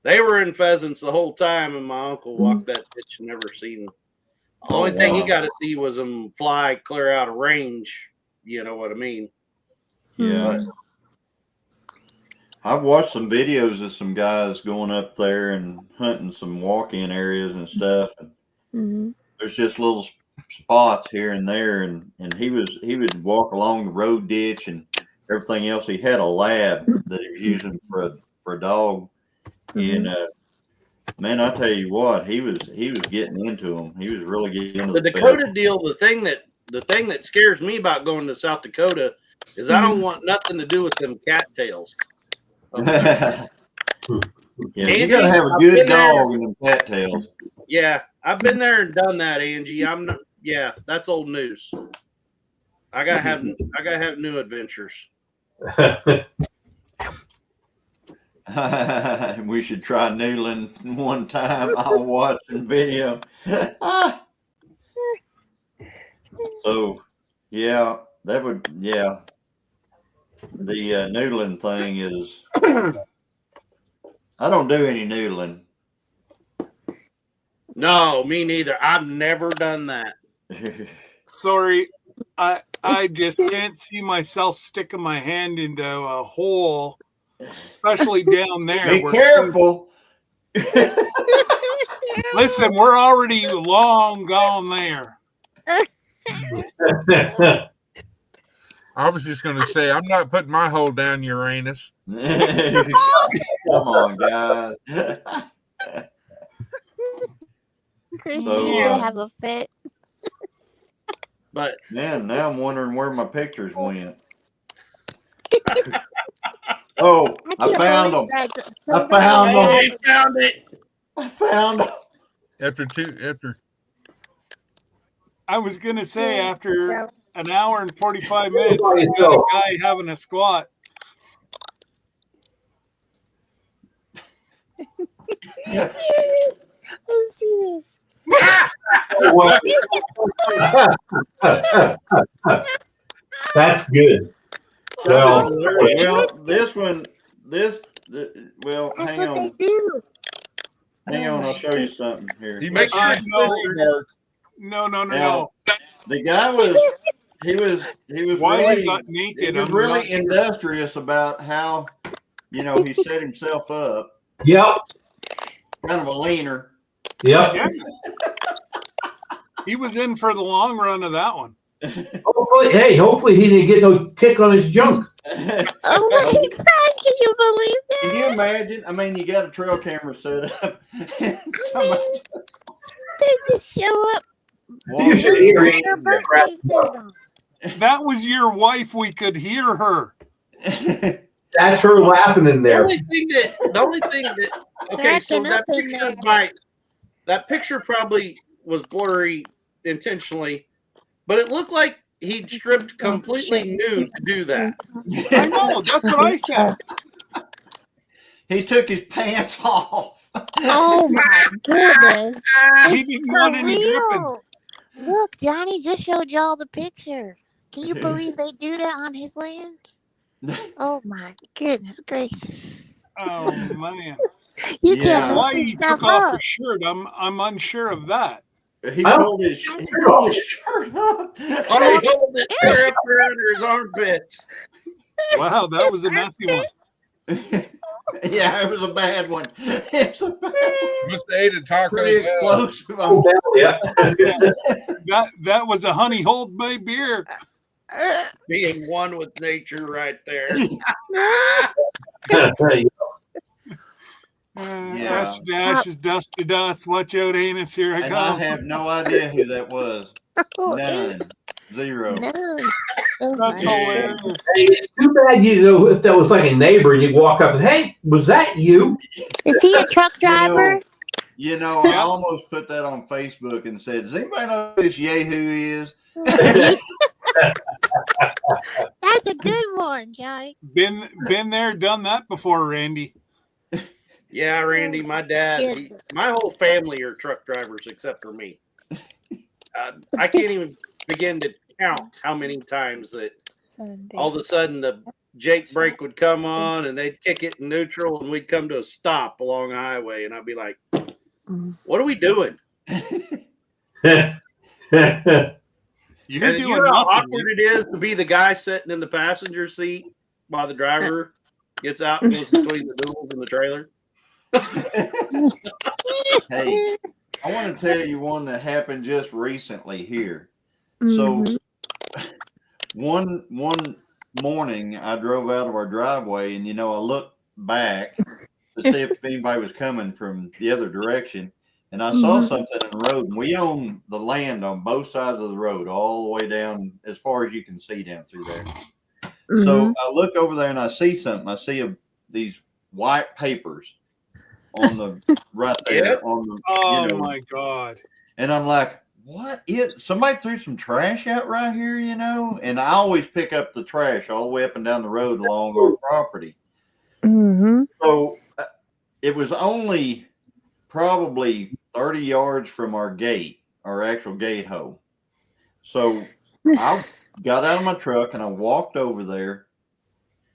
they were in pheasants the whole time, and my uncle walked that ditch and never seen them. The only thing he got to see was them fly clear out of range. You know what I mean? Yeah. I've watched some videos of some guys going up there and hunting some walk-in areas and stuff. And there's just little spots here and there, and he would walk along the road ditch and everything else. He had a lab that he was using for a dog, and man, I tell you what, he was getting into them. He was really getting into the Dakota deal. The thing that scares me about going to South Dakota is I don't want nothing to do with them cattails. Yeah, Angie, you gotta have a good dog in them cattails. Yeah, I've been there and done that, Angie. Yeah, that's old news. I gotta have new adventures. We should try noodling one time. I'll watch the video. So, yeah, that would, yeah. The noodling thing is, I don't do any noodling. No, me neither. I've never done that. Sorry, I just can't see myself sticking my hand into a hole, especially down there. Be careful. Listen, we're already long gone there. I was just going to say, I'm not putting my hole down Uranus. Come on, guys. Chris, So, you still have a fit. But man, now I'm wondering where my pictures went. Oh, I found them. I found them. I found it. I found them. After I was going to say, after an hour and 45 minutes, I got a guy having a squat. Let's see this. That's good. Well, Well, this one, well, That's hang what on. they do. Hang Oh on, my I'll show you something here. he makes sure it's no. Mark. No. Now, the guy he was Why really, he got naked? he was I'm really not sure. industrious about how, he set himself up, yep. kind of a leaner. Yep. Yeah. He was in for the long run of that one. Hopefully he didn't get no tick on his junk. Oh my gosh, can you believe that? Can you imagine? I mean, you got a trail camera set up. Somebody They just show up You should hear with it. their birthday suit on. That was your wife. We could hear her. That's her laughing in The there. only thing that okay, so Cracking that picture probably was blurry intentionally, but it looked like he'd stripped completely nude to do that. I know. That's what I said. He took his pants off. Oh my goodness. He didn't want any dripping. Real. Look, Johnny just showed y'all the picture. Can you believe they do that on his land? Oh my goodness gracious. Oh man. You Yeah. can't Why make he this stuff took off up. his shirt? I'm unsure of that. He pulled his shirt up. Oh, he held it there up there under his armpits. Wow, that was a messy one. Yeah, it was a bad one. It was a bad one. Must have ate a Taco Pretty Bell. explosive. Yeah. That was a honey hold by beer. Being one with nature right there. Ash to ashes, dust to dust. Watch out, anus. Here I And I come. have no idea who that was. Oh, None. Zero. no. Oh That's my hilarious. Hey, it's too bad you know if that was like a neighbor and you walk up and hey, was that you? Is he a truck driver? I Yeah. almost put that on Facebook and said, does anybody know who this Yahoo is? That's a good one, Johnny. Been there, done that before, Randy. Yeah, Randy, my dad, my whole family are truck drivers except for me. I can't even begin to count how many times that Sunday. all of a sudden the Jake brake would come on and they'd kick it in neutral and we'd come to a stop along a highway and I'd be like, what are we doing? You're And you doing know how nothing. awkward it is to be the guy sitting in the passenger seat while the driver gets out and goes between the duals and the trailer. Hey, I want to tell you one that happened just recently here. Mhm. So one morning I drove out of our driveway and I looked back to see if anybody was coming from the other direction. And I saw something in the road, and we own the land on both sides of the road, all the way down as far as you can see down through there. So I look over there and I see something. I see these white papers on the right there. Yep. On the, Oh my God. and I'm like, what is? Somebody threw some trash out right here, And I always pick up the trash all the way up and down the road along our property. Mhm. So it was only probably 30 yards from our gate, our actual gate hole. So I got out of my truck and I walked over there,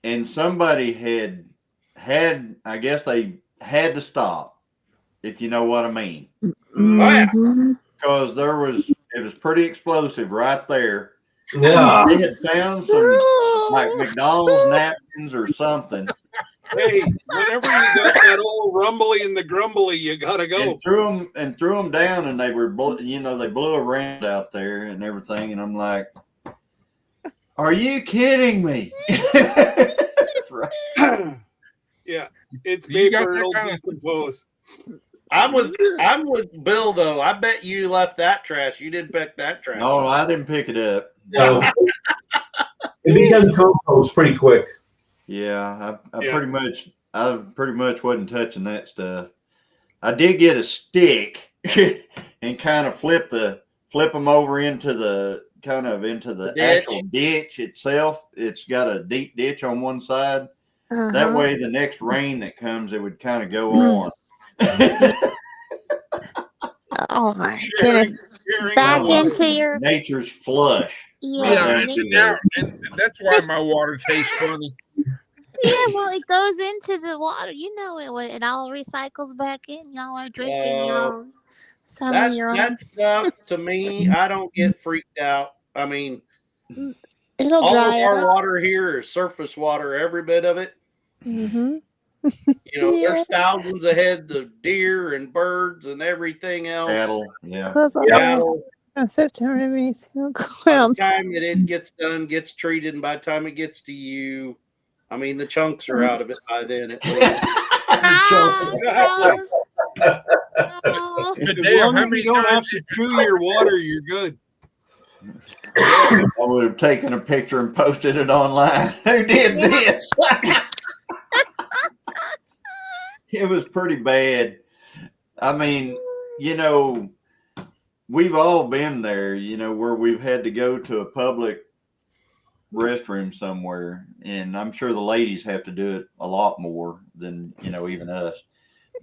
and somebody had I guess they had to stop, if you know what I mean, Mhm. because it was pretty explosive right there. Yeah. They had found some like McDonald's napkins or something, Hey, whenever you got that old rumbly and the grumbly, you gotta go. and threw them down, and they were they blew around out there and everything, and I'm like, are you kidding me? That's right. Yeah, it's You got paper. that It'll kind of- decompose. I'm with Bill though. I bet you left that trash. You didn't pick that trash. No, I didn't pick it up. No. It becomes compost pretty quick. Yeah, I Yeah. pretty much wasn't touching that stuff. I did get a stick and kind of flip them over into the Ditch. actual ditch itself. It's got a deep ditch on one side. That Uh-huh. way, the next rain that comes, it would kind of go on. Oh my Sharing, goodness. sharing Back the water. into your Nature's flush. yeah. and that's why my water tastes funny. Yeah, well, it goes into the water. You know it all recycles back in. Y'all are drinking your own. Some of your own. That stuff to me, I don't get freaked out. I mean, It'll all of dry our up. water here is surface water, every bit of it. Mm-hmm. You know, Yeah. there's thousands of heads of deer and birds and everything else. Cattle, yeah. Cattle. September, May, By the time that it gets done, gets treated, and by the time it gets to you, I mean, the chunks are out of it by then at least. As Damn, long how as many you don't have times to chew your water, you're good. I would have taken a picture and posted it online. Who did this? It was pretty bad. I mean, we've all been there, where we've had to go to a public restroom somewhere, and I'm sure the ladies have to do it a lot more than, even us.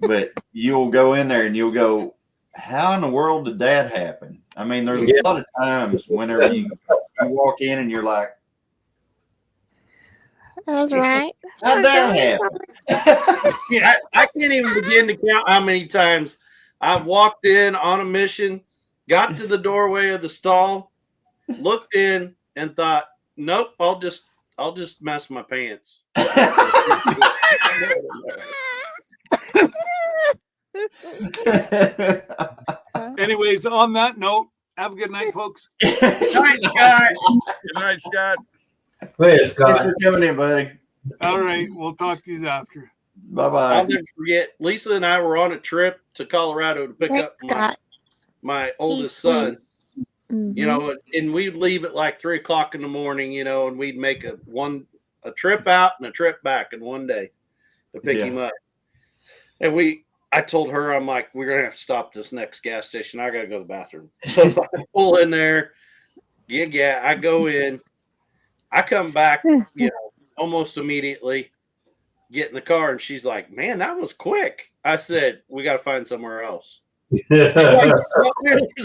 But you'll go in there and you'll go, how in the world did that happen? I mean, there's a lot of times whenever you walk in and you're like, That's right. how'd that happen? Yeah, I can't even begin to count how many times I've walked in on a mission, got to the doorway of the stall, looked in, and thought, nope, I'll just mess my pants. Anyways, on that note, have a good night, folks. Night, guys. Good night, Scott. Thanks, Thanks Scott. for coming in, buddy. All right, we'll talk to you after. Bye-bye. I'll never forget. Lisa and I were on a trip to Colorado to pick Thanks, up Scott. my oldest sweet. son. Mhm. You know, and we'd leave at like 3:00 in the morning, and we'd make a trip out and a trip back in one day to pick him up. And I told her, I'm like, we're gonna have to stop at this next gas station. I gotta go to the bathroom. So I pull in there, I go in, I come back, almost immediately, get in the car, and she's like, man, that was quick. I said, we gotta find somewhere else. There's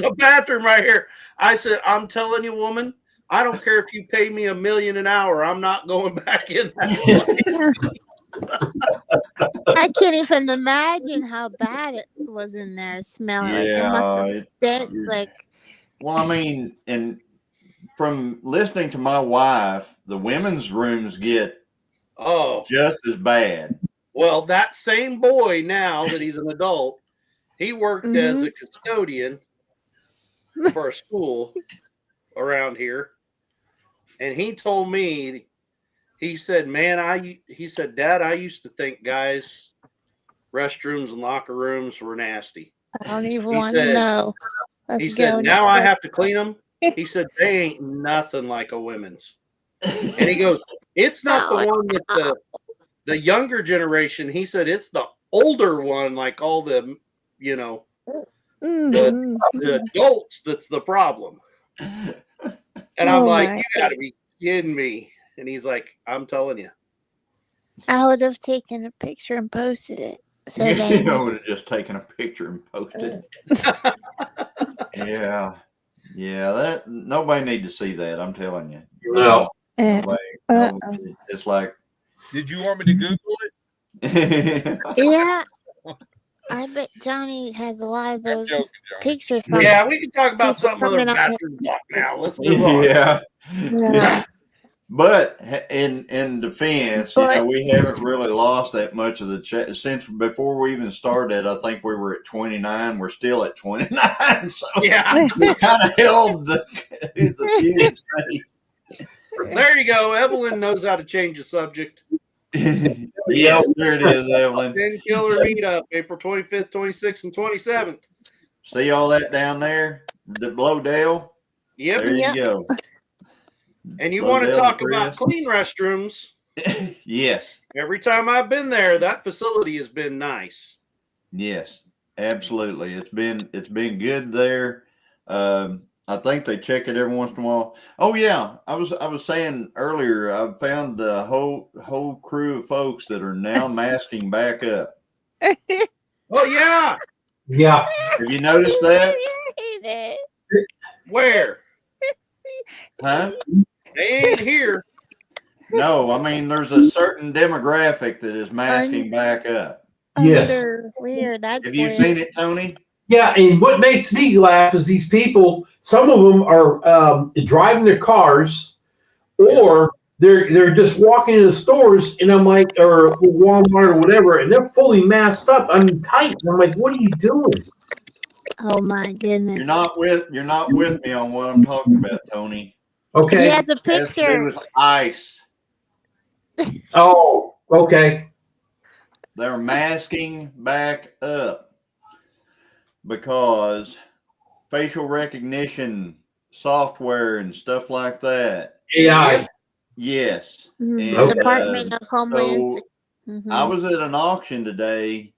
a bathroom right here. I said, I'm telling you, woman, I don't care if you pay me $1 million an hour. I'm not going back in that place. I can't even imagine how bad it was in there smelling. Like it must have stench. Well, I mean, and from listening to my wife, the women's rooms get just as bad. Well, that same boy, now that he's an adult, he worked as a custodian for a school around here. And he told me, he said, man, Dad, I used to think guys' restrooms and locker rooms were nasty. I don't even want to know. He said, now I have to clean them. He said, they ain't nothing like a women's. And he goes, it's not the one that the younger generation. He said, it's the older one, like all the, the adults that's the problem. And I'm like, you got to be kidding me. And he's like, I'm telling you. I would have taken a picture and posted it. So I would have just taken a picture and posted it. Yeah. Yeah, that nobody need to see that. I'm telling you. No. Nobody, no, it's like. Did you want me to Google it? Yeah, I bet Johnny has a lot of I'm those joking, Johnny. pictures from Yeah, we can talk about people something other coming than on. bastard block now. Let's move on. Yeah. Yeah. But in defense, But we haven't really lost that much of the since before we even started. I think we were at 29. We're still at 29. So Yeah, we kind of held the feud straight. there you go. Evelyn knows how to change the subject. Yes, there it is, Evelyn. 10 Killer Meetup, April 25th, 26th, and 27th. See all that down there? The Blow Dale? Yep. There Yep. you go. And you Blow want to Dale talk Chris. about clean restrooms? Yes. Every time I've been there, that facility has been nice. Yes, absolutely. It's been good there. I think they check it every once in a while. Oh yeah, I was saying earlier, I found the whole crew of folks that are now masking back up. Oh yeah, Yeah. Have you noticed that? where? Huh? They ain't here. No, I mean there's a certain demographic that is masking back up. Yes. Weird. That's Have you weird. seen it, Tony? Yeah, and what makes me laugh is these people. Some of them are driving their cars, or they're just walking in the stores, and I'm like, or Walmart or whatever, and they're fully masked up. I'm tight. And I'm like, what are you doing? Oh my goodness. You're not with me on what I'm talking about, Tony. Okay. He has a It has to do picture. with ice. Oh, okay. They're masking back up because facial recognition software and stuff like that. AI. Yes. Mhm. And, Department of Homeland so Security. I was at an auction today,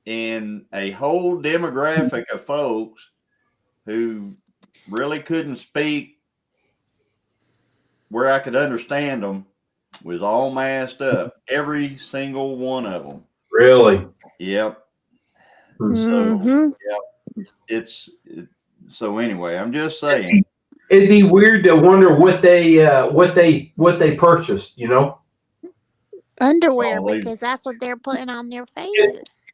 and a whole demographic of folks who really couldn't speak where I could understand them was all masked up. Every single one of them. Really? Yep. Mhm. So anyway, I'm just saying. It'd be weird to wonder what they purchased. Underwear, Oh, because that's what they're putting on their faces.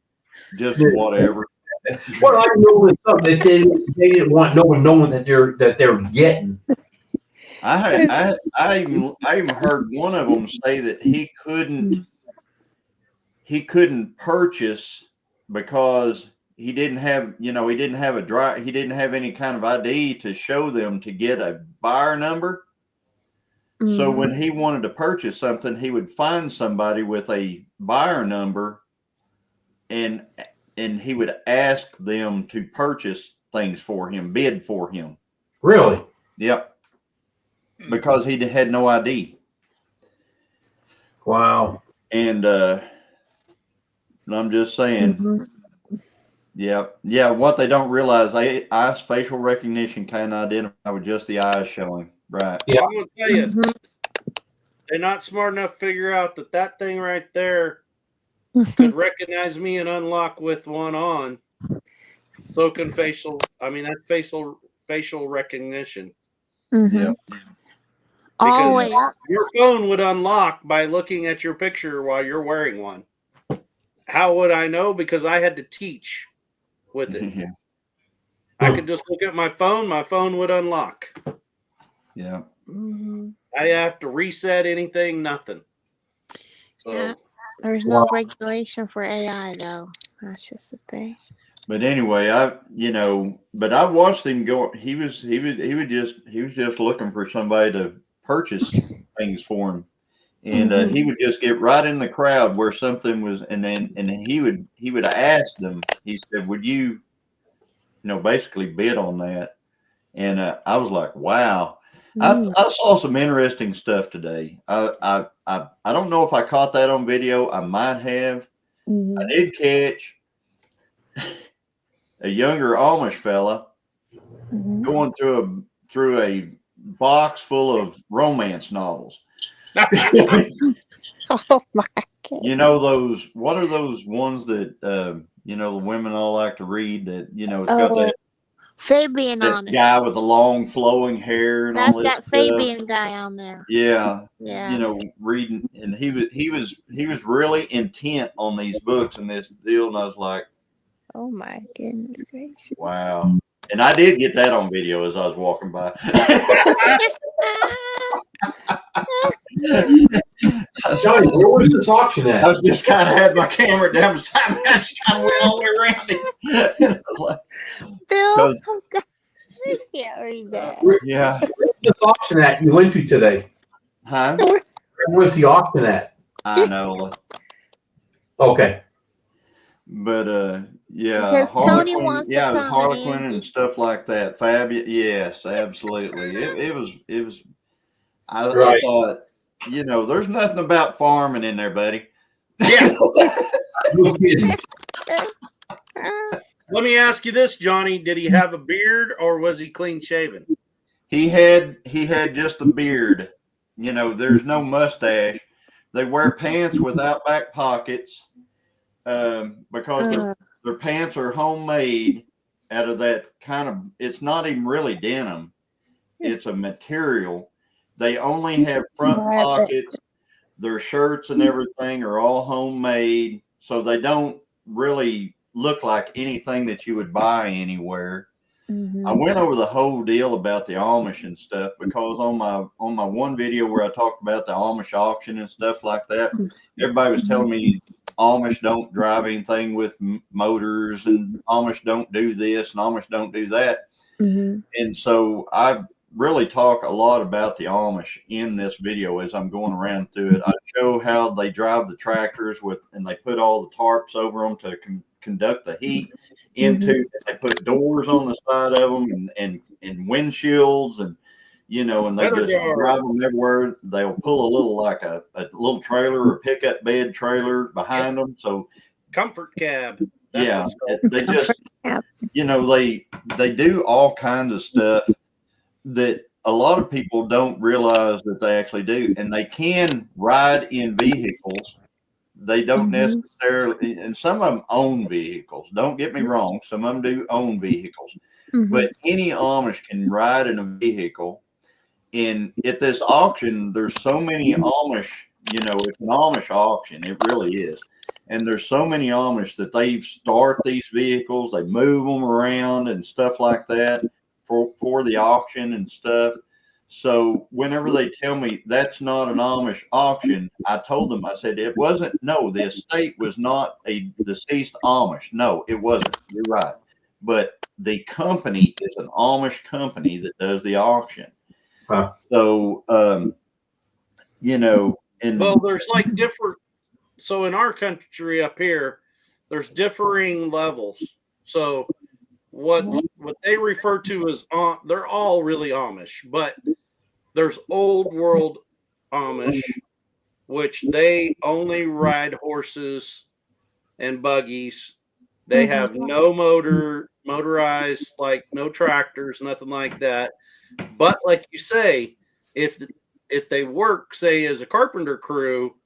Just whatever. Well, I know it's something that they didn't want no one knowing that they're getting. I even heard one of them say that he couldn't purchase because he didn't have any kind of ID to show them to get a buyer number. So when he wanted to purchase something, he would find somebody with a buyer number, and he would ask them to purchase things for him, bid for him. Really? Yep. Because he had no ID. Wow. And I'm just saying, yeah. What they don't realize, eyes facial recognition can identify with just the eyes showing. Right. Yeah. I'm gonna tell you, they're not smart enough to figure out that thing right there could recognize me and unlock with one on. So can facial recognition. Yeah. All the Because way up. your phone would unlock by looking at your picture while you're wearing one. How would I know? Because I had to teach with it. Yeah. I could just look at my phone would unlock. Yeah. I have to reset anything, nothing. So Yeah. There's no regulation for AI though. That's just the thing. But anyway, I watched him go. He was just looking for somebody to purchase things for him, and he would just get right in the crowd where something was, and then he would ask them. He said, "Would you, basically bid on that?" And I was like, "Wow." I saw some interesting stuff today. I don't know if I caught that on video. I might have. I did catch a younger Amish fella going through a box full of romance novels. Oh my God. What are those ones that the women all like to read that it's got that Fabian That on it. guy with the long flowing hair and That's all this that stuff. Fabian guy on there. Yeah, Yeah. you know, reading, and he was really intent on these books and this deal, and I was like, Oh my goodness gracious. wow. And I did get that on video as I was walking by. Johnny, where was this auction I at? was just kind of had my camera down beside me. I just kind of went all the way around it. And I was like, Bill, 'cause- oh God, I can't read that. yeah. Where was this auction at you went to today? Huh? Where was the auction at? I know. Okay. But yeah, Because Tony Harlequin, wants to yeah, come and Harlequin and Angie. stuff like that. Fabulous, yes, absolutely. It was. I Right. thought, you know, there's nothing about farming in there, buddy. Yeah. No kidding. Let me ask you this, Johnny. Did he have a beard or was he clean shaven? He had just a beard. You know, there's no mustache. They wear pants without back pockets because their pants are homemade out of that kind of. It's not even really denim. It's a material. They only have front pockets. Their shirts and everything are all homemade, so they don't really look like anything that you would buy anywhere. I went over the whole deal about the Amish and stuff because on my one video where I talked about the Amish auction and stuff like that, everybody was telling me Amish don't drive anything with motors and Amish don't do this and Amish don't do that. And so I really talk a lot about the Amish in this video as I'm going around through it. I show how they drive the tractors and they put all the tarps over them to conduct the heat into. They put doors on the side of them and windshields and, you know, and they just drive them everywhere. They'll pull a little like a little trailer or pickup bed trailer behind them. So comfort cab. That's they just, you know, they do all kinds of stuff that a lot of people don't realize that they actually do, and they can ride in vehicles. They don't necessarily, and some of them own vehicles. Don't get me wrong. Some of them do own vehicles, but any Amish can ride in a vehicle. And at this auction, there's so many Amish, you know, it's an Amish auction. It really is. And there's so many Amish that they start these vehicles, they move them around and stuff like that for the auction and stuff. So whenever they tell me that's not an Amish auction, I told them, I said, it wasn't, no, the estate was not a deceased Amish. No, it wasn't. You're right. But the company is an Amish company that does the auction. Huh. So, you know, and well, there's like different. So in our country up here, there's differing levels. So what they refer to as they're all really Amish, but there's old world Amish, which they only ride horses and buggies. They have no motorized, like no tractors, nothing like that. But like you say, if they work, say, as a carpenter crew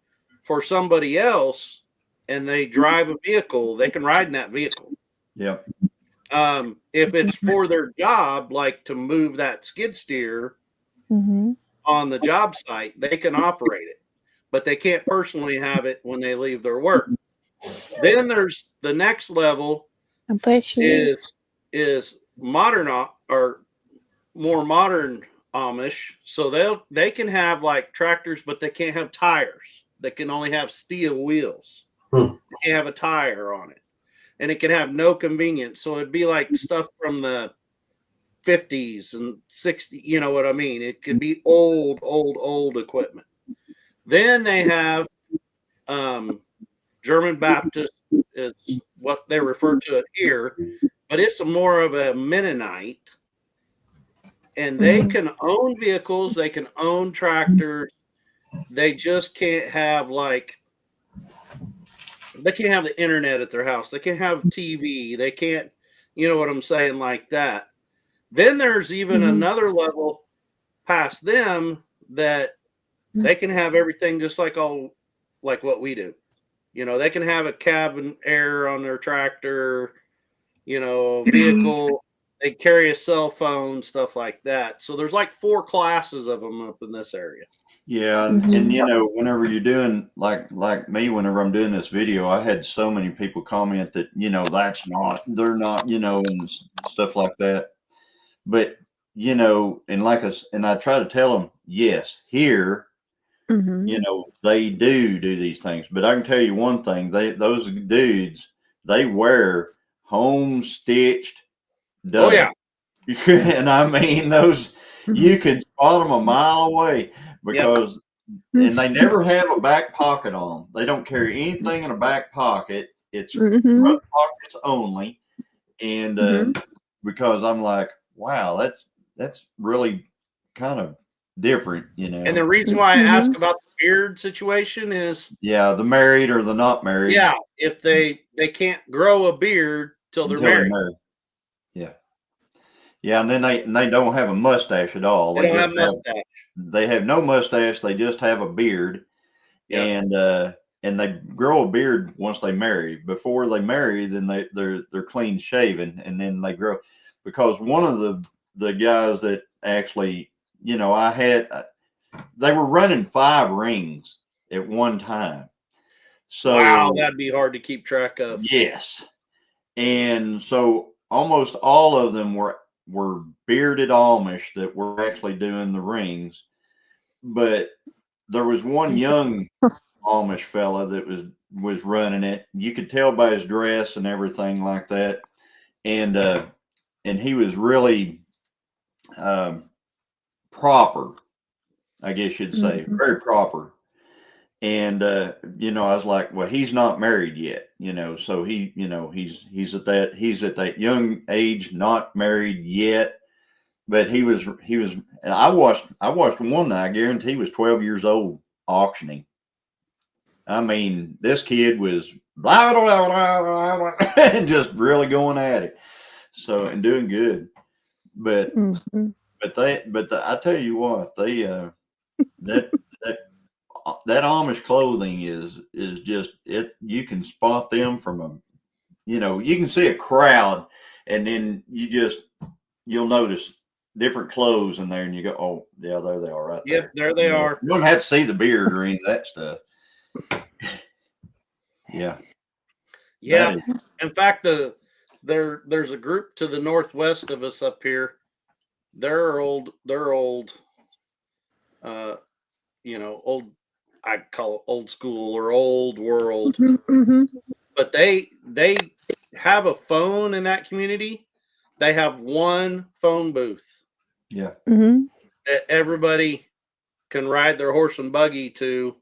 for somebody else and they drive a vehicle, they can ride in that vehicle. Yep. If it's for their job, like to move that skid steer on the job site, they can operate it, but they can't personally have it when they leave their work. Then there's the next level is modern or more modern Amish. So they can have like tractors, but they can't have tires. They can only have steel wheels. They can't have a tire on it. And it can have no convenience. So it'd be like stuff from the 50s and 60s. You know what I mean? It could be old equipment. Then they have German Baptist is what they refer to it here, but it's more of a Mennonite. And they can own vehicles. They can own tractors. They just can't have they can't have the internet at their house. They can't have TV. They can't, you know what I'm saying, like that. Then there's even another level past them that they can have everything just like what we do. You know, they can have a cabin air on their tractor, you know, vehicle. they carry a cell phone, stuff like that. So there's like 4 classes of them up in this area. Yeah, and you know, whenever you're doing like me, whenever I'm doing this video, I had so many people comment that, you know, they're not, you know, and stuff like that. But, you know, and I try to tell them, yes, here, you know, they do these things. But I can tell you one thing, those dudes, they wear home stitched duds. Oh yeah. And I mean, those, you can spot them a mile away because, and they never have a back pocket on them. They don't carry anything in a back pocket. It's front pockets only. And because I'm like, wow, that's really kind of different, you know. And the reason why I ask about the beard situation is, yeah, the married or the not married. Yeah, if they can't grow a beard till they're married. Yeah. Yeah, and then they don't have a mustache at all. They don't have mustache. They have no mustache. They just have a beard, and they grow a beard once they marry. Before they marry, then they're clean shaven, and then they grow. Because one of the guys that actually, you know, they were running 5 rings at one time. So wow, that'd be hard to keep track of. Yes, and so almost all of them were bearded Amish that were actually doing the rings, but there was one young Amish fella that was running it. You could tell by his dress and everything like that, and he was really proper, I guess you'd say, very proper. And you know, I was like, well, he's not married yet, you know, so he, you know, he's at that young age, not married yet. But he was, and I watched one that I guarantee he was 12 years old auctioning. I mean, this kid was blah, blah, blah, blah, blah, and just really going at it. So, and doing good. But I tell you what, they that Amish clothing is just it. You can spot them from you know, you can see a crowd, and then you'll notice different clothes in there, and you go, oh yeah, there they are right there. Yep, there they are. You don't have to see the beard or any of that stuff. Yeah. Yeah. In fact, there's a group to the northwest of us up here. They're old, you know, old, I call it old school or old world. But they have a phone in that community. They have one phone booth. Yeah. That everybody can ride their horse and buggy to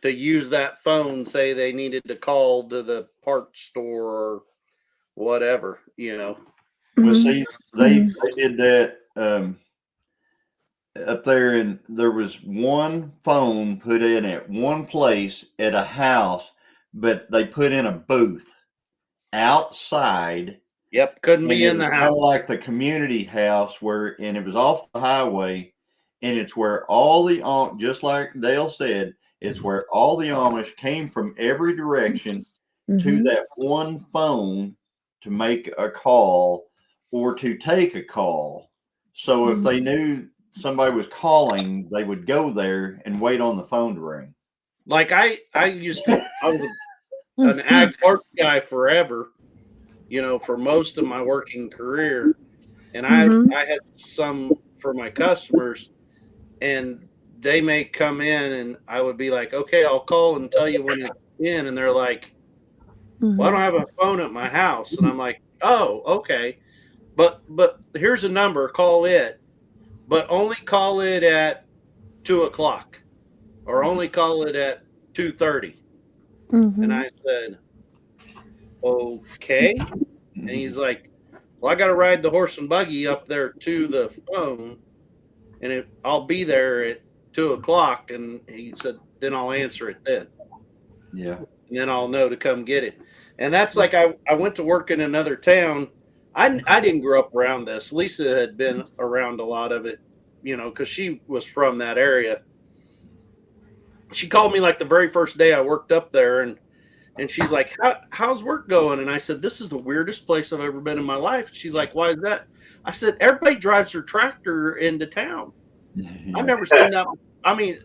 use that phone, say they needed to call to the parts store or whatever, you know. Well, see, they did that up there, and there was one phone put in at one place at a house, but they put in a booth outside. Yep, couldn't be in the house. Kind of like the community house and it was off the highway, and it's where all the just like Dale said, it's where all the Amish came from every direction to that one phone to make a call or to take a call. So if they knew somebody was calling, they would go there and wait on the phone to ring. Like I was an ag parts guy forever, you know, for most of my working career. And I had some for my customers, and they may come in and I would be like, okay, I'll call and tell you when it's in. And they're like, well, I don't have a phone at my house. And I'm like, oh, okay. But here's a number, call it, but only call it at 2:00 or only call it at 2:30. And I said, okay. And he's like, well, I got to ride the horse and buggy up there to the phone, and I'll be there at 2:00. And he said, then I'll answer it then. Yeah. And then I'll know to come get it. And that's like, I went to work in another town. I didn't grow up around this. Lisa had been around a lot of it, you know, because she was from that area. She called me like the very first day I worked up there, and And she's like, how's work going? And I said, this is the weirdest place I've ever been in my life. She's like, why is that? I said, everybody drives their tractor into town. I've never seen that. I mean,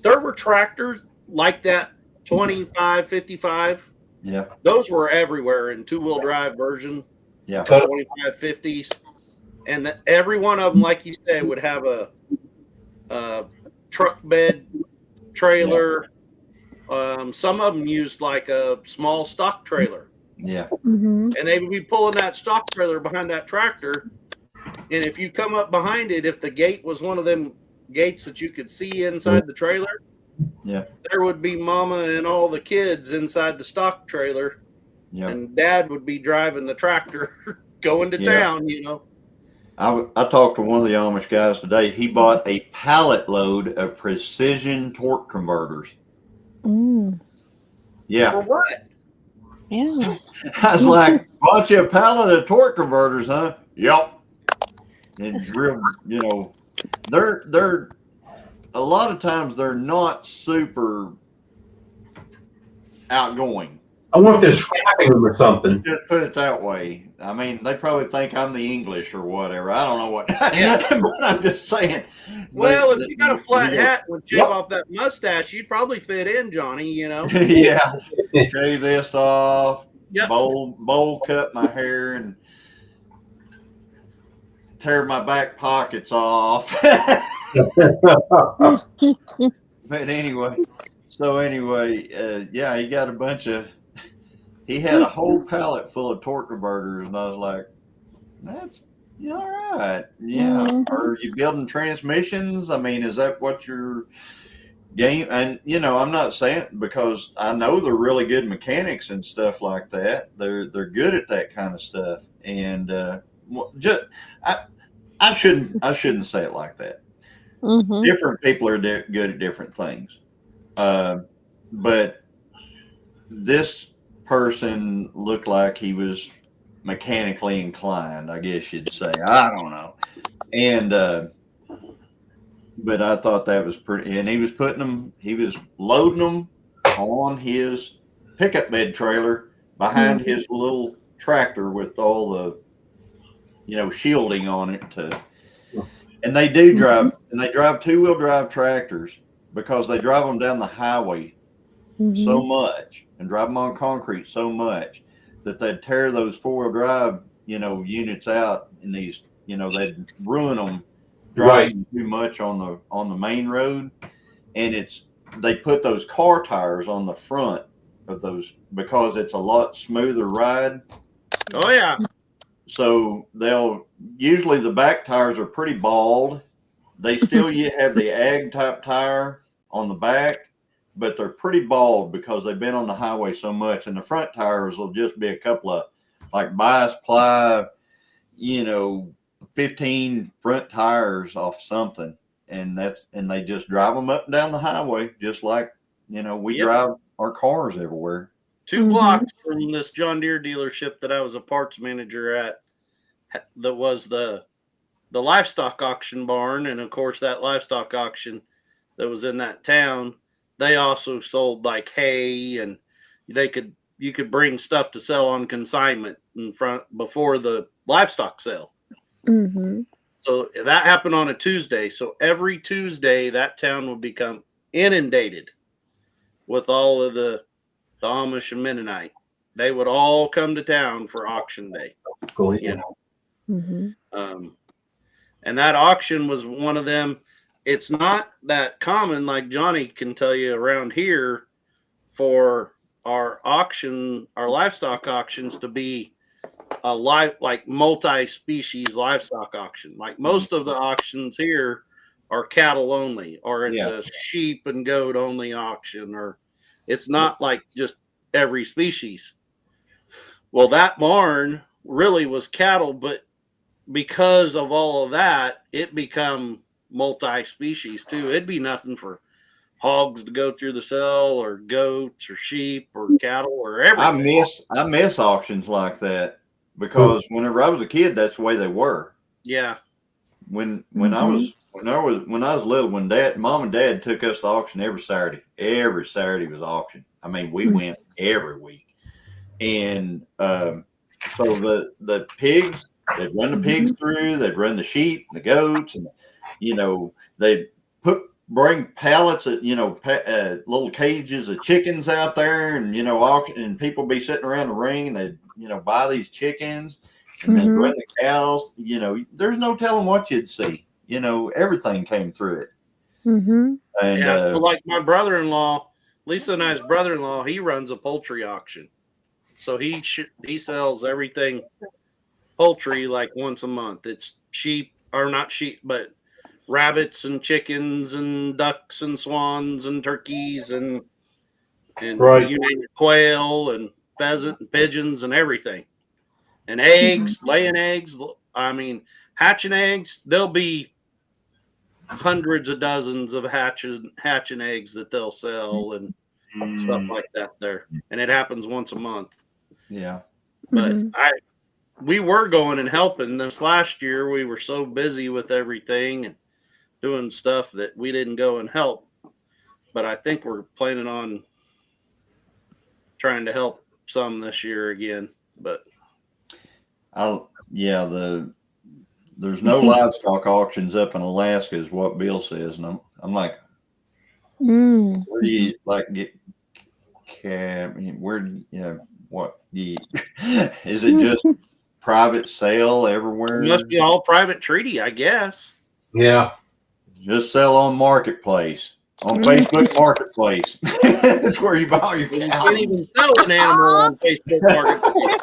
there were tractors like that 25, 55. Yeah. Those were everywhere in two-wheel drive version. Yeah. 25, 50s. And every one of them, like you said, would have a truck bed trailer. Yeah. Some of them used like a small stock trailer. Yeah. Mm-hmm. And they would be pulling that stock trailer behind that tractor. And if you come up behind it, if the gate was one of them gates that you could see inside the trailer, yeah, there would be mama and all the kids inside the stock trailer. Yeah. And dad would be driving the tractor going to town, you know. I talked to one of the Amish guys today. He bought a pallet load of precision torque converters. Mm. Yeah. For what? Yeah. I was like, bought you a pallet of torque converters, huh? Yep. It's real, you know, they're a lot of times they're not super outgoing. I wonder if they're scrapping them or something. Just put it that way. I mean, they probably think I'm the English or whatever. I don't know what. But I'm just saying. Well, if you got a flat hat and shave off that mustache, you'd probably fit in, Johnny. You know. Yeah. Shave this off. Yep. Bowl cut my hair and tear my back pockets off. But anyway, yeah, he got a bunch of. He had a whole pallet full of torque converters, and I was like, "That's all right, yeah." Mm-hmm. Are you building transmissions? I mean, is that what your game? And you know, I'm not saying because I know they're really good mechanics and stuff like that. They're good at that kind of stuff, and just I shouldn't say it like that. Mm-hmm. Different people are good at different things, but this person looked like he was mechanically inclined, I guess you'd say. I don't know. And but I thought that was pretty, and he was loading them on his pickup bed trailer behind his little tractor with all the, you know, shielding on it and they do drive, and they drive two-wheel drive tractors because they drive them down the highway so much and drive them on concrete so much that they'd tear those four-wheel drive, you know, units out in these, you know, they'd ruin them driving too much on the main road. And they put those car tires on the front of those because it's a lot smoother ride. Oh yeah. So usually the back tires are pretty bald. They still have the ag type tire on the back, but they're pretty bald because they've been on the highway so much. And the front tires will just be a couple of like bias ply, you know, 15 front tires off something. And they just drive them up and down the highway, just like, you know, we drive our cars everywhere. 2 blocks from this John Deere dealership that I was a parts manager at, that was the livestock auction barn. And of course that livestock auction that was in that town, they also sold like hay, and you could bring stuff to sell on consignment in front before the livestock sale. Mm-hmm. So that happened on a Tuesday. So every Tuesday that town would become inundated with all of the Amish and Mennonite. They would all come to town for auction day. Cool. You know. Mm-hmm. And that auction was one of them. It's not that common, like Johnny can tell you around here, for our livestock auctions to be like multi-species livestock auction. Like most of the auctions here are cattle only, or it's a sheep and goat only auction, or it's not like just every species. Well, that barn really was cattle, but because of all of that, it become multi-species too. It'd be nothing for hogs to go through the cell, or goats, or sheep, or cattle, or everything. I miss auctions like that because whenever I was a kid, that's the way they were. Yeah. When I was little, when Mom and Dad took us to auction every Saturday. Every Saturday was auction. I mean, we went every week. And so the pigs, they'd run the pigs through, they'd run the sheep, the goats, and they'd bring pallets of little cages of chickens out there, and auction, and people be sitting around the ring, and they'd buy these chickens, and they'd run the cows. There's no telling what you'd see. Everything came through it. Mm-hmm. And so like my brother-in-law, Lisa and I's brother-in-law, he runs a poultry auction. So he sells everything poultry like once a month. It's sheep, or not sheep, but rabbits and chickens and ducks and swans and turkeys and Right. you name it, quail and pheasant and pigeons and everything. And eggs, laying eggs. I mean, hatching eggs. There'll be hundreds of dozens of hatching eggs that they'll sell and stuff like that there. And it happens once a month. Yeah. But we were going and helping. This last year, we were so busy with everything and doing stuff that we didn't go and help. But I think we're planning on trying to help some this year again. But there's no livestock auctions up in Alaska, is what Bill says, and I'm like, where do you get? Where what? Is it just private sale everywhere? It must be all private treaty, I guess. Yeah. Just sell on Marketplace, on Facebook Marketplace. That's where you buy all your cows. You can't even sell an animal on Facebook Marketplace.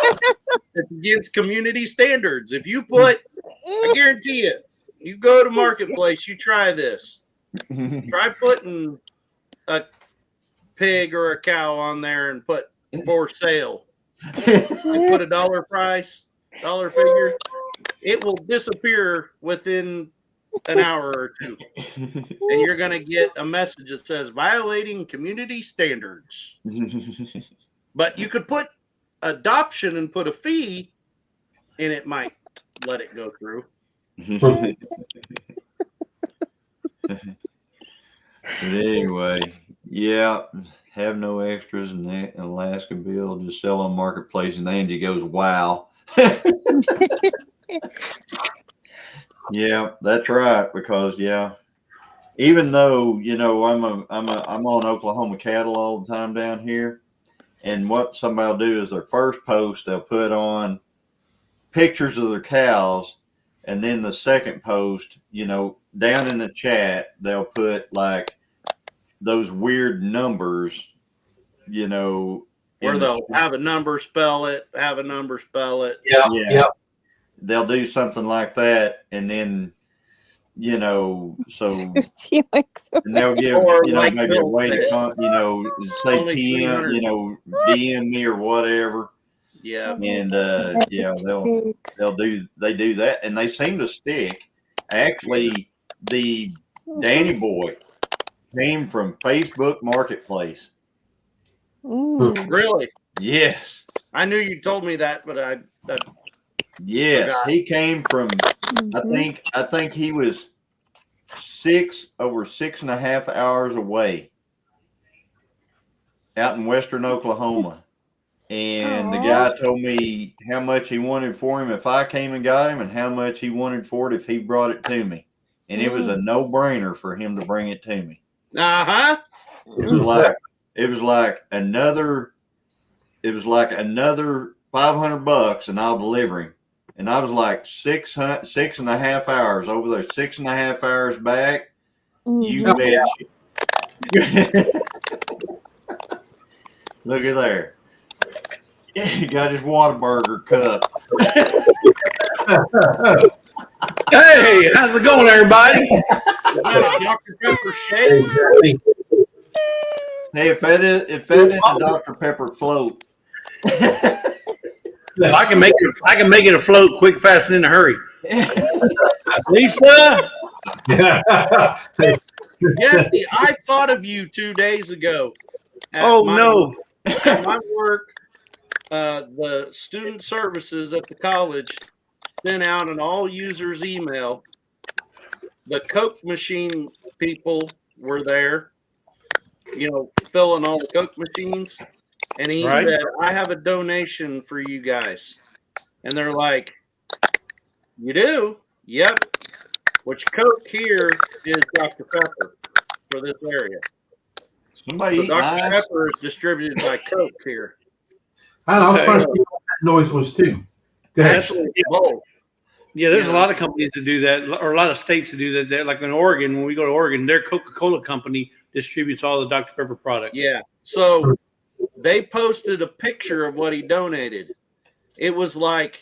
It's against community standards. If you put, I guarantee it, you go to Marketplace, you try this. Try putting a pig or a cow on there and put for sale. And put a dollar figure. It will disappear within an hour or two. And you're going to get a message that says violating community standards. But you could put adoption and put a fee, and it might let it go through. But anyway, yeah, have no extras in Alaska, Bill. Just sell on Marketplace, and Andy goes, "Wow." Yeah, that's right. Because even though I'm on Oklahoma cattle all the time down here, and what somebody will do is their first post they'll put on pictures of their cows, and then the second post, down in the chat they'll put like those weird numbers, where they'll have a number spell it. Yeah. They'll do something like that, and then so and they'll give like maybe a Bill way to said, say only PM, 300. DM me or whatever. Yeah. And they do that, and they seem to stick. Actually, the Danny Boy came from Facebook Marketplace. Really? Yes. I knew you told me that, but yes, he came from. I think he was over 6.5 hours away, out in western Oklahoma. And the guy told me how much he wanted for him if I came and got him, and how much he wanted for it if he brought it to me. And it was a no-brainer for him to bring it to me. It was like another $500, and I'll deliver him. And I was like 6.5 hours over there, 6.5 hours back. You bet you. Look at there. He got his Whataburger cup. Hey, how's it going, everybody? Dr. Pepper shake. Hey, if that is a Dr. Pepper float. I can make it afloat quick, fast, and in a hurry. Lisa. Jesse, I thought of you 2 days ago. At my work, the student services at the college sent out an all users email. The Coke machine people were there. filling all the Coke machines, and he Right. said, "I have a donation for you guys." And they're like, "You do?" "Yep." "Which Coke here is Dr. Pepper for this area." Somebody So eat Dr. ice. Pepper is distributed by Coke here. I don't know, I was Okay. trying to figure out what that noise was too. Go ahead. Actually, both. Yeah, there's You a know. lot of companies that do that, or a lot of states that do that. Like in Oregon, when we go to Oregon, their Coca-Cola company distributes all the Dr. Pepper products. Yeah. So they posted a picture of what he donated. It was like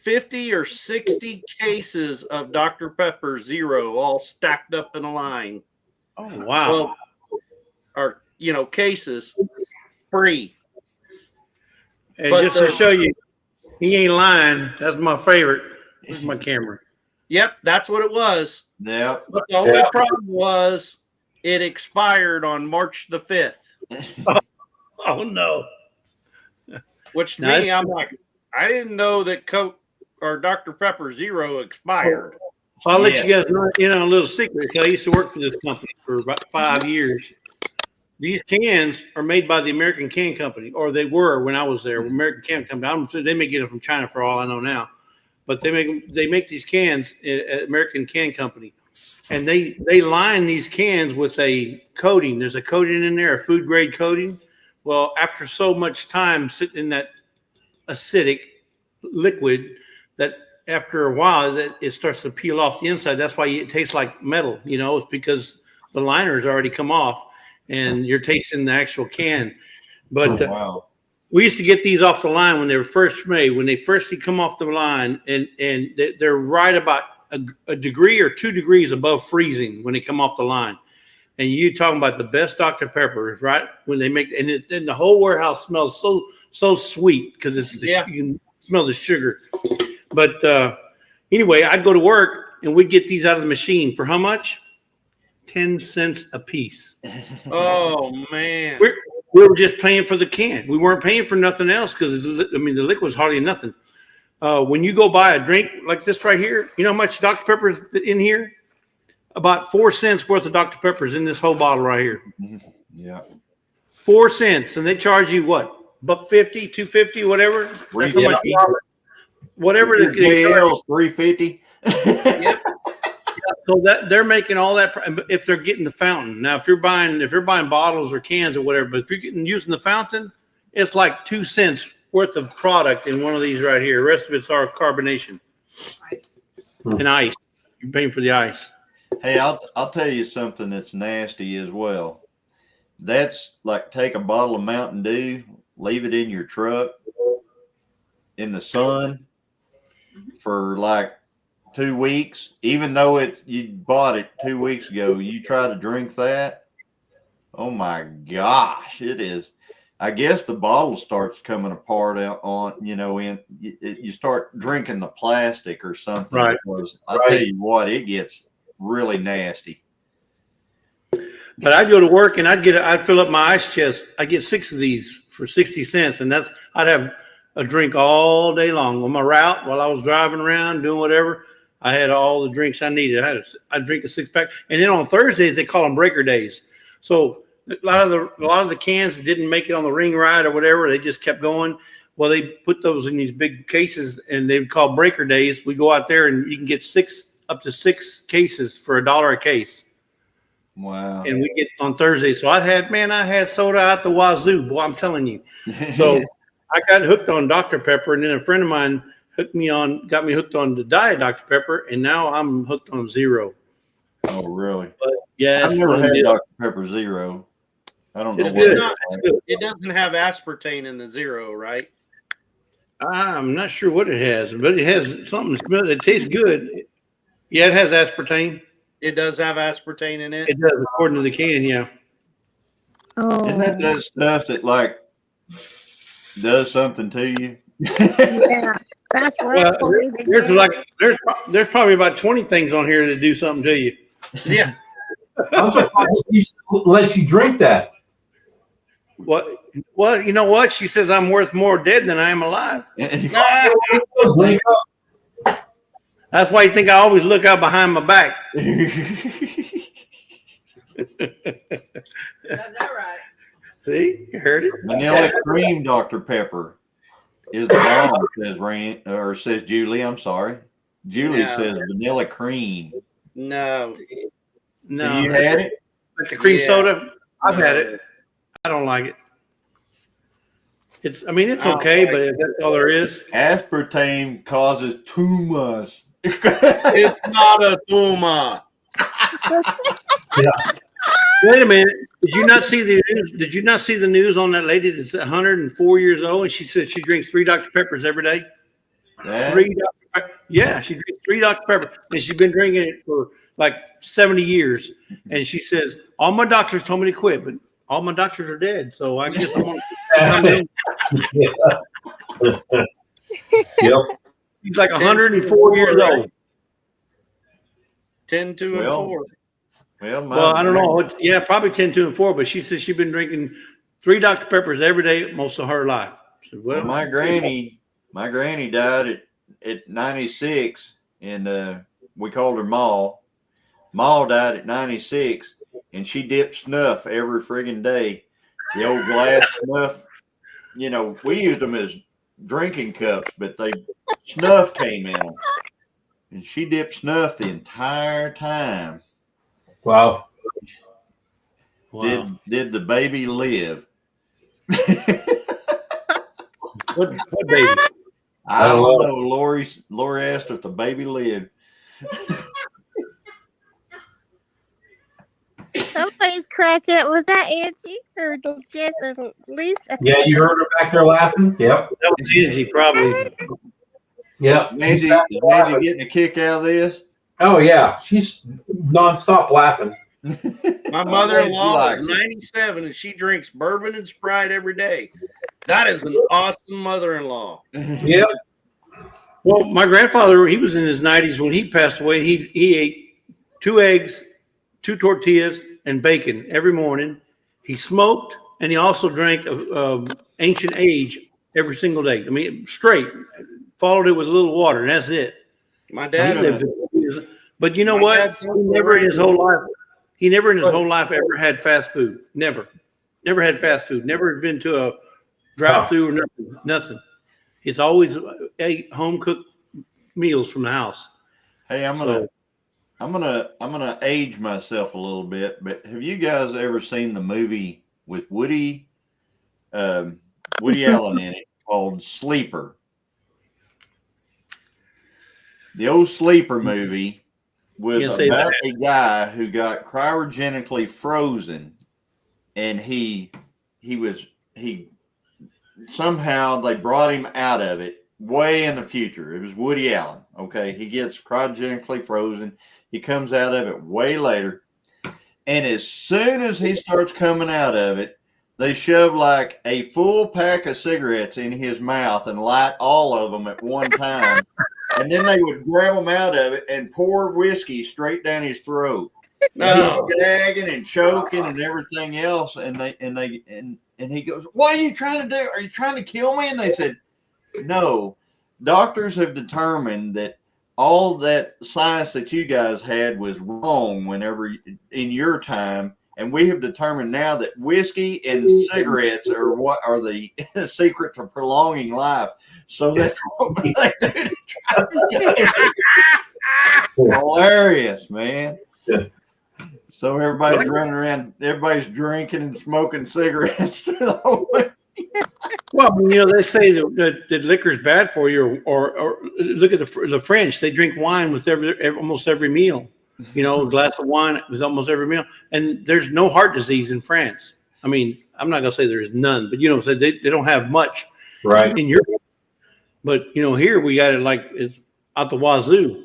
50 or 60 cases of Dr. Pepper Zero all stacked up in a line. Oh, wow. Well, or, cases free. And but just to the- show you, he ain't lying. That's my favorite. Where's my camera? Yep, that's what it was. Yeah. But the only problem was it expired on March the 5th, Oh, no. which to Nice. me, I'm like, I didn't know that Coke or Dr. Pepper Zero expired. So I'll let you guys know in on a little secret. I used to work for this company for about 5 years. These cans are made by the American Can Company, or they were when I was there. American Can Company. I'm sure they may get it from China for all I know now, but they make these cans at American Can Company, and they line these cans with a coating. There's a coating in there, a food grade coating. Well, after so much time sitting in that acidic liquid, that after a while that it starts to peel off the inside. That's why it tastes like metal. It's because the liner's already come off, and you're tasting the actual can. But Wow. we used to get these off the line when they were first made. When they first come off the line, and they're right about a degree or 2 degrees above freezing when they come off the line. And you talking about the best Dr. Pepper, right? When they make, and the whole warehouse smells so sweet because it's you can smell the sugar. But anyway, I'd go to work and we'd get these out of the machine for how much? 10 cents a piece. Oh, man. We were just paying for the can. We weren't paying for nothing else because the liquid's hardly nothing. When you go buy a drink like this right here, you know how much Dr. Pepper's in here? About 4 cents worth of Dr. Pepper's in this whole bottle right here. Yeah. 4 cents, and they charge you what? $1.50, $2.50, whatever. That's how much. Whatever they charge. $3.50. Yep. So that they're making all that if they're getting the fountain. Now, if you're buying bottles or cans or whatever, but if you're using the fountain, it's like 2 cents worth of product in one of these right here. The rest of it's our carbonation and ice. You're paying for the ice. Hey, I'll tell you something that's nasty as well. That's like take a bottle of Mountain Dew, leave it in your truck in the sun for like 2 weeks, even though you bought it 2 weeks ago, you try to drink that. Oh my gosh, it is. I guess the bottle starts coming apart out on, you start drinking the plastic or something. Right. Because I tell you what, it gets really nasty. But I'd go to work and I'd fill up my ice chest. I get 6 of these for 60 cents, and I'd have a drink all day long on my route while I was driving around doing whatever. I had all the drinks I needed. I'd drink a 6-pack, and then on Thursdays they call them breaker days. So a lot of the cans that didn't make it on the ring ride or whatever, they just kept going. Well, they put those in these big cases, and they would call breaker days. We go out there and you can get up to 6 cases for $1 a case. Wow. And we get on Thursday. So I had soda out the wazoo, boy, I'm telling you. So I got hooked on Dr. Pepper, and then a friend of mine got me hooked on the Diet Dr. Pepper, and now I'm hooked on Zero. Oh, really? But yeah, I've never had Dr. Pepper Zero. I don't know. It's what good. it's like. It doesn't have aspartame in the Zero, right? I'm not sure what it has, but it has something that tastes good. Yeah, it has aspartame. It does have aspartame in it. It does, according to the can, yeah. Isn't that that stuff that like does something to you? Yeah, that's right. Well, there's probably about 20 things on here that do something to you. Yeah. I'm surprised she lets you drink that. What? Well, you know what? She says I'm worth more dead than I am alive. Wake up. That's why you think I always look out behind my back. Got that right. See, you heard it. Vanilla cream Dr. Pepper is the bomb, says Julie. I'm sorry. Julie No. says vanilla cream. No. No, Have you had it? like the cream Yeah. soda. I've had No. it. I don't like it. It's. I mean, it's I don't okay, like but if that's all there is. Aspartame causes tumors. It's not a tumor. Wait a minute. Did you not see the news? Did you not see the news on that lady that's 104 years old and she said she drinks 3 Dr. Peppers every day? That- 3 Dr. Pepper. Yeah, she drinks 3 Dr. Pepper and she's been drinking it for like 70 years. And she says, all my doctors told me to quit, but all my doctors are dead. So I guess I'm going to. Yep. She's like 104 years old. 10, 2, and Well, 4. Well, I don't know. Yeah, probably 10, 2, and 4, but she says she's been drinking 3 Dr. Peppers every day most of her life. So, Well, my granny died at 96, and we called her Ma. Ma died at 96, and she dipped snuff every friggin' day. The old glass snuff, we used them as drinking cups, but snuff came in them, and she dipped snuff the entire time. Wow. Did the baby live? What baby? I don't know. Lori asked if the baby lived. Somebody's cracking. Was that Angie or Jess or Lisa? Yeah, you heard her back there laughing? Yep. That was Angie, probably. Yep. Angie, is Angie getting a kick out of this? Oh, yeah. She's nonstop laughing. My mother-in-law likes is it. 97 and she drinks bourbon and Sprite every day. That is an awesome mother-in-law. Yep. Well, my grandfather, he was in his 90s when he passed away. He ate 2 eggs, 2 tortillas, and bacon every morning. He smoked, and he also drank ancient age every single day. I mean, straight. Followed it with a little water, and that's it. My He dad lived it. But you know My what? dad- He never in his whole life ever had fast food. Never had fast food. Never been to a drive-through or nothing. It's always ate home cooked meals from the house. Hey, I'm gonna age myself a little bit, but have you guys ever seen the movie with Woody Allen in it called Sleeper? The old Sleeper movie was Can't say about that. a guy who got cryogenically frozen, and he somehow they brought him out of it way in the future. It was Woody Allen. Okay, he gets cryogenically frozen. He comes out of it way later, and as soon as he starts coming out of it, they shove like a full pack of cigarettes in his mouth and light all of them at one time. And then they would grab him out of it and pour whiskey straight down his throat. No. He's gagging and choking and everything else. And he goes, "What are you trying to do? Are you trying to kill me?" And they said, "No. Doctors have determined that all that science that you guys had was wrong whenever in your time. And we have determined now that whiskey and cigarettes are what are the secret to prolonging life. So that's what they do." Hilarious, man. Yeah. So everybody's running around, everybody's drinking and smoking cigarettes. Well, they say that liquor's bad for you, or look at the French. They drink wine with almost every meal. A glass of wine with almost every meal, and there's no heart disease in France. I mean, I'm not gonna say there's none, but so they don't have much Right. in Europe. But here we got it like it's out the wazoo.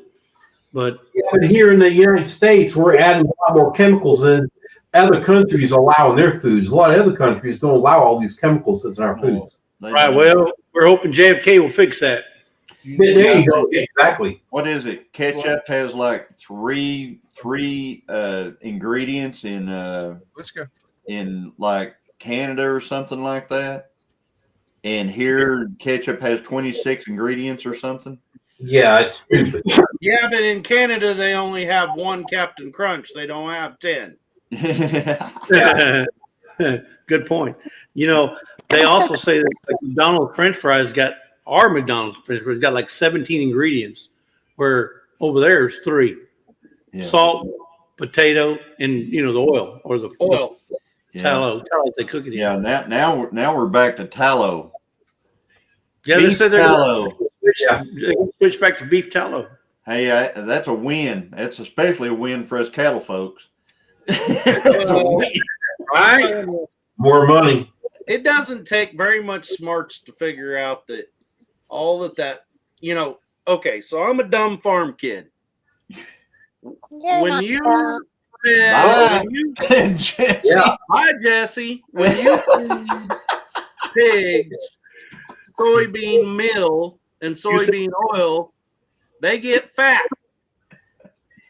But But here in the United States, we're adding a lot more chemicals than other countries allow in their foods. A lot of other countries don't allow all these chemicals that's in our foods. right, well, we're hoping JFK will fix that. There you go. Exactly. What is it? Ketchup has like three ingredients in Let's go. in like Canada or something like that. And here ketchup has 26 ingredients or something. Yeah, it's stupid. Yeah, but in Canada they only have one Captain Crunch. They don't have 10. Good point. You know, they also say that like McDonald's French fries our McDonald's French fries got like 17 ingredients, where over there is 3: Yeah. salt, potato, and the oil or the Oil. tallow they cook it in. Yeah. Now we're back to tallow. Yeah, they Beef said they're tallow. switch back to beef tallow. Hey, that's a win. That's especially a win for us cattle folks. That's a win. Right? More money. It doesn't take very much smarts to figure out that all that okay, so I'm a dumb farm kid. You're When not you dumb. Bye. Yeah. Hi, Jesse. When you feed pigs soybean meal and soybean oil, they get fat.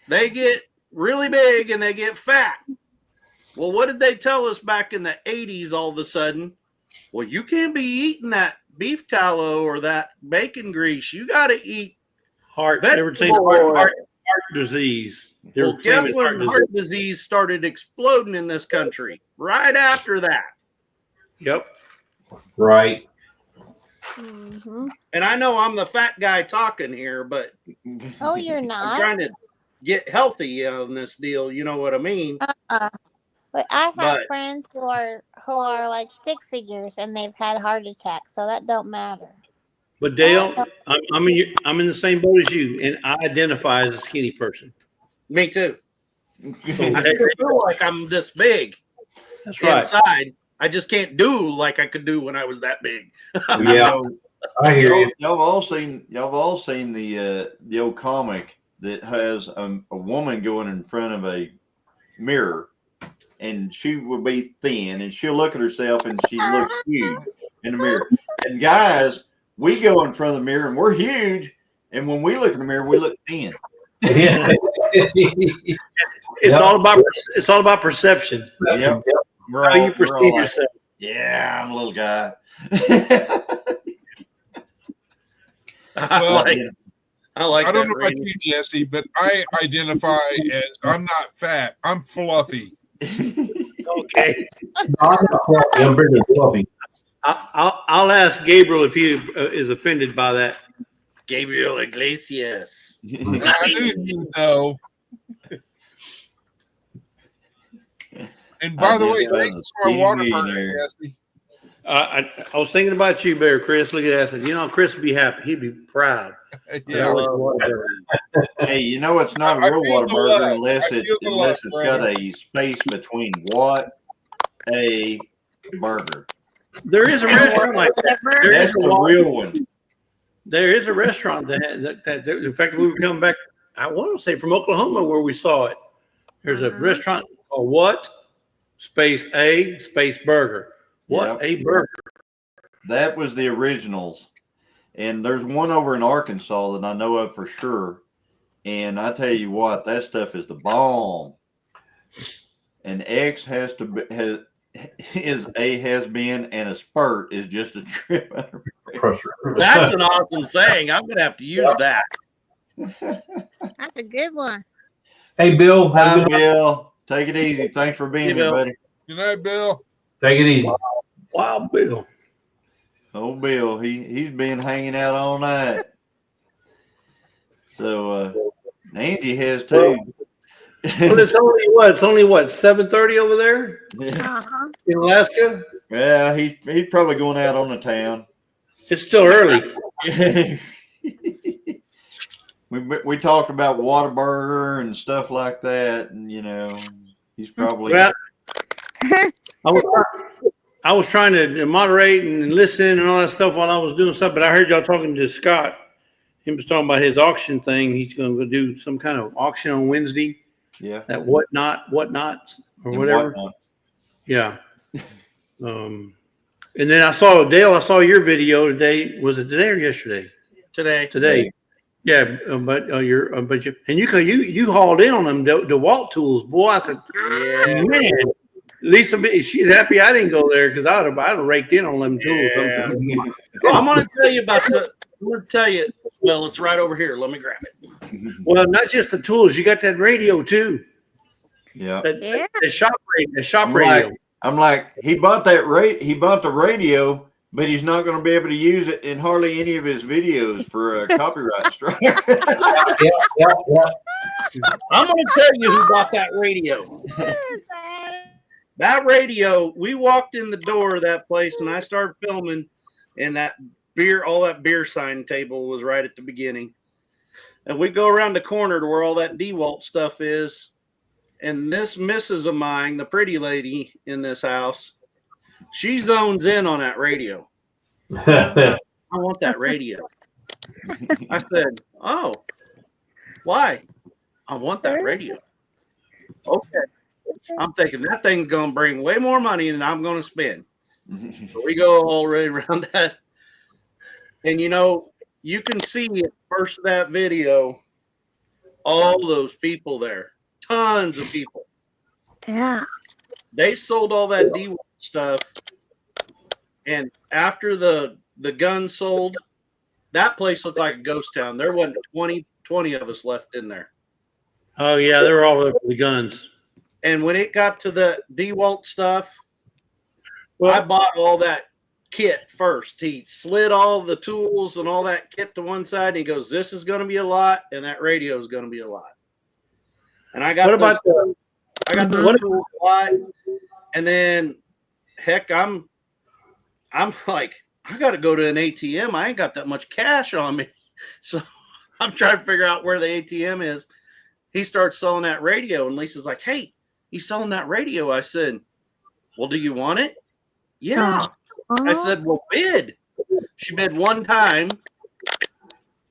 They get really big and they get fat. Well, what did they tell us back in the 80s all of a sudden? Well, you can't be eating that beef tallow or that bacon grease. You got to eat They were saying heart disease. Well, guess when heart disease started exploding in this country? Right after that. Yep. Right. Mhm. And I know I'm the fat guy talking here, but Oh, you're I'm not. trying to get healthy on this deal. You know what I mean? But I have But- friends who are like stick figures, and they've had heart attacks, so that don't matter. But Dale, I'm in the same boat as you, and I identify as a skinny person. Me too. So I still feel like I'm this big that's right. inside. I just can't do like I could do when I was that big. Yeah. I hear you. Y'all have all seen the old comic that has a woman going in front of a mirror, and she will be thin, and she'll look at herself and she looks huge in the mirror. And guys, we go in front of the mirror and we're huge, and when we look in the mirror, we look thin. It's all about perception. Yep. How you perceive yourself. Yeah, I'm a little guy. Well, I like I don't that, know about Randy. you, Jesse, but I identify as I'm not fat. I'm fluffy. Okay. No, I'm not fluffy. I'm bigger than fluffy. I'll ask Gabriel if he is offended by that. Gabriel Iglesias. I knew you know. And by the way, thanks for my water burner, Jesse. I was thinking about you, Bear Chris. Look at that. I said, Chris would be happy. He'd be proud. Yeah. Hey, you know it's not a I real feel the Whataburger love. unless I it's feel the love, got a space between what a burger. There is a restaurant like that. That's the real one. There is a restaurant that in fact, we were coming back, I want to say from Oklahoma where we saw it. There's a restaurant called What? Space A, Space Burger. What a burger. That was the originals. And there's one over in Arkansas that I know of for sure. And I tell you what, that stuff is the bomb. And X has been, and a spurt is just a trip. That's an awesome saying. I'm going to have to use that. That's a good one. Hey, Bill. Hi, Bill. Take it easy. Thanks for being here, buddy. Good night, Bill. Take it easy. Wow, Bill. Oh, Bill, he's been hanging out all night. So Angie has too. Well, it's only what 7:30 over there Uh-huh. in Alaska. Yeah, he's probably going out on the town. It's still early. we talked about Whataburger and stuff like that, and he's probably. Well, I was trying to moderate and listen and all that stuff while I was doing stuff, but I heard y'all talking to Scott. He was talking about his auction thing. He's going to do some kind of auction on Wednesday. Yeah. At whatnot, or whatever. Whatnot. Yeah. And then I saw Dale. I saw your video today. Was it today or yesterday? Today. Yeah, but you hauled in on them DeWalt tools, boy. I said, man. Lisa, she's happy I didn't go there because I'd have raked in on them tools. Yeah. I'm going to tell you about well, it's right over here. Let me grab it. Well, not just the tools. You got that radio too. Yeah. The shop radio. I'm like, he bought the radio, but he's not going to be able to use it in hardly any of his videos for a copyright strike. Yeah. I'm going to tell you who bought that radio. That radio, we walked in the door of that place and I started filming, and all that beer sign table was right at the beginning. And we go around the corner to where all that DeWalt stuff is. And this missus of mine, the pretty lady in this house, she zones in on that radio. I want that radio. I said, oh, why? I want that radio. Okay. I'm thinking that thing's going to bring way more money than I'm going to spend. So we go all right around that. And, you can see at first of that video, all those people there. Tons of people. Yeah. They sold all that DeWalt stuff. And after the gun sold, that place looked like a ghost town. There wasn't 20 of us left in there. Oh yeah, they were all over the guns. And when it got to the DeWalt stuff, I bought all that kit first. He slid all the tools and all that kit to one side, and he goes, "This is going to be a lot, and that radio is going to be a lot." And I got those tools a lot, and then heck, I'm like, I got to go to an ATM. I ain't got that much cash on me, so I'm trying to figure out where the ATM is. He starts selling that radio, and Lisa's like, "Hey, he's selling that radio." I said, "Well, do you want it?" "Yeah." I said, "Well, bid." She bid one time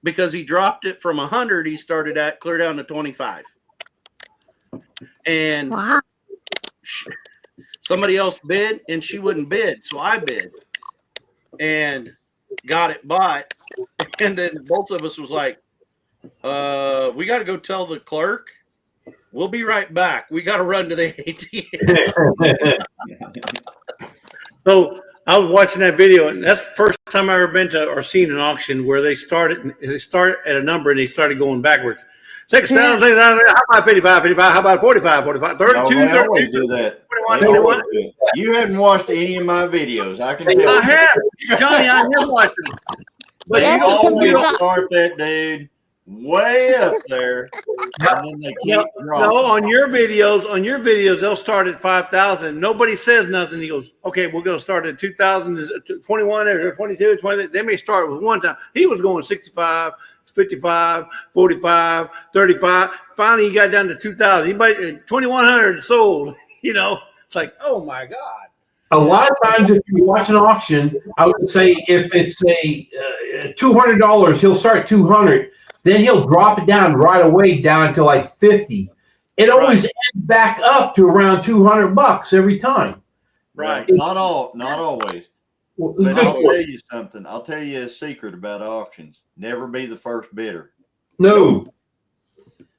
because he dropped it from 100. He started at clear down to 25. And somebody else bid, and she wouldn't bid. So I bid and got it bought. And then both of us was like, we got to go tell the clerk. We'll be right back. We got to run to the ATM. So I was watching that video, and that's the first time I've ever been to or seen an auction where they start at a number and they started going backwards. 6,000, 6,000, how about 55, 55, how about 45, 45, 32, They always 32, do that. 21, They 21. always do it. You haven't watched any of my videos. I can tell. I have. Johnny, I have watched them. But Yes, you always because start that dude way up there, and then they keep dropping. No, on your videos, they'll start at 5,000. Nobody says nothing. He goes, okay, we're going to start at 2,000, 21 or 22, 20. They may start with one time. He was going 65, 55, 45, 35. Finally, he got down to 2,000. He bought 2,100 sold. It's like, oh my God. A lot of times, if you watch an auction, I would say if it's a $200, he'll start at 200. Then he'll drop it down right away down to like 50. It always ends back up to around $200 every time. Right. Not always. But I'll tell you something. I'll tell you a secret about auctions. Never be the first bidder. No.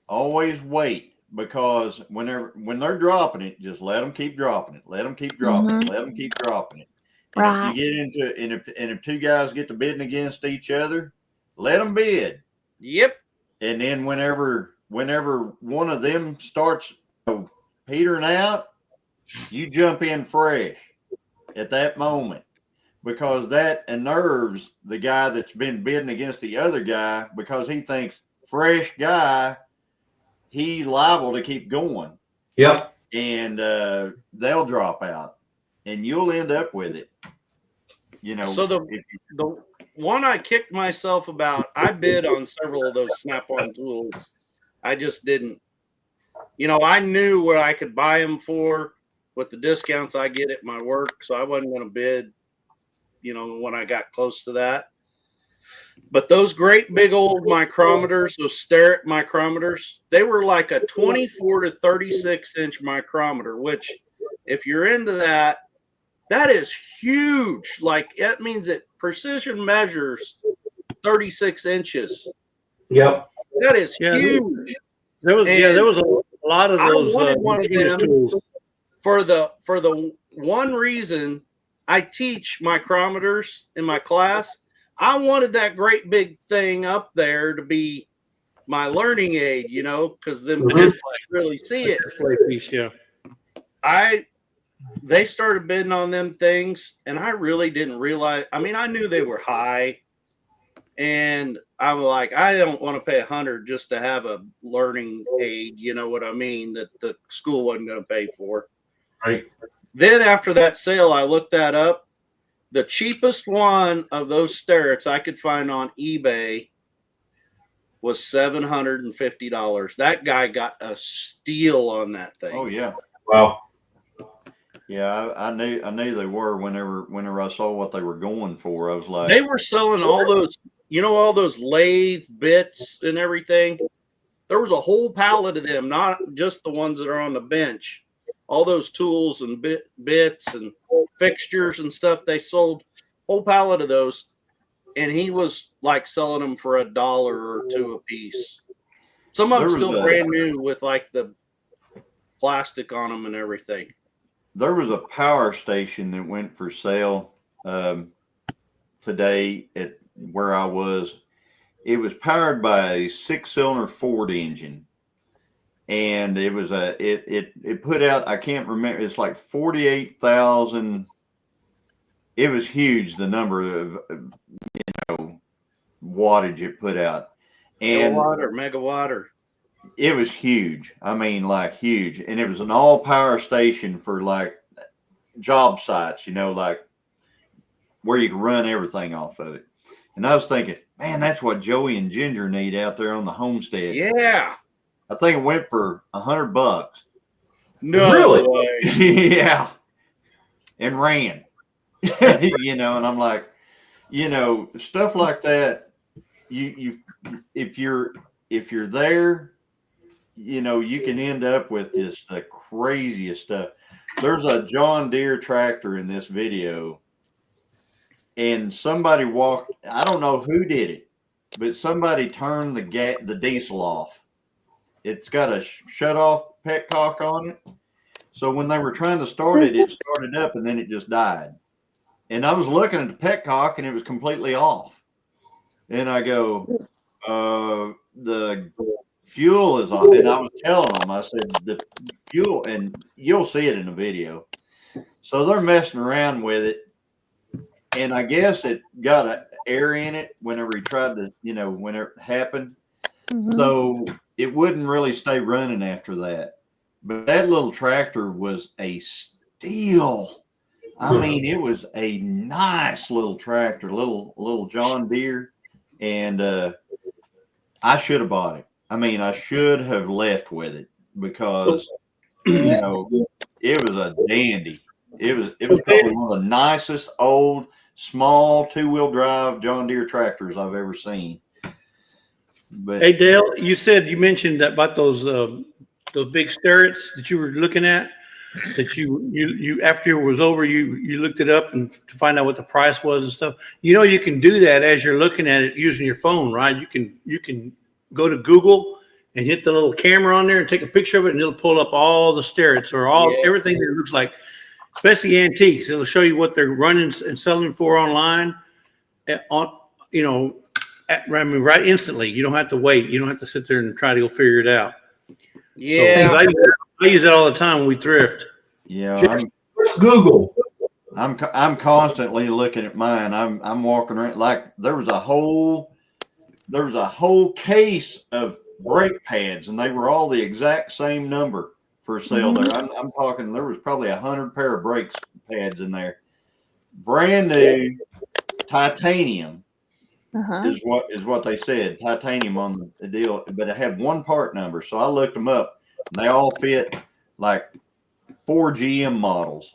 Always wait, because when they're dropping it, just let them keep dropping it. Let them keep dropping it. Let them keep dropping it. And Right. if you get into if two guys get to bidding against each other, let them bid. Yep. And then whenever one of them starts petering out, you jump in fresh at that moment, because that unnerves the guy that's been bidding against the other guy, because he thinks fresh guy, he's liable to keep going. Yep. And they'll drop out, and you'll end up with it. So the one I kicked myself about, I bid on several of those snap-on tools. I just didn't, I knew what I could buy them for with the discounts I get at my work. So I wasn't going to bid, when I got close to that. But those great big old micrometers, those Starrett micrometers, they were like a 24 to 36 inch micrometer, which if you're into that, that is huge. Like, that means it precision measures 36 inches. Yep. That is huge. There was a lot of those one of them tools. For the one reason I teach micrometers in my class, I wanted that great big thing up there to be my learning aid, because then kids really see it. Yeah. they started bidding on them things, and I really didn't realize. I mean, I knew they were high, and I'm like, I don't want to pay $100 just to have a learning aid. You know what I mean? That the school wasn't going to pay for. Right. Then after that sale, I looked that up. The cheapest one of those sterrets I could find on eBay was $750. That guy got a steal on that thing. Oh yeah. Wow. Yeah, I knew they were whenever I saw what they were going for. I was like, They were selling all those, all those lathe bits and everything. There was a whole pallet of them, not just the ones that are on the bench. All those tools and bits and fixtures and stuff, they sold whole pallet of those. And he was like selling them for $1 or $2 a piece. Some of them still brand new with like the plastic on them and everything. There was a power station that went for sale today at where I was. It was powered by a 6-cylinder Ford engine, and it was it put out, I can't remember, it's like 48,000. It was huge, the number of wattage it put out, and kilowatt or megawatt or. It was huge. I mean, like huge. And it was an all power station for like job sites, like where you can run everything off of it. And I was thinking, man, that's what Joey and Ginger need out there on the homestead. Yeah. I think it went for $100. No Really? way. Yeah. And ran. And I'm like, stuff like that, if you're there, you can end up with just the craziest stuff. There's a John Deere tractor in this video, and somebody I don't know who did it, but somebody turned the diesel off. It's got a shut off petcock on it. So when they were trying to start it, it started up and then it just died. And I was looking at the petcock and it was completely off. And I go, the fuel is on. And I was telling them, I said, the fuel, and you'll see it in the video. So they're messing around with it. And I guess it got an air in it whenever he tried to, when it happened. Mm-hmm. So it wouldn't really stay running after that. But that little tractor was a steal. I mean, it was a nice little tractor, little John Deere. And I should have bought it. I mean, I should have left with it because, it was a dandy. It was probably one of the nicest old, small 2-wheel drive John Deere tractors I've ever seen. But hey, Dale, you mentioned about those big sterrets that you were looking at, that you after it was over, you looked it up and to find out what the price was and stuff. You can do that as you're looking at it using your phone, right? You can go to Google and hit the little camera on there and take a picture of it, and it'll pull up all the sterrets or everything that it looks like, especially antiques. It'll show you what they're running and selling for online. Right instantly. You don't have to wait. You don't have to sit there and try to go figure it out. Yeah. So, I use that all the time when we thrift. Yeah. Just Google. I'm constantly looking at mine. I'm walking around like there was a whole case of brake pads, and they were all the exact same number for sale there. I'm talking, there was probably 100 pair of brake pads in there. Brand new titanium. Is what they said, titanium on the deal, but it had one part number. So I looked them up, and they all fit like 4 GM models.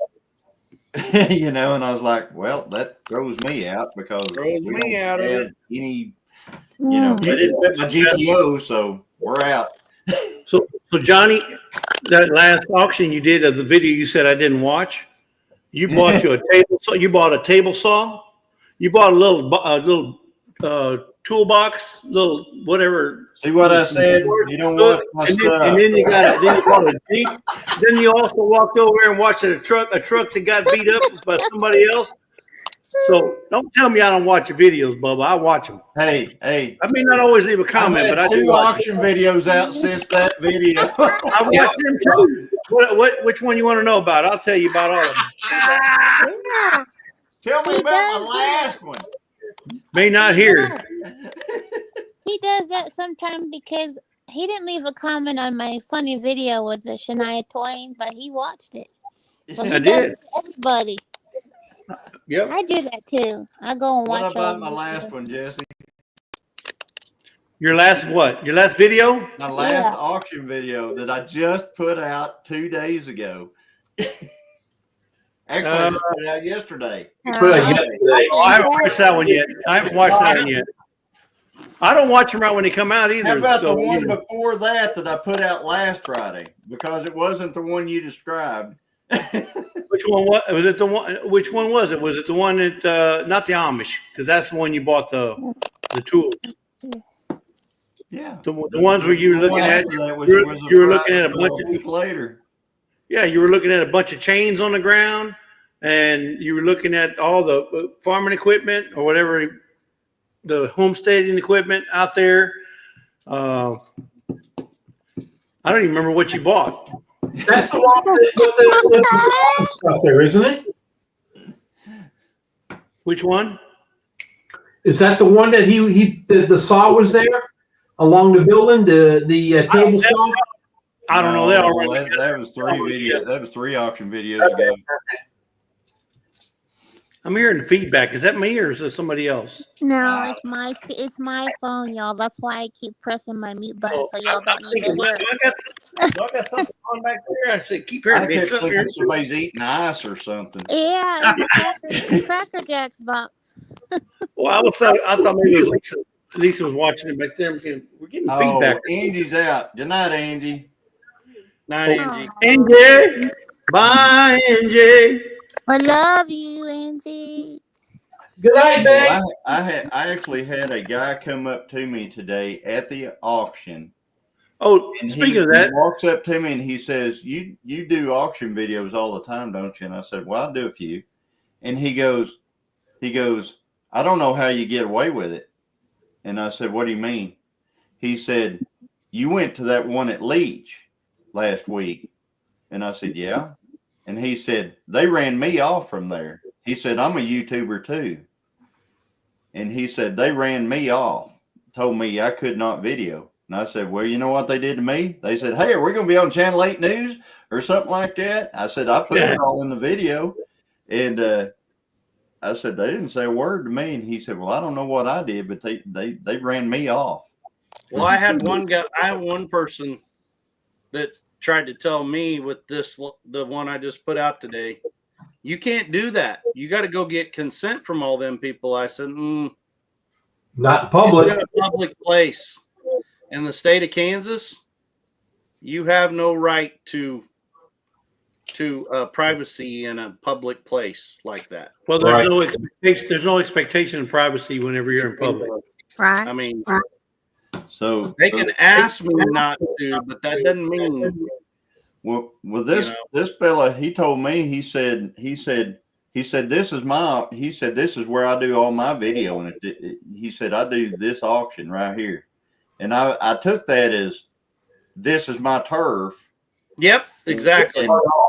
And I was like, well, that throws me out because we don't have any, they didn't fit my GTO, so we're out. So Johnny, that last auction you did of the video you said I didn't watch, you bought a table saw. You bought a table saw. You bought a little toolbox, little whatever. See what I said? You don't watch my stuff. And then you bought a Jeep. Then you also walked over and watched a truck that got beat up by somebody else. So don't tell me I don't watch your videos, Bubba. I watch them. Hey, I may not always leave a comment, but I do two watch auction videos out since that video. I watch them too. Which one you want to know about? I'll tell you about all of them. Yeah. Tell me He about my does last one. May not hear. He does that sometimes because he didn't leave a comment on my funny video with the Shania Twain, but he watched it. So he I does did. it for everybody. Yep. I do that too. I go and What watch about all my the last videos. one, Jesse? Your last what? Your last video? My last Yeah. auction video that I just put out 2 days ago. Actually, I just put it out yesterday. Put it yesterday. Oh, I haven't watched that one yet. I haven't watched that one yet. I don't watch them right when they come out either. How about so, the one you know. before that I put out last Friday? Because it wasn't the one you described. Which one was it? The one? Which one was it? Was it the one that not the Amish? Because that's the one you bought the tools. Yeah. The ones where you were looking at. You were looking at a bunch of week later. Yeah, you were looking at a bunch of chains on the ground, and you were looking at all the farming equipment or whatever, the homesteading equipment out there. I don't even remember what you bought. That's the one with the saw and stuff there, isn't it? Which one? Is that the one that the saw was there along the building, the table saw? I don't know. They all run that was 3 videos. That was 3 auction videos ago. I'm hearing the feedback. Is that me or is it somebody else? No, it's my phone, y'all. That's why I keep pressing my mute button so y'all don't need to hear it. I got something on back there. I said, keep I hearing me. kept thinking somebody's eating ice or something. Yeah, it's a Cracker Jacks box. Well, I thought maybe it was Lisa. Lisa was watching it back there. We're getting feedback. Angie's out. Good night, Angie. Night, Angie. Angie. Bye, Angie. I love you, Angie. Good night, babe. I actually had a guy come up to me today at the auction. Oh, And speaking of that, he walks up to me and he says, "You do auction videos all the time, don't you?" And I said, "Well, I do a few." And he goes, "I don't know how you get away with it." And I said, "What do you mean?" He said, "You went to that one at Leach last week." And I said, "Yeah." And he said, "They ran me off from there." He said, "I'm a YouTuber too." And he said, "They ran me off, told me I could not video." And I said, "Well, you know what they did to me?" They said, "Hey, are we going to be on Channel 8 News or something like that?" I said, "I put it all in the video." And I said, "They didn't say a word to me." And he said, "Well, I don't know what I did, but they ran me off." Well, I had one person that tried to tell me with the one I just put out today, you can't do that. You got to go get consent from all them people. I said, Not public. in a public place in the state of Kansas, you have no right to privacy in a public place like that. well, there's no expectation. There's no expectation of privacy whenever you're in public. Right. I mean, So they can ask me not to, but that doesn't mean. Well, this fella, he told me, he said, this is where I do all my video. And he said, I do this auction right here. And I took that as, this is my turf. Yep, exactly.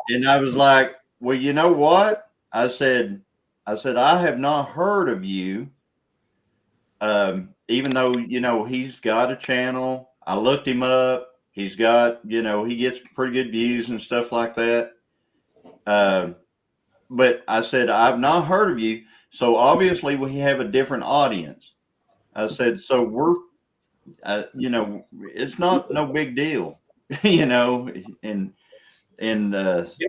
And I was like, well, you know what? I said, I have not heard of you. Even though, he's got a channel. I looked him up. He's got, he gets pretty good views and stuff like that. But I said, I've not heard of you. So obviously we have a different audience. I said, so we're, it's not no big deal, and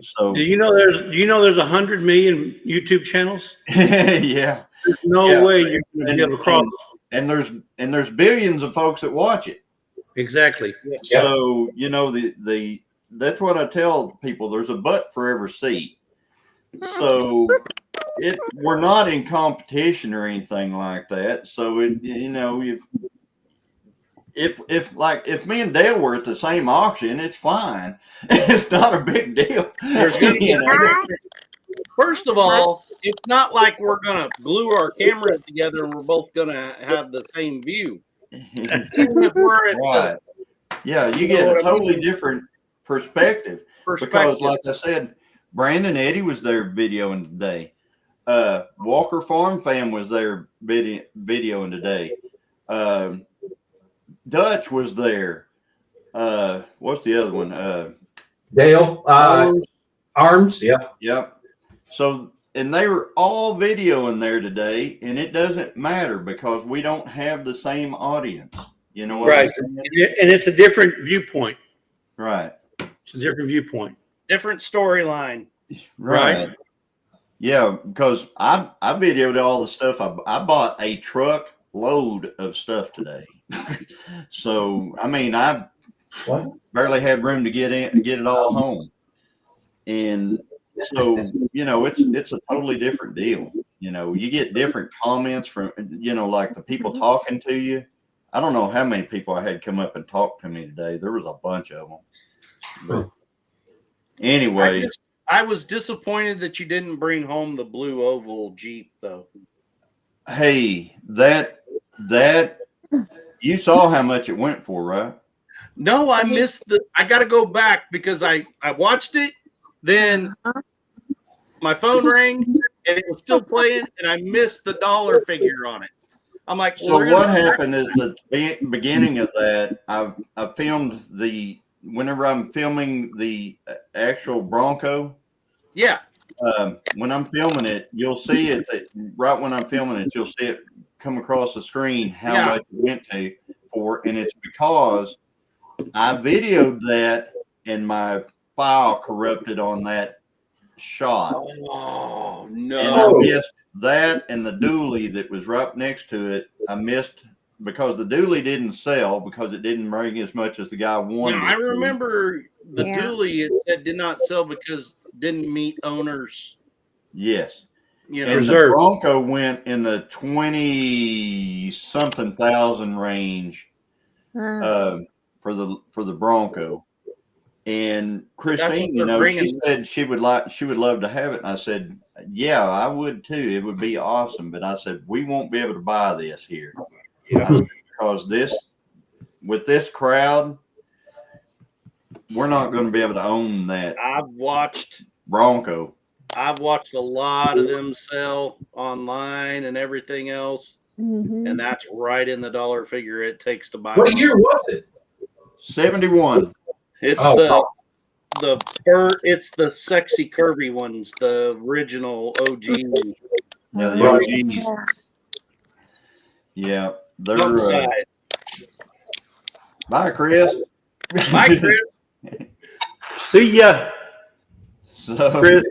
so. Do you know there's 100 million YouTube channels? Yeah. There's no way you're going to be able to cross. And there's billions of folks that watch it. Exactly. So, that's what I tell people. There's a butt for every seat. So we're not in competition or anything like that. So if me and Dale were at the same auction, it's fine. It's not a big deal. There's gonna be first of all, it's not like we're gonna glue our cameras together and we're both gonna have the same view. Even if we're at Right. Yeah, you You know get what a I mean? totally different perspective. Because, perspective, like I said, Brandon Eddie was there videoing today. Walker Farm Fam was there videoing today. Dutch was there. What's the other one? Dale, Arms. Arms. Yep. Yep. So, and they were all videoing there today, and it doesn't matter because we don't have the same audience. You know what Right. I'm saying? And it's a different viewpoint. Right. It's a different viewpoint. different storyline. Right. Yeah, because I videoed all the stuff. I bought a truck load of stuff today. So I mean, I barely had room to get it all home, and so it's a totally different deal. You get different comments from like the people talking to you. I don't know how many people I had come up and talk to me today. There was a bunch of them. But anyway, I was disappointed that you didn't bring home the blue oval Jeep, though. hey, that you saw how much it went for, right? No, I missed I got to go back because I watched it, then my phone rang and it was still playing, and I missed the dollar figure on it. I'm like, so what happened is the beginning of that. I filmed whenever I'm filming the actual Bronco. Yeah. When I'm filming it, you'll see it. Right when I'm filming it, you'll see it come across the screen how much it went for, and it's because I videoed that and my file corrupted on that shot. Oh no! And I missed that and the dually that was right next to it. I missed because the dually didn't sell because it didn't bring as much as the guy wanted. Yeah, I remember the dually it did not sell because it didn't meet owners. Yes. And the Bronco went in the 20-something thousand range for the Bronco. And Christine, she said she would love to have it. And I said, yeah, I would too. It would be awesome. But I said, we won't be able to buy this here. Because with this crowd, we're not going to be able to own that. I've watched Bronco. I've watched a lot of them sell online and everything else. And that's right in the dollar figure it takes to buy. What year was it? 71. It's it's the sexy curvy ones, the original OG. Yeah, the OGs. Yeah, they're. Bye, Chris. Bye, Chris. See ya. So, Chris,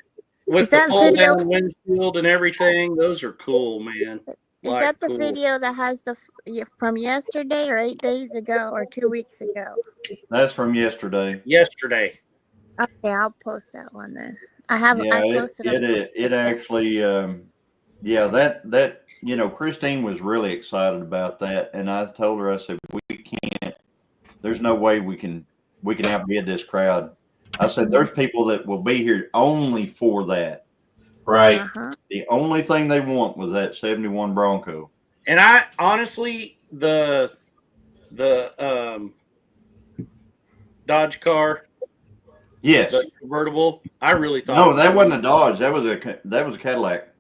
with the fold down windshield and everything, those are cool, man. Is that the video that has from yesterday or 8 days ago or 2 weeks ago? That's from yesterday. Yesterday. Okay, I'll post that one then. I posted it actually that Christine was really excited about that, and I told her, I said, we can't, there's no way we can outbid this crowd. I said, there's people that will be here only for that. Right. The only thing they want was that 71 Bronco. And I honestly, the Dodge car, yes, the convertible, I really thought. No, that wasn't a Dodge. That was a Cadillac.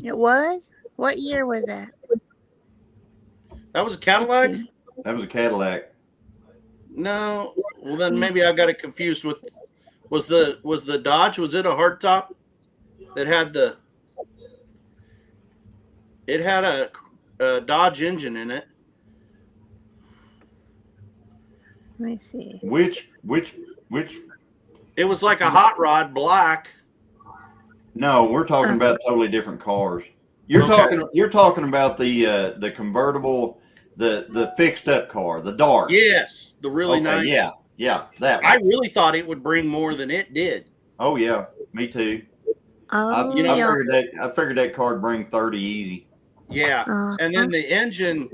It was? What year was that? That was a Cadillac? That was a Cadillac. No, well then maybe I got it confused with. Was the Dodge? Was it a hardtop that had It had a Dodge engine in it. Let me see. Which? It was like a hot rod, black. No, we're talking about totally different cars. You're talking about the convertible, the fixed up car, the Dart. Yes, the really nice. Yeah, that one. I really thought it would bring more than it did. Oh yeah, me too. I figured that car would bring 30 easy. Yeah, and then the engine,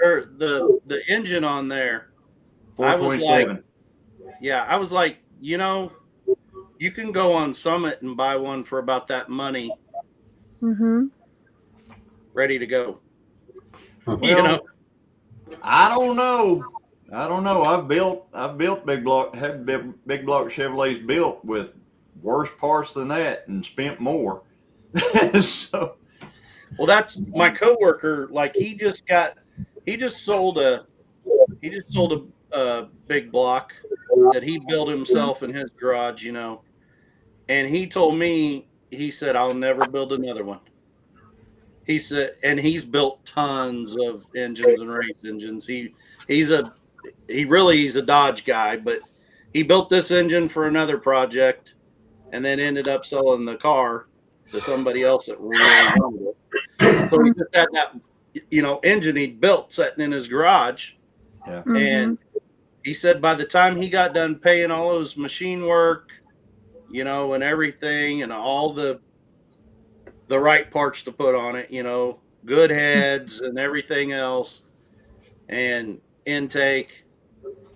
or the engine on there, 427. I was like, you can go on Summit and buy one for about that money, Mm-hmm. ready to go. Well, You know, I don't know. I've built big block Chevrolets built with worse parts than that and spent more. So well, that's my coworker. Like he just sold a big block that he built himself in his garage. You know, and he told me, he said, I'll never build another one. He said, and he's built tons of engines and race engines. He's a Dodge guy, but he built this engine for another project and then ended up selling the car to somebody else that really wanted it. So he just had that, engine he built sitting in his garage. yeah. And he said by the time he got done paying all his machine work, and everything and all the right parts to put on it, good heads and everything else and intake.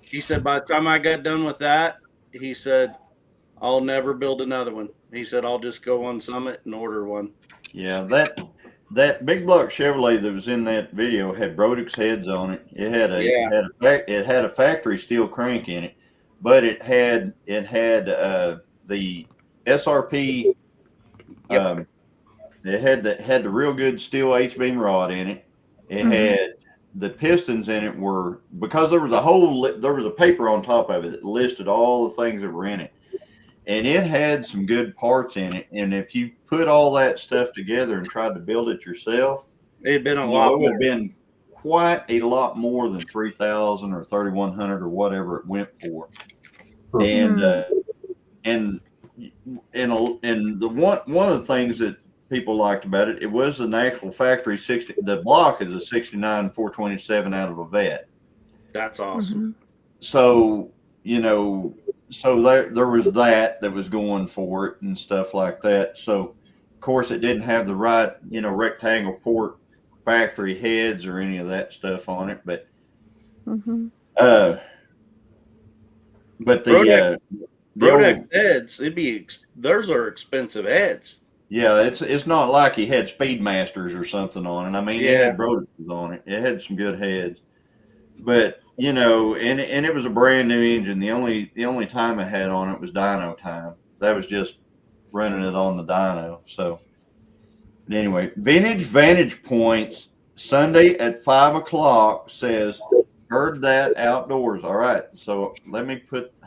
He said, by the time I got done with that, he said, I'll never build another one. He said, I'll just go on Summit and order one. Yeah, that big block Chevrolet that was in that video had Brodix heads on it. It had a factory steel crank in it, but it had the SRP. Yep. It had the real good steel H-beam rod in it. It had the pistons in it were, because there was a paper on top of it that listed all the things that were in it, and it had some good parts in it. And if you put all that stuff together and tried to build it yourself, it'd been it would have been quite a lot more than 3,000 or 3,100 or whatever it went for. And the one of the things that people liked about it, it was an actual factory 60. The block is a 69 427 out of a vet. That's awesome. So so there was that was going for it and stuff like that. So of course it didn't have the right rectangle port factory heads or any of that stuff on it, but the Brodex heads, those are expensive heads. Yeah, it's not like he had Speedmasters or something on it. I mean, it had Brodexes on it. It had some good heads, but and it was a brand new engine. The only time it had on it was dyno time. That was just running it on the dyno. So, but anyway, Vintage Vantage Points Sunday at 5:00 says heard that outdoors. All right, so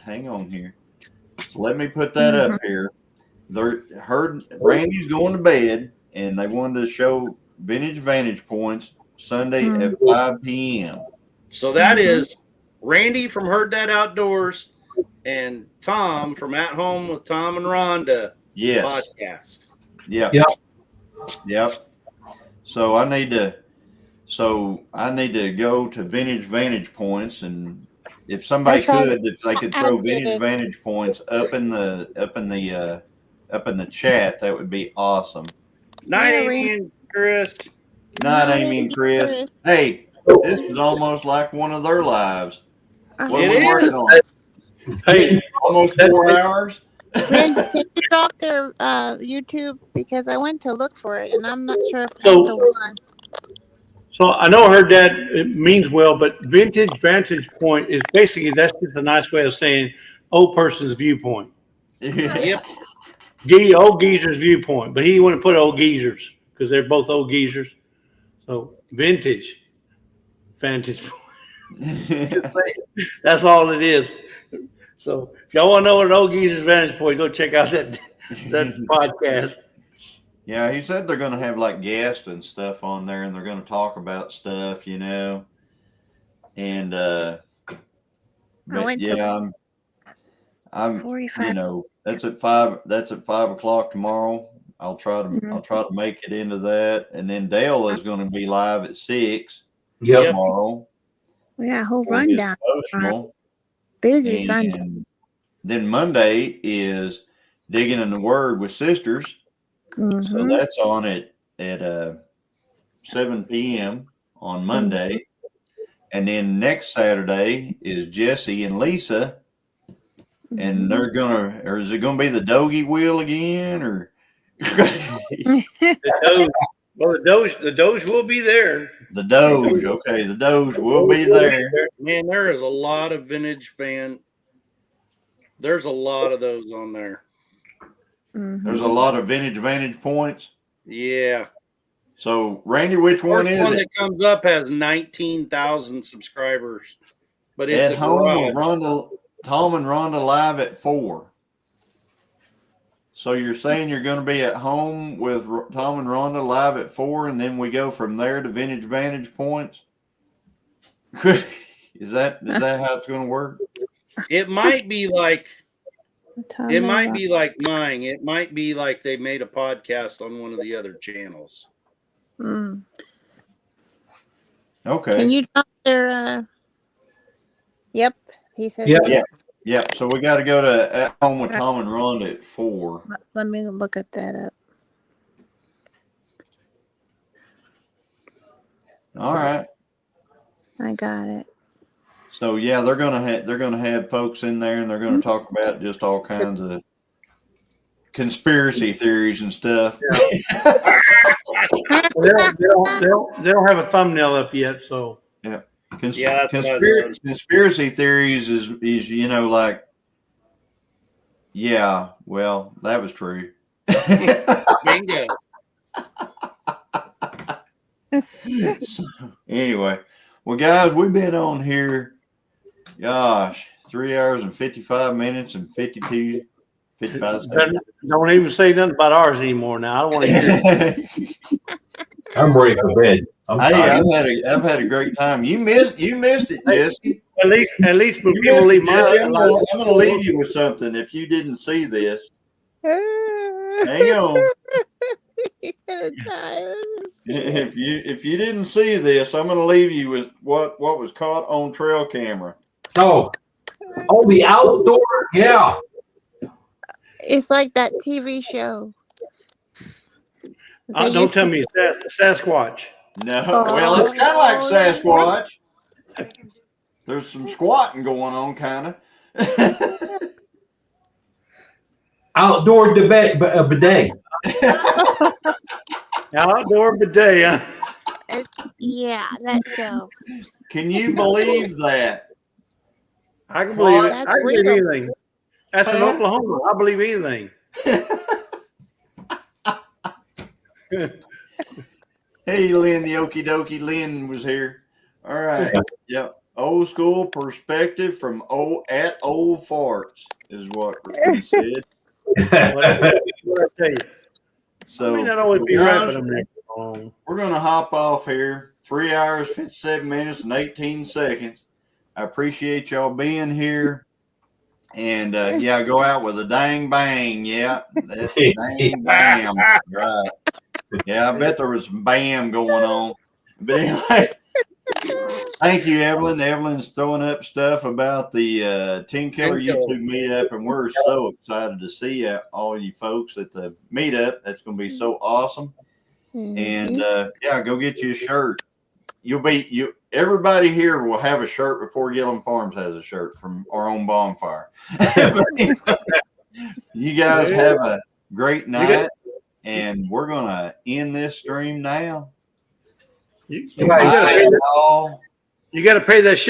hang on here. So let me put that up here. Heard Randy's going to bed, and they wanted to show Vintage Vantage Points Sunday at 5 p.m. So that is Randy from Heard That Outdoors and Tom from At Home with Tom and Rhonda podcast. Yep. So I need to go to Vintage Vantage Points, and if somebody if they could throw Vintage Vantage Points up in the chat, that would be awesome. Night, Amy and Chris. Night, Amy and Chris. Hey, this is almost like one of their lives. What are we working on? Hey, almost 4 hours. Randy, can you drop their YouTube, because I went to look for it and I'm not sure if that's the one. So I know I heard that it means well, but Vintage Vantage Point is basically, that's just a nice way of saying old person's viewpoint. Yep. Old geezer's viewpoint, but he didn't want to put old geezers because they're both old geezers. So Vintage Vantage Point. That's all it is. So if y'all want to know what an old geezer's vantage point, go check out that podcast. Yeah, he said they're going to have like guests and stuff on there, and they're going to talk about stuff, And I'm 45. That's at 5. That's at 5:00 tomorrow. I'll try to make it into that, and then Dale is going to be live at 6 tomorrow. We got a whole rundown. Busy Sunday. Then Monday is Digging in the Word with Sisters. So that's on at 7 p.m. on Monday. And then next Saturday is Jesse and Lisa and they're gonna, or is it gonna be the Doge wheel again, or? Well, the Doge will be there. The Doge, okay, the Doge will be there. Man, there is a lot of vintage fan. There's a lot of those on there. There's a lot of vintage points. Yeah. So, Randy, which one First is one it? that comes up has 19,000 subscribers, but it's At a home garage. with Rhonda, Tom and Rhonda live at 4. So you're saying you're going to be at home with Tom and Rhonda live at 4, and then we go from there to Vintage Vantage points? Is that how it's going to work? It might be like Tom it and might Ron- be like mine. It might be like they made a podcast on one of the other channels. Mm. Okay. Can you drop their? Yep, he says. Yeah. Yeah. Yeah. So we got to go to At Home with Tom and Rhonda at 4. Let me look at that up. All right. I got it. So yeah, they're gonna have folks in there, and they're gonna talk about just all kinds of conspiracy theories and stuff. They don't have a thumbnail up yet, so Yeah, that's what I noticed. Conspiracy theories is like, yeah, well, that was true. Bingo. So, anyway, well, guys, we've been on here, gosh, 3 hours and 55 minutes and 55 seconds. don't even say nothing about ours anymore. Now I don't want to hear it. I'm ready for bed. I'm Hey, tired. I've had a great time. You missed it, Jesse. At least when You people missed leave it, my Jesse. I'm gonna leave you with something. If you didn't see this, hang on. If you didn't see this, I'm gonna leave you with what was caught on trail camera. Oh, the outdoor. Yeah. It's like that TV show. They don't used tell to- me it's Sasquatch. No, Oh, well, it's kind of like no. Sasquatch. There's some squatting going on, kind of. Outdoor bidet. Outdoor bidet. Huh? Yeah, that show. Can you believe that? I can believe it. That's I can believe real. anything. That's in Oklahoma. I believe anything. Hey, Lynn, the okie dokie. Lynn was here. All right. Yep. Old school perspective from old farts is what he said. What I tell you. So I may not always be guys, right, but I'm right. we're going to hop off here. 3 hours, 57 minutes, and 18 seconds. I appreciate y'all being here. And yeah, go out with a dang bang. Yeah, that's dang bam. Right. Yeah, I bet there was some bam going on. But anyway, thank you, Evelyn. Evelyn's throwing up stuff about the 10 Killer YouTube meetup, and we're so excited to see all you folks at the meetup. That's going to be so awesome. And yeah, go get you a shirt. Everybody here will have a shirt before Gilliam Farms has a shirt from our own bonfire. You guys have a great night, and we're gonna end this stream now. You got to pay that ship.